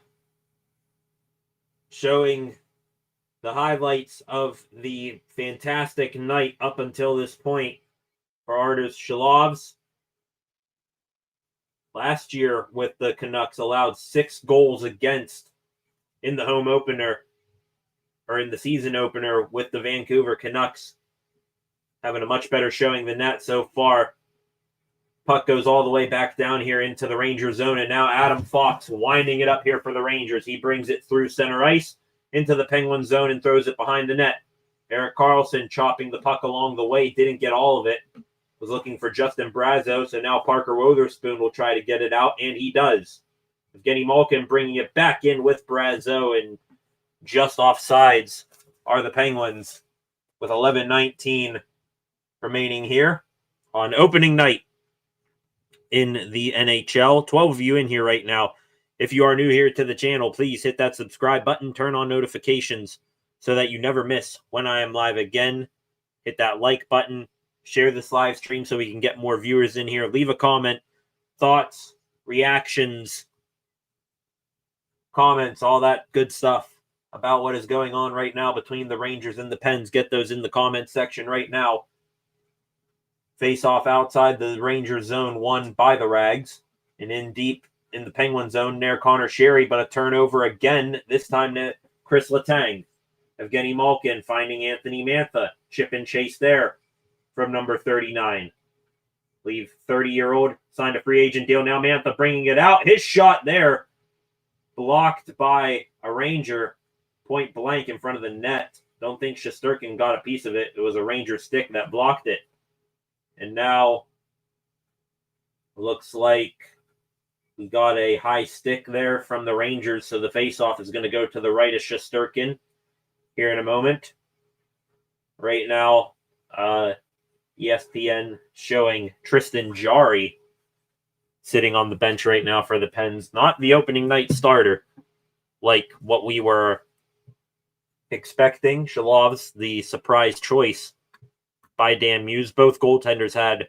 Showing the highlights of the fantastic night up until this point for Arturs Shalovs. Last year with the Canucks allowed 6 goals against in the home opener, or in the season opener with the Vancouver Canucks. Having a much better showing than that so far. Puck goes all the way back down here into the Ranger zone, and now Adam Fox winding it up here for the Rangers. He brings it through center ice into the Penguin zone and throws it behind the net. Erik Karlsson chopping the puck along the way, didn't get all of it. Was looking for Justin Brazeau, so now Parker Wotherspoon will try to get it out, and he does. Evgeny Malkin bringing it back in with Brazeau, and just off sides are the Penguins with 11:19 remaining here on opening night in the NHL. 12 of you in here right now. If you are new here to the channel, please hit that subscribe button, turn on notifications so that you never miss when I am live again. Hit that like button, share this live stream so we can get more viewers in here. Leave a comment, thoughts, reactions, comments, all that good stuff about what is going on right now between the Rangers and the Pens. Get those in the comment section right now. Face off outside the Ranger zone, won by the Rags. And in deep in the Penguin zone near Connor Sherry, but a turnover again, this time to Chris Letang. Evgeny Malkin finding Anthony Mantha. Chip and chase there from number 39. Leave 30-year-old, signed a free agent deal. Now Mantha bringing it out. His shot there blocked by a Ranger point blank in front of the net. don't think Shesterkin got a piece of it. It was a Ranger stick that blocked it. And now looks like we got a high stick there from the Rangers, so the faceoff is going to go to the right of Shesterkin here in a moment. Right now, ESPN showing Tristan Jarry sitting on the bench right now for the Pens. Not the opening night starter like what we were expecting. Shalov's the surprise choice by Dan Muse. Both goaltenders had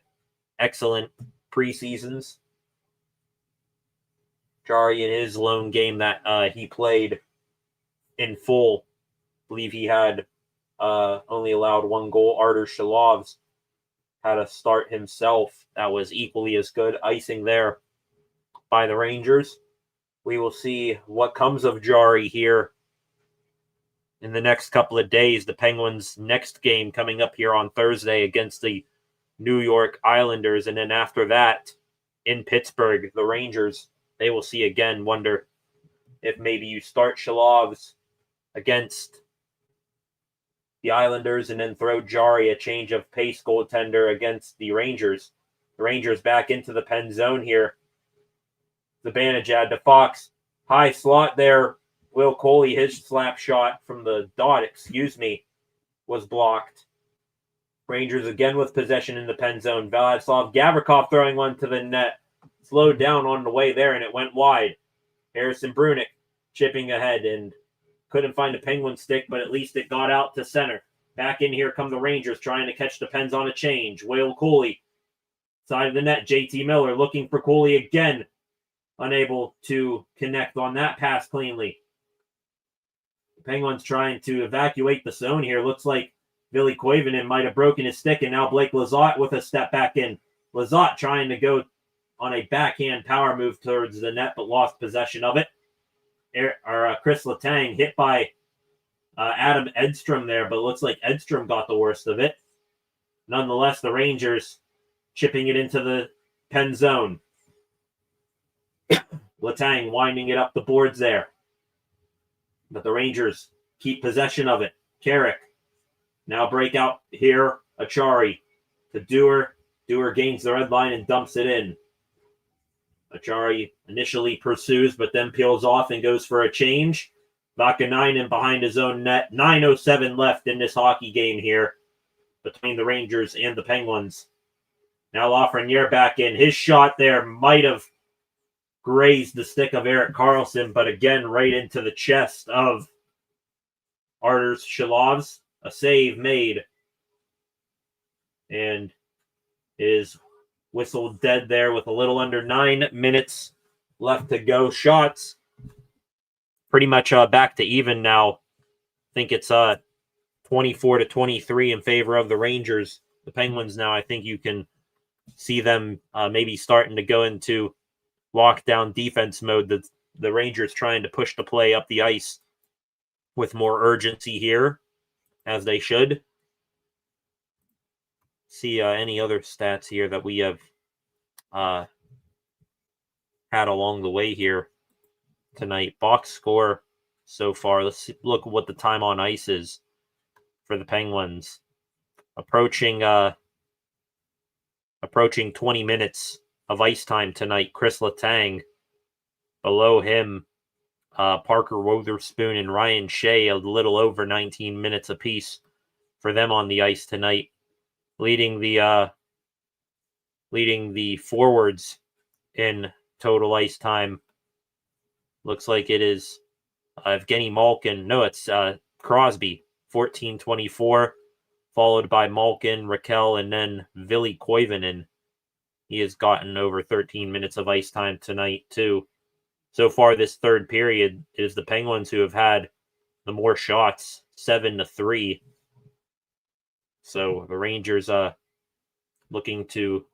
excellent preseasons. Jarry in his lone game that he played in full, I believe he had only allowed one goal. Artur Shalov's had a start himself that was equally as good. Icing there by the Rangers. We will see what comes of Jarry here in the next couple of days. The Penguins' next game coming up here on Thursday against the New York Islanders. And then after that, in Pittsburgh, the Rangers, they will see again, wonder if maybe you start Shalov's against the Islanders and then throw Jarry, a change of pace goaltender, against the Rangers. The Rangers back into the pen zone here. Zibanejad to Fox. High slot there. Will Coley, his slap shot from the dot, was blocked. Rangers again with possession in the pen zone. Vladislav Gavrikov throwing one to the net. Slowed down on the way there, and it went wide. Harrison Brunick chipping ahead and couldn't find a Penguin stick, but at least it got out to center. Back in here come the Rangers trying to catch the Pens on a change. Will Coley, side of the net. JT Miller looking for Coley again. Unable to connect on that pass cleanly. The Penguins trying to evacuate the zone here. Looks like Ville Koivunen might have broken his stick, and now Blake Lizotte with a step back in. Lizotte trying to go on a backhand power move towards the net, but lost possession of it. Chris Letang hit by Adam Edstrom there, but it looks like Edstrom got the worst of it. Nonetheless, the Rangers chipping it into the pen zone. Letang winding it up the boards there. But the Rangers keep possession of it. Carrick now break out here. Achari to Dewar. Dewar gains the red line and dumps it in. Achari initially pursues, but then peels off and goes for a change. Vakanainen behind his own net. 9:07 left in this hockey game here between the Rangers and the Penguins. Now Lafreniere back in. His shot there might have grazed the stick of Erik Karlsson, but again, right into the chest of Artur Shalov's. A save made. And is whistled dead there with a little under 9 minutes left to go. Shots pretty much back to even now. I think it's 24-23 in favor of the Rangers. The Penguins now, I think you can see them maybe starting to go into lockdown defense mode. The Rangers trying to push the play up the ice with more urgency here, as they should. See any other stats here that we have had along the way here tonight. Box score so far. Let's look at what the time on ice is for the Penguins. Approaching 20 minutes of ice time tonight. Chris Letang. Below him, Parker Wotherspoon and Ryan Shea, a little over 19 minutes apiece for them on the ice tonight. Leading the forwards in total ice time. Looks like it is Evgeny Malkin. No, it's Crosby, 14:24, followed by Malkin, Raquel, and then Ville Koivunen. He has gotten over 13 minutes of ice time tonight, too. So far, this third period is the Penguins who have had the more shots, 7-3. So the Rangers looking to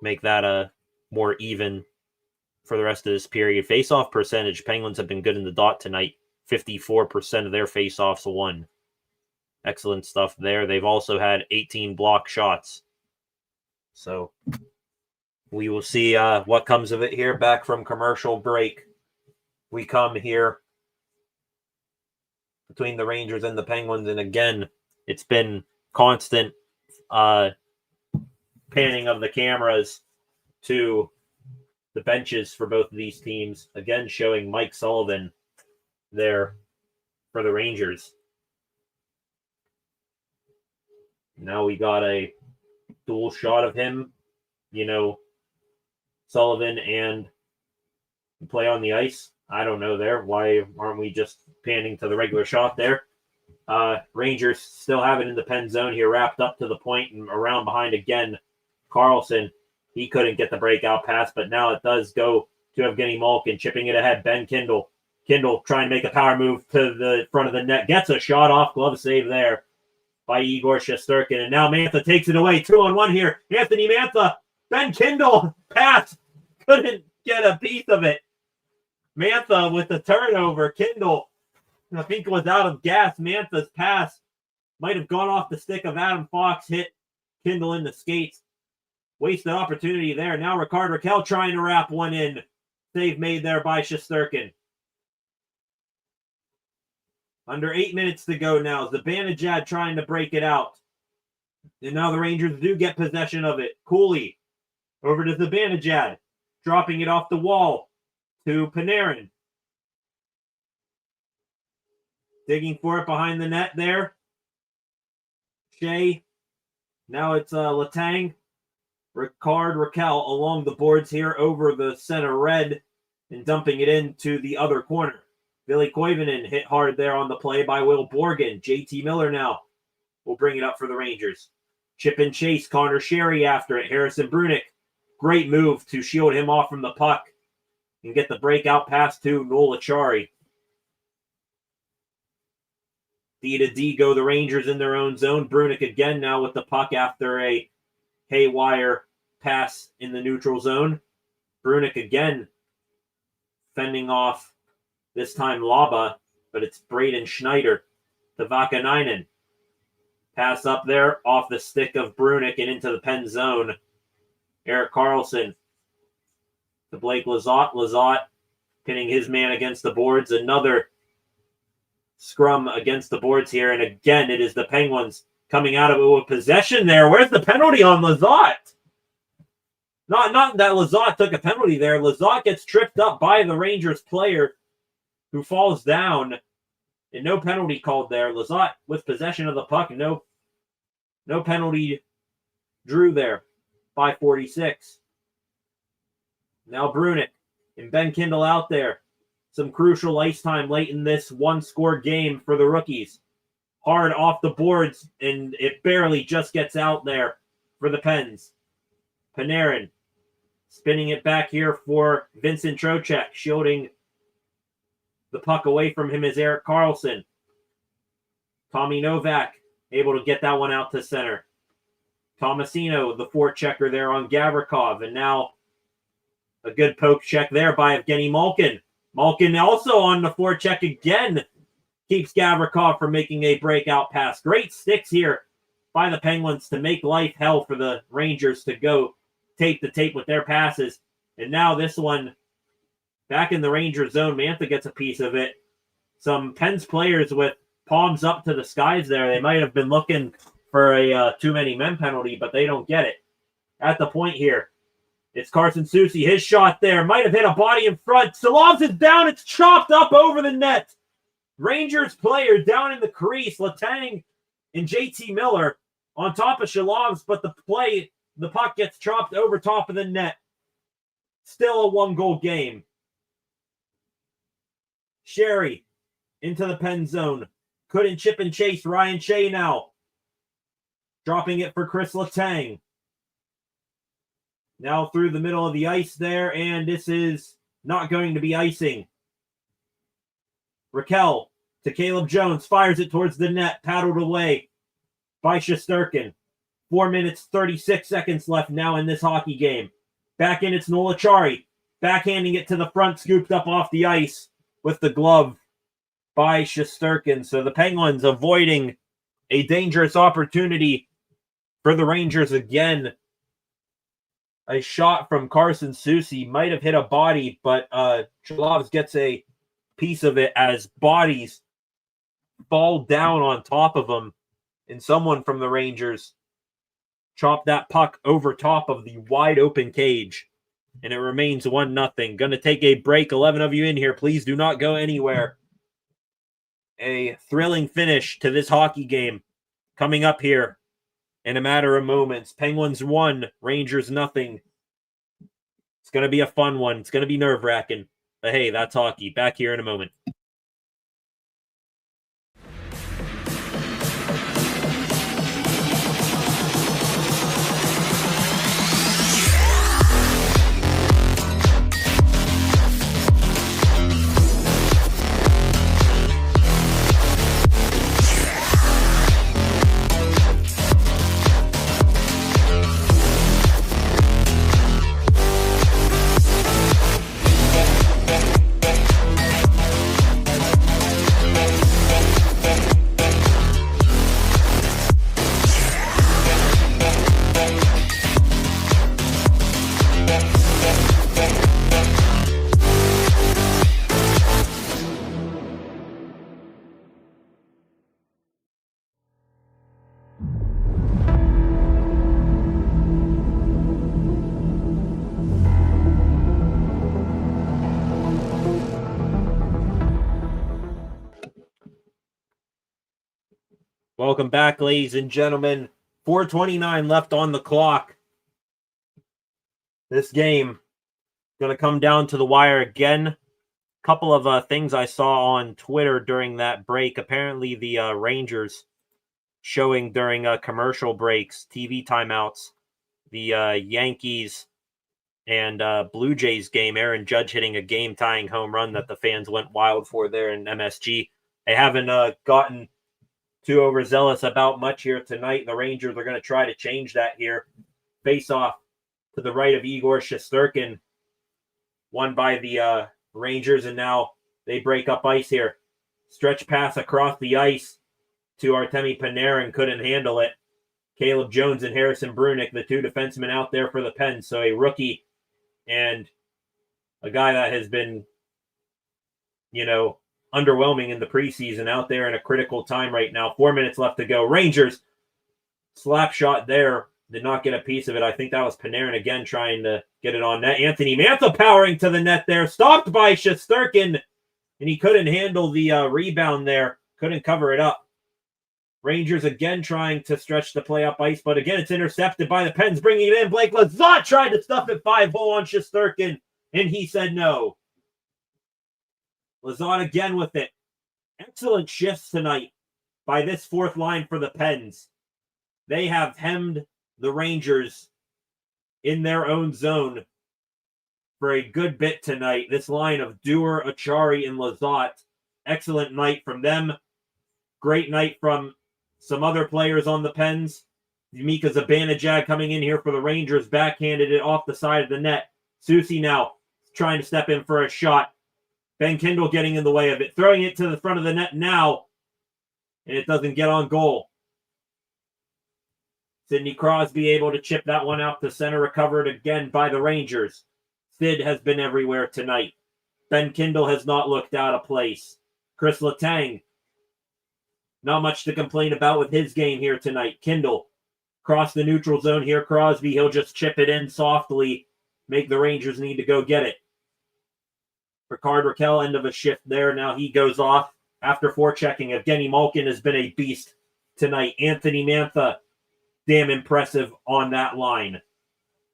make that more even for the rest of this period. Face-off percentage, Penguins have been good in the dot tonight. 54% of their face-offs won. Excellent stuff there. They've also had 18 block shots. So we will see what comes of it here. Back from commercial break, we come here. between the Rangers and the Penguins. And again, it's been constant panning of the cameras to the benches for both of these teams. Again, showing Mike Sullivan there for the Rangers. Now we got a dual shot of him, Sullivan and play on the ice. I don't know there. Why aren't we just panning to the regular shot there? Rangers still have it in the pen zone here, wrapped up to the point and around behind again. Carlson, he couldn't get the breakout pass, but now it does go to Evgeny Malkin, chipping it ahead. Ben Kindle. Kindle trying to make a power move to the front of the net. Gets a shot off, glove save there by Igor Shesterkin. And now Mantha takes it away. 2-on-1 here. Anthony Mantha. Ben Kindle. Pass. Couldn't get a piece of it. Mantha with the turnover. Kindle, I think, was out of gas. Mantha's pass might have gone off the stick of Adam Fox. Hit Kindle in the skates. Wasted opportunity there. Now Ricard Raquel trying to wrap one in. Save made there by Shesterkin. Under 8 minutes to go now. Zibanejad trying to break it out. And now the Rangers do get possession of it. Cooley over to Zibanejad. Dropping it off the wall to Panarin. Digging for it behind the net there. Shea. Now it's Letang. Ricard Raquel along the boards here over the center red and dumping it into the other corner. Billy Koivunen hit hard there on the play by Will Borgen. JT Miller now will bring it up for the Rangers. Chip and chase. Connor Sherry after it. Harrison Brunick. Great move to shield him off from the puck and get the breakout pass to Noel Acciari. D to D go the Rangers in their own zone. Brunick again now with the puck after a haywire pass in the neutral zone. Brunick again fending off, this time Laba, but it's Braden Schneider to Vakanainen. Pass up there off the stick of Brunick and into the pen zone. Erik Karlsson to Blake Lizotte. Lizotte pinning his man against the boards. Another scrum against the boards here. And again, it is the Penguins coming out of it with possession there. Where's the penalty on Lizotte? Not that Lizotte took a penalty there. Lizotte gets tripped up by the Rangers player who falls down. And no penalty called there. Lizotte with possession of the puck. No penalty drew there by 46. Now Brunick and Ben Kindle out there. Some crucial ice time late in this one-score game for the rookies. Hard off the boards, and it barely just gets out there for the Pens. Panarin spinning it back here for Vincent Trocheck, shielding the puck away from him is Erik Karlsson. Tommy Novak able to get that one out to center. Tomasino, the forechecker there on Gavrikov, and now a good poke check there by Evgeny Malkin. Malkin also on the forecheck again. Keeps Gavrikov from making a breakout pass. Great sticks here by the Penguins to make life hell for the Rangers to go tape to tape with their passes. And now this one back in the Rangers zone. Mantha gets a piece of it. Some Pens players with palms up to the skies there. They might have been looking for a too many men penalty, but they don't get it. At the point here, it's Carson Soucy. His shot there might have hit a body in front. Solovs is down. It's chopped up over the net. Rangers player down in the crease. Letang and JT Miller on top of Shalovs, but the puck gets chopped over top of the net. Still a one-goal game. Sherry into the pen zone. Couldn't chip and chase. Ryan Shea now. Dropping it for Chris Letang. Now through the middle of the ice there, and this is not going to be icing. Raquel to Caleb Jones, fires it towards the net, paddled away by Shesterkin. 4 minutes, 36 seconds left now in this hockey game. Back in, it's Noel Acciari, backhanding it to the front, scooped up off the ice with the glove by Shesterkin. So the Penguins avoiding a dangerous opportunity for the Rangers again. A shot from Carson Soucy might have hit a body, but Shalovs gets a piece of it as bodies fall down on top of him, and someone from the Rangers chopped that puck over top of the wide open cage, and it remains 1-0. Gonna take a break. 11 of you in here. Please do not go anywhere. A thrilling finish to this hockey game coming up here in a matter of moments. Penguins 1, Rangers 0. It's going to be a fun one. It's going to be nerve-wracking. But hey, that's hockey. Back here in a moment. Welcome back, ladies and gentlemen. 4:29 left on the clock. This game going to come down to the wire again. Couple of things I saw on Twitter during that break. Apparently, the Rangers showing during commercial breaks, TV timeouts, the Yankees and Blue Jays game, Aaron Judge hitting a game-tying home run that the fans went wild for there in MSG. They haven't gotten too overzealous about much here tonight. The Rangers are going to try to change that here. Face off to the right of Igor Shesterkin, won by the Rangers, and now they break up ice here. Stretch pass across the ice to Artemi Panarin, couldn't handle it. Caleb Jones and Harrison Brunick, the two defensemen out there for the Pens. So a rookie and a guy that has been, underwhelming in the preseason, out there in a critical time right now. 4 minutes left to go. Rangers, slap shot there. Did not get a piece of it. I think that was Panarin again trying to get it on net. Anthony Mantha powering to the net there. Stopped by Shesterkin, and he couldn't handle the rebound there. Couldn't cover it up. Rangers again trying to stretch the play up ice, but again it's intercepted by the Pens, bringing it in. Blake Lizotte tried to stuff it 5-hole on Shesterkin, and he said no. Lizotte again with it. Excellent shifts tonight by this fourth line for the Pens. They have hemmed the Rangers in their own zone for a good bit tonight. This line of Dewar, Achari, and Lizotte. Excellent night from them. Great night from some other players on the Pens. Mika Zibanejad coming in here for the Rangers, backhanded it off the side of the net. Susie now trying to step in for a shot. Ben Kindle getting in the way of it, throwing it to the front of the net now, and it doesn't get on goal. Sidney Crosby able to chip that one out to center, recovered again by the Rangers. Sid has been everywhere tonight. Ben Kindle has not looked out of place. Chris Letang, not much to complain about with his game here tonight. Kindle, cross the neutral zone here. Crosby, he'll just chip it in softly, make the Rangers need to go get it. Ricard Raquel, end of a shift there. Now he goes off after forechecking. Evgeny Malkin has been a beast tonight. Anthony Mantha, damn impressive on that line.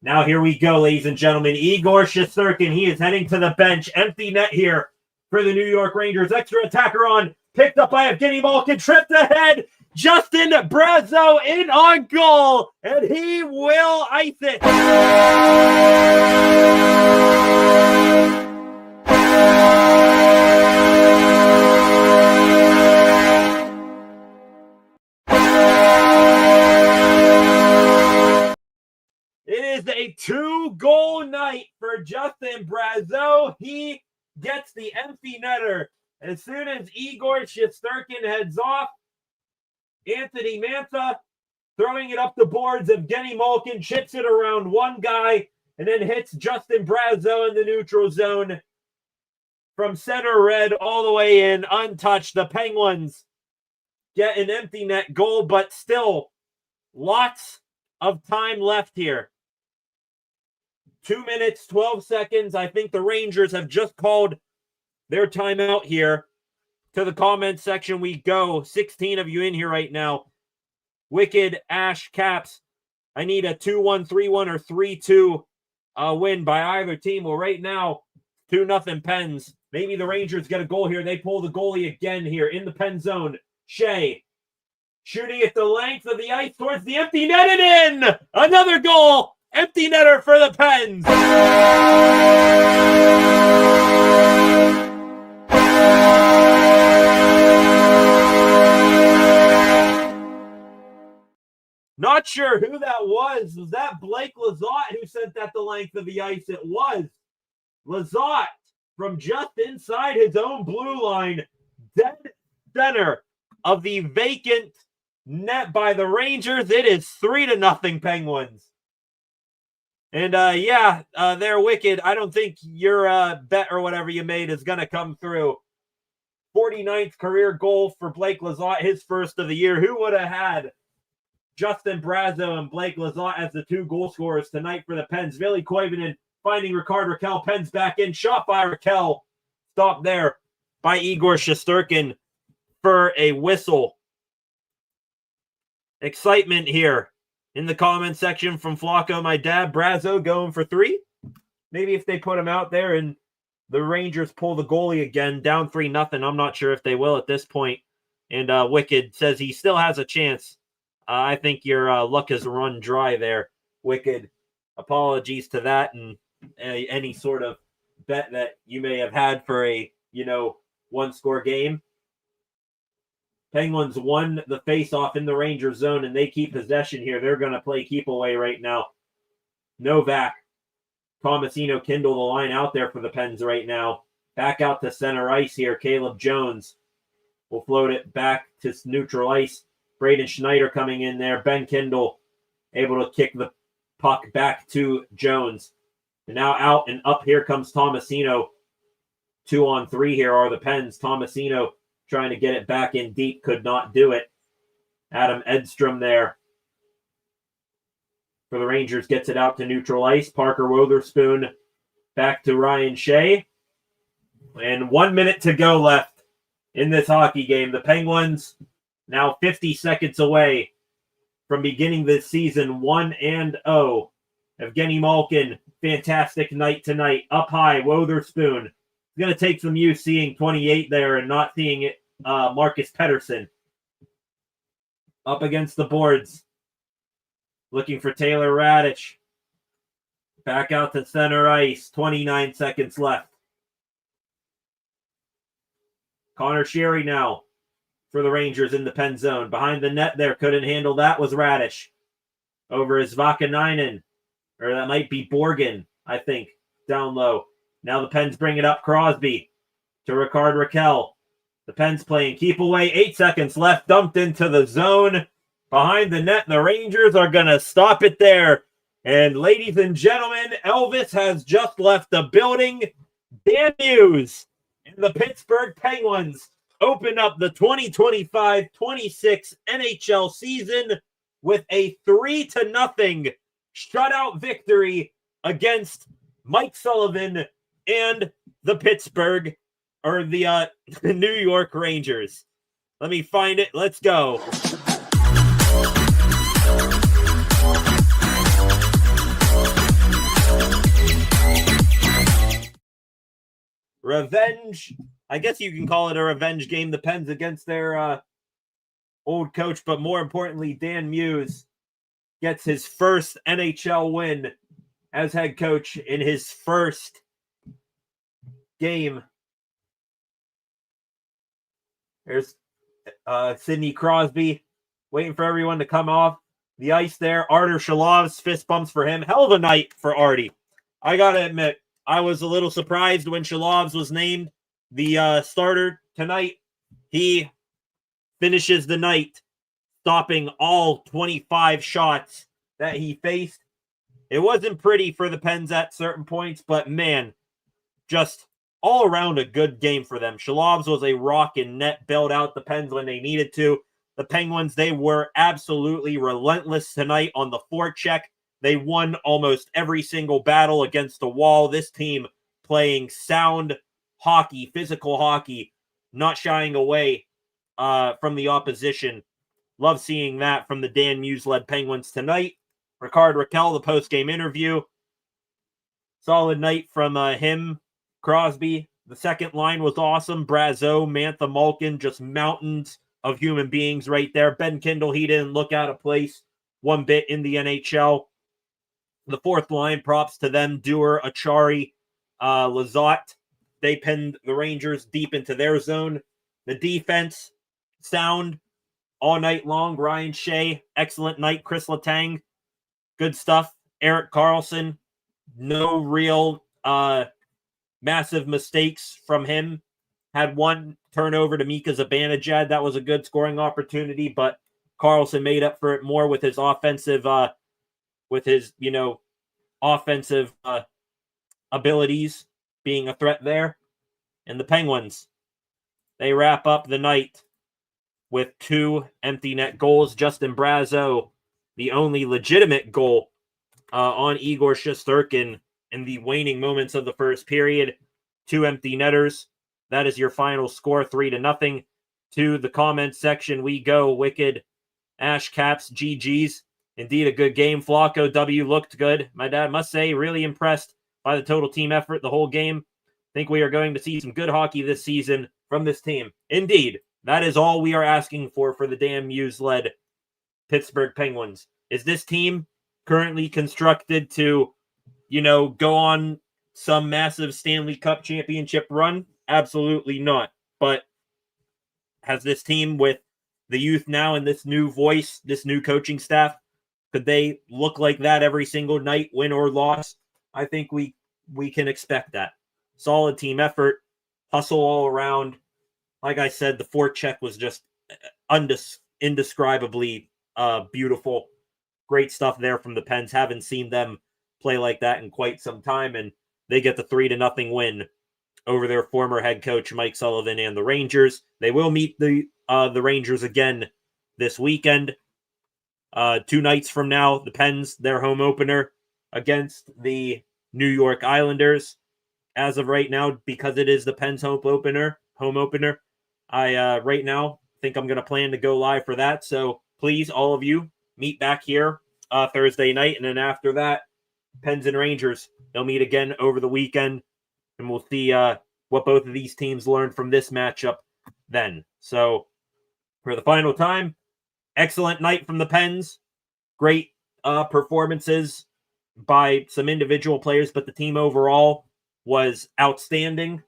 Now here we go, ladies and gentlemen. Igor Shesterkin, he is heading to the bench. Empty net here for the New York Rangers. Extra attacker on, picked up by Evgeny Malkin, tripped ahead. Justin Brazeau in on goal, and he will ice it. It is a 2-goal night for Justin Brazeau. He gets the empty netter. As soon as Igor Shesterkin heads off, Anthony Mantha throwing it up the boards. Evgeny Malkin chips it around one guy and then hits Justin Brazeau in the neutral zone from center red all the way in, untouched. The Penguins get an empty net goal, but still lots of time left here. 2 minutes, 12 seconds. I think the Rangers have just called their timeout here. To the comment section we go. 16 of you in here right now. Wicked, Ash, Caps. I need a 2-1, 3-1, or 3-2 win by either team. Well, right now, 2-0 Pens. Maybe the Rangers get a goal here. They pull the goalie again here in the Pen zone. Shea shooting at the length of the ice towards the empty net and in! Another goal! Empty netter for the Pens! Not sure who that was. Was that Blake Lizotte who sent that the length of the ice? It was. Lizotte from just inside his own blue line, dead center of the vacant net by the Rangers. It is 3-0 Penguins. And they're wicked. I don't think your bet or whatever you made is going to come through. 49th career goal for Blake Lizotte, his first of the year. Who would have had Justin Brazeau and Blake Lizotte as the two goal scorers tonight for the Pens? Ville Koivunen finding Ricard Raquel. Pens back in. Shot by Raquel. Stopped there by Igor Shesterkin for a whistle. Excitement here in the comment section from Flacco, my dad. Brazeau going for 3. Maybe if they put him out there and the Rangers pull the goalie again, down 3-0. I'm not sure if they will at this point. And Wicked says he still has a chance. I think your luck has run dry there, Wicked. Apologies to that and any sort of bet that you may have had for a, one-score game. Penguins won the face-off in the Rangers zone, and they keep possession here. They're going to play keep away right now. Novak, Tomasino kindle the line out there for the Pens right now. Back out to center ice here. Caleb Jones will float it back to neutral ice. Braden Schneider coming in there. Ben Kindle able to kick the puck back to Jones. And now out and up here comes Tomasino. 2-on-3 here are the Pens. Tomasino trying to get it back in deep. Could not do it. Adam Edstrom there for the Rangers gets it out to neutral ice. Parker Wotherspoon back to Ryan Shea. And 1 minute to go left in this hockey game. The Penguins now 50 seconds away from beginning this season 1-0. Evgeny Malkin, fantastic night tonight. Up high, Wotherspoon. He's going to take some use seeing 28 there and not seeing it. Marcus Pettersson up against the boards. Looking for Taylor Radich. Back out to center ice. 29 seconds left. Connor Sheary now for the Rangers in the Pen zone. Behind the net there. Couldn't handle that was Radich. Over is Vakanainen. Or that might be Borgen, I think. Down low. Now the Pens bring it up. Crosby to Ricard Raquel. The Pens playing keep away. 8 seconds left. Dumped into the zone. Behind the net. The Rangers are going to stop it there. And ladies and gentlemen, Elvis has just left the building. Dan Hughes and the Pittsburgh Penguins open up the 2025-26 NHL season with a 3-0 shutout victory against Mike Sullivan and the Pittsburgh, or the New York Rangers. Let me find it. Let's go. Revenge. I guess you can call it a revenge game. The Pens against their old coach, but more importantly, Dan Hughes gets his first NHL win as head coach in his first game. There's Sidney Crosby waiting for everyone to come off the ice there. Artur Shalov's fist bumps for him. Hell of a night for Artie. I got to admit, I was a little surprised when Shalov's was named the starter tonight. He finishes the night stopping all 25 shots that he faced. It wasn't pretty for the Pens at certain points, but man, just all around a good game for them. Shalov's was a rock and net, bailed out the Pens when they needed to. The Penguins, they were absolutely relentless tonight on the forecheck. They won almost every single battle against the wall. This team playing sound hockey, physical hockey, not shying away from the opposition. Love seeing that from the Dan Muse-led Penguins tonight. Ricard Raquel, the post-game interview. Solid night from him. Crosby, the second line was awesome. Brazeau, Mantha, Malkin, just mountains of human beings right there. Ben Kindle, he didn't look out of place one bit in the NHL. The fourth line, props to them. Dewar, Achari, Lizotte. They pinned the Rangers deep into their zone. The defense, sound all night long. Ryan Shea, excellent night. Chris Letang, good stuff. Erik Karlsson, no real massive mistakes from him. Had one turnover to Mika Zibanejad. That was a good scoring opportunity, but Karlsson made up for it more with his offensive offensive abilities, being a threat there. And the Penguins, they wrap up the night with 2 empty net goals. Justin Brazeau, the only legitimate goal on Igor Shesterkin in the waning moments of the first period. 2 empty netters. That is your final score, 3-0. To the comments section we go. Wicked, Ash Caps, GG's. Indeed a good game. Flacco W looked good. My dad must say, really impressed by the total team effort the whole game. Think we are going to see some good hockey this season from this team. Indeed, that is all we are asking for the Dan Muse-led Pittsburgh Penguins. Is this team currently constructed to, go on some massive Stanley Cup championship run? Absolutely not. But has this team, with the youth now and this new voice, this new coaching staff, could they look like that every single night, win or loss? I think we can expect that. Solid team effort, hustle all around. Like I said, the forecheck was just indescribably beautiful. Great stuff there from the Pens. Haven't seen them play like that in quite some time, and they get the 3-0 win over their former head coach Mike Sullivan and the Rangers. They will meet the Rangers again this weekend. 2 nights from now, the Pens, their home opener against the New York Islanders. As of right now, because it is the Pens home opener, I right now think I'm going to plan to go live for that. So please, all of you, meet back here Thursday night, and then after that, Pens and Rangers, they'll meet again over the weekend, and we'll see what both of these teams learned from this matchup then. So for the final time, excellent night from the Pens. Great performances by some individual players, but the team overall was outstanding,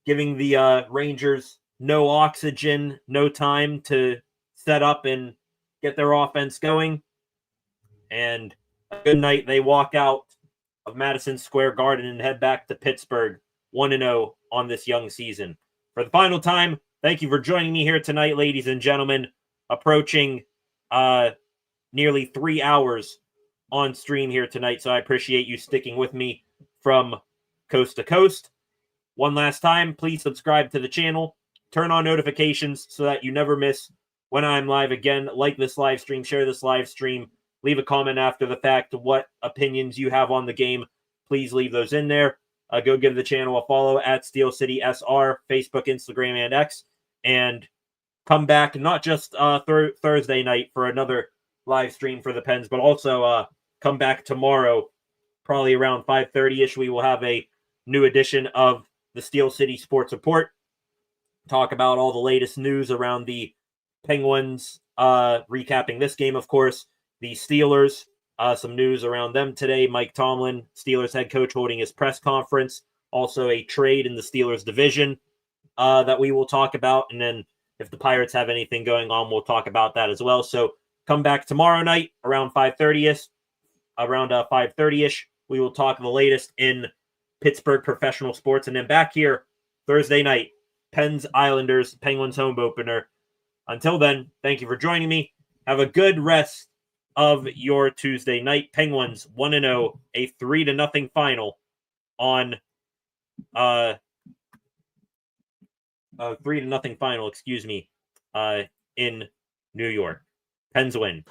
giving the Rangers no oxygen, no time to set up and get their offense going. And a good night. They walk out of Madison Square Garden and head back to Pittsburgh 1-0 on this young season. For the final time, thank you for joining me here tonight, ladies and gentlemen. Approaching nearly 3 hours on stream here tonight, so I appreciate you sticking with me from coast to coast. One last time, please subscribe to the channel. Turn on notifications so that you never miss when I'm live again. Like this live stream, share this live stream. Leave a comment after the fact what opinions you have on the game. Please leave those in there. Go give the channel a follow at Steel City SR, Facebook, Instagram, and X. And come back not just Thursday night for another live stream for the Pens, but also come back tomorrow, probably around 5:30-ish. We will have a new edition of the Steel City Sports Report. Talk about all the latest news around the Penguins, recapping this game, of course. The Steelers, some news around them today. Mike Tomlin, Steelers head coach, holding his press conference. Also a trade in the Steelers division that we will talk about. And then if the Pirates have anything going on, we'll talk about that as well. So come back tomorrow night around 5:30-ish. Around 5:30-ish, we will talk the latest in Pittsburgh professional sports. And then back here Thursday night, Pens Islanders, Penguins home opener. Until then, thank you for joining me. Have a good rest of your Tuesday night. Penguins 1-0, a 3-0 final on 3-0 final, excuse me. in New York. Pens win.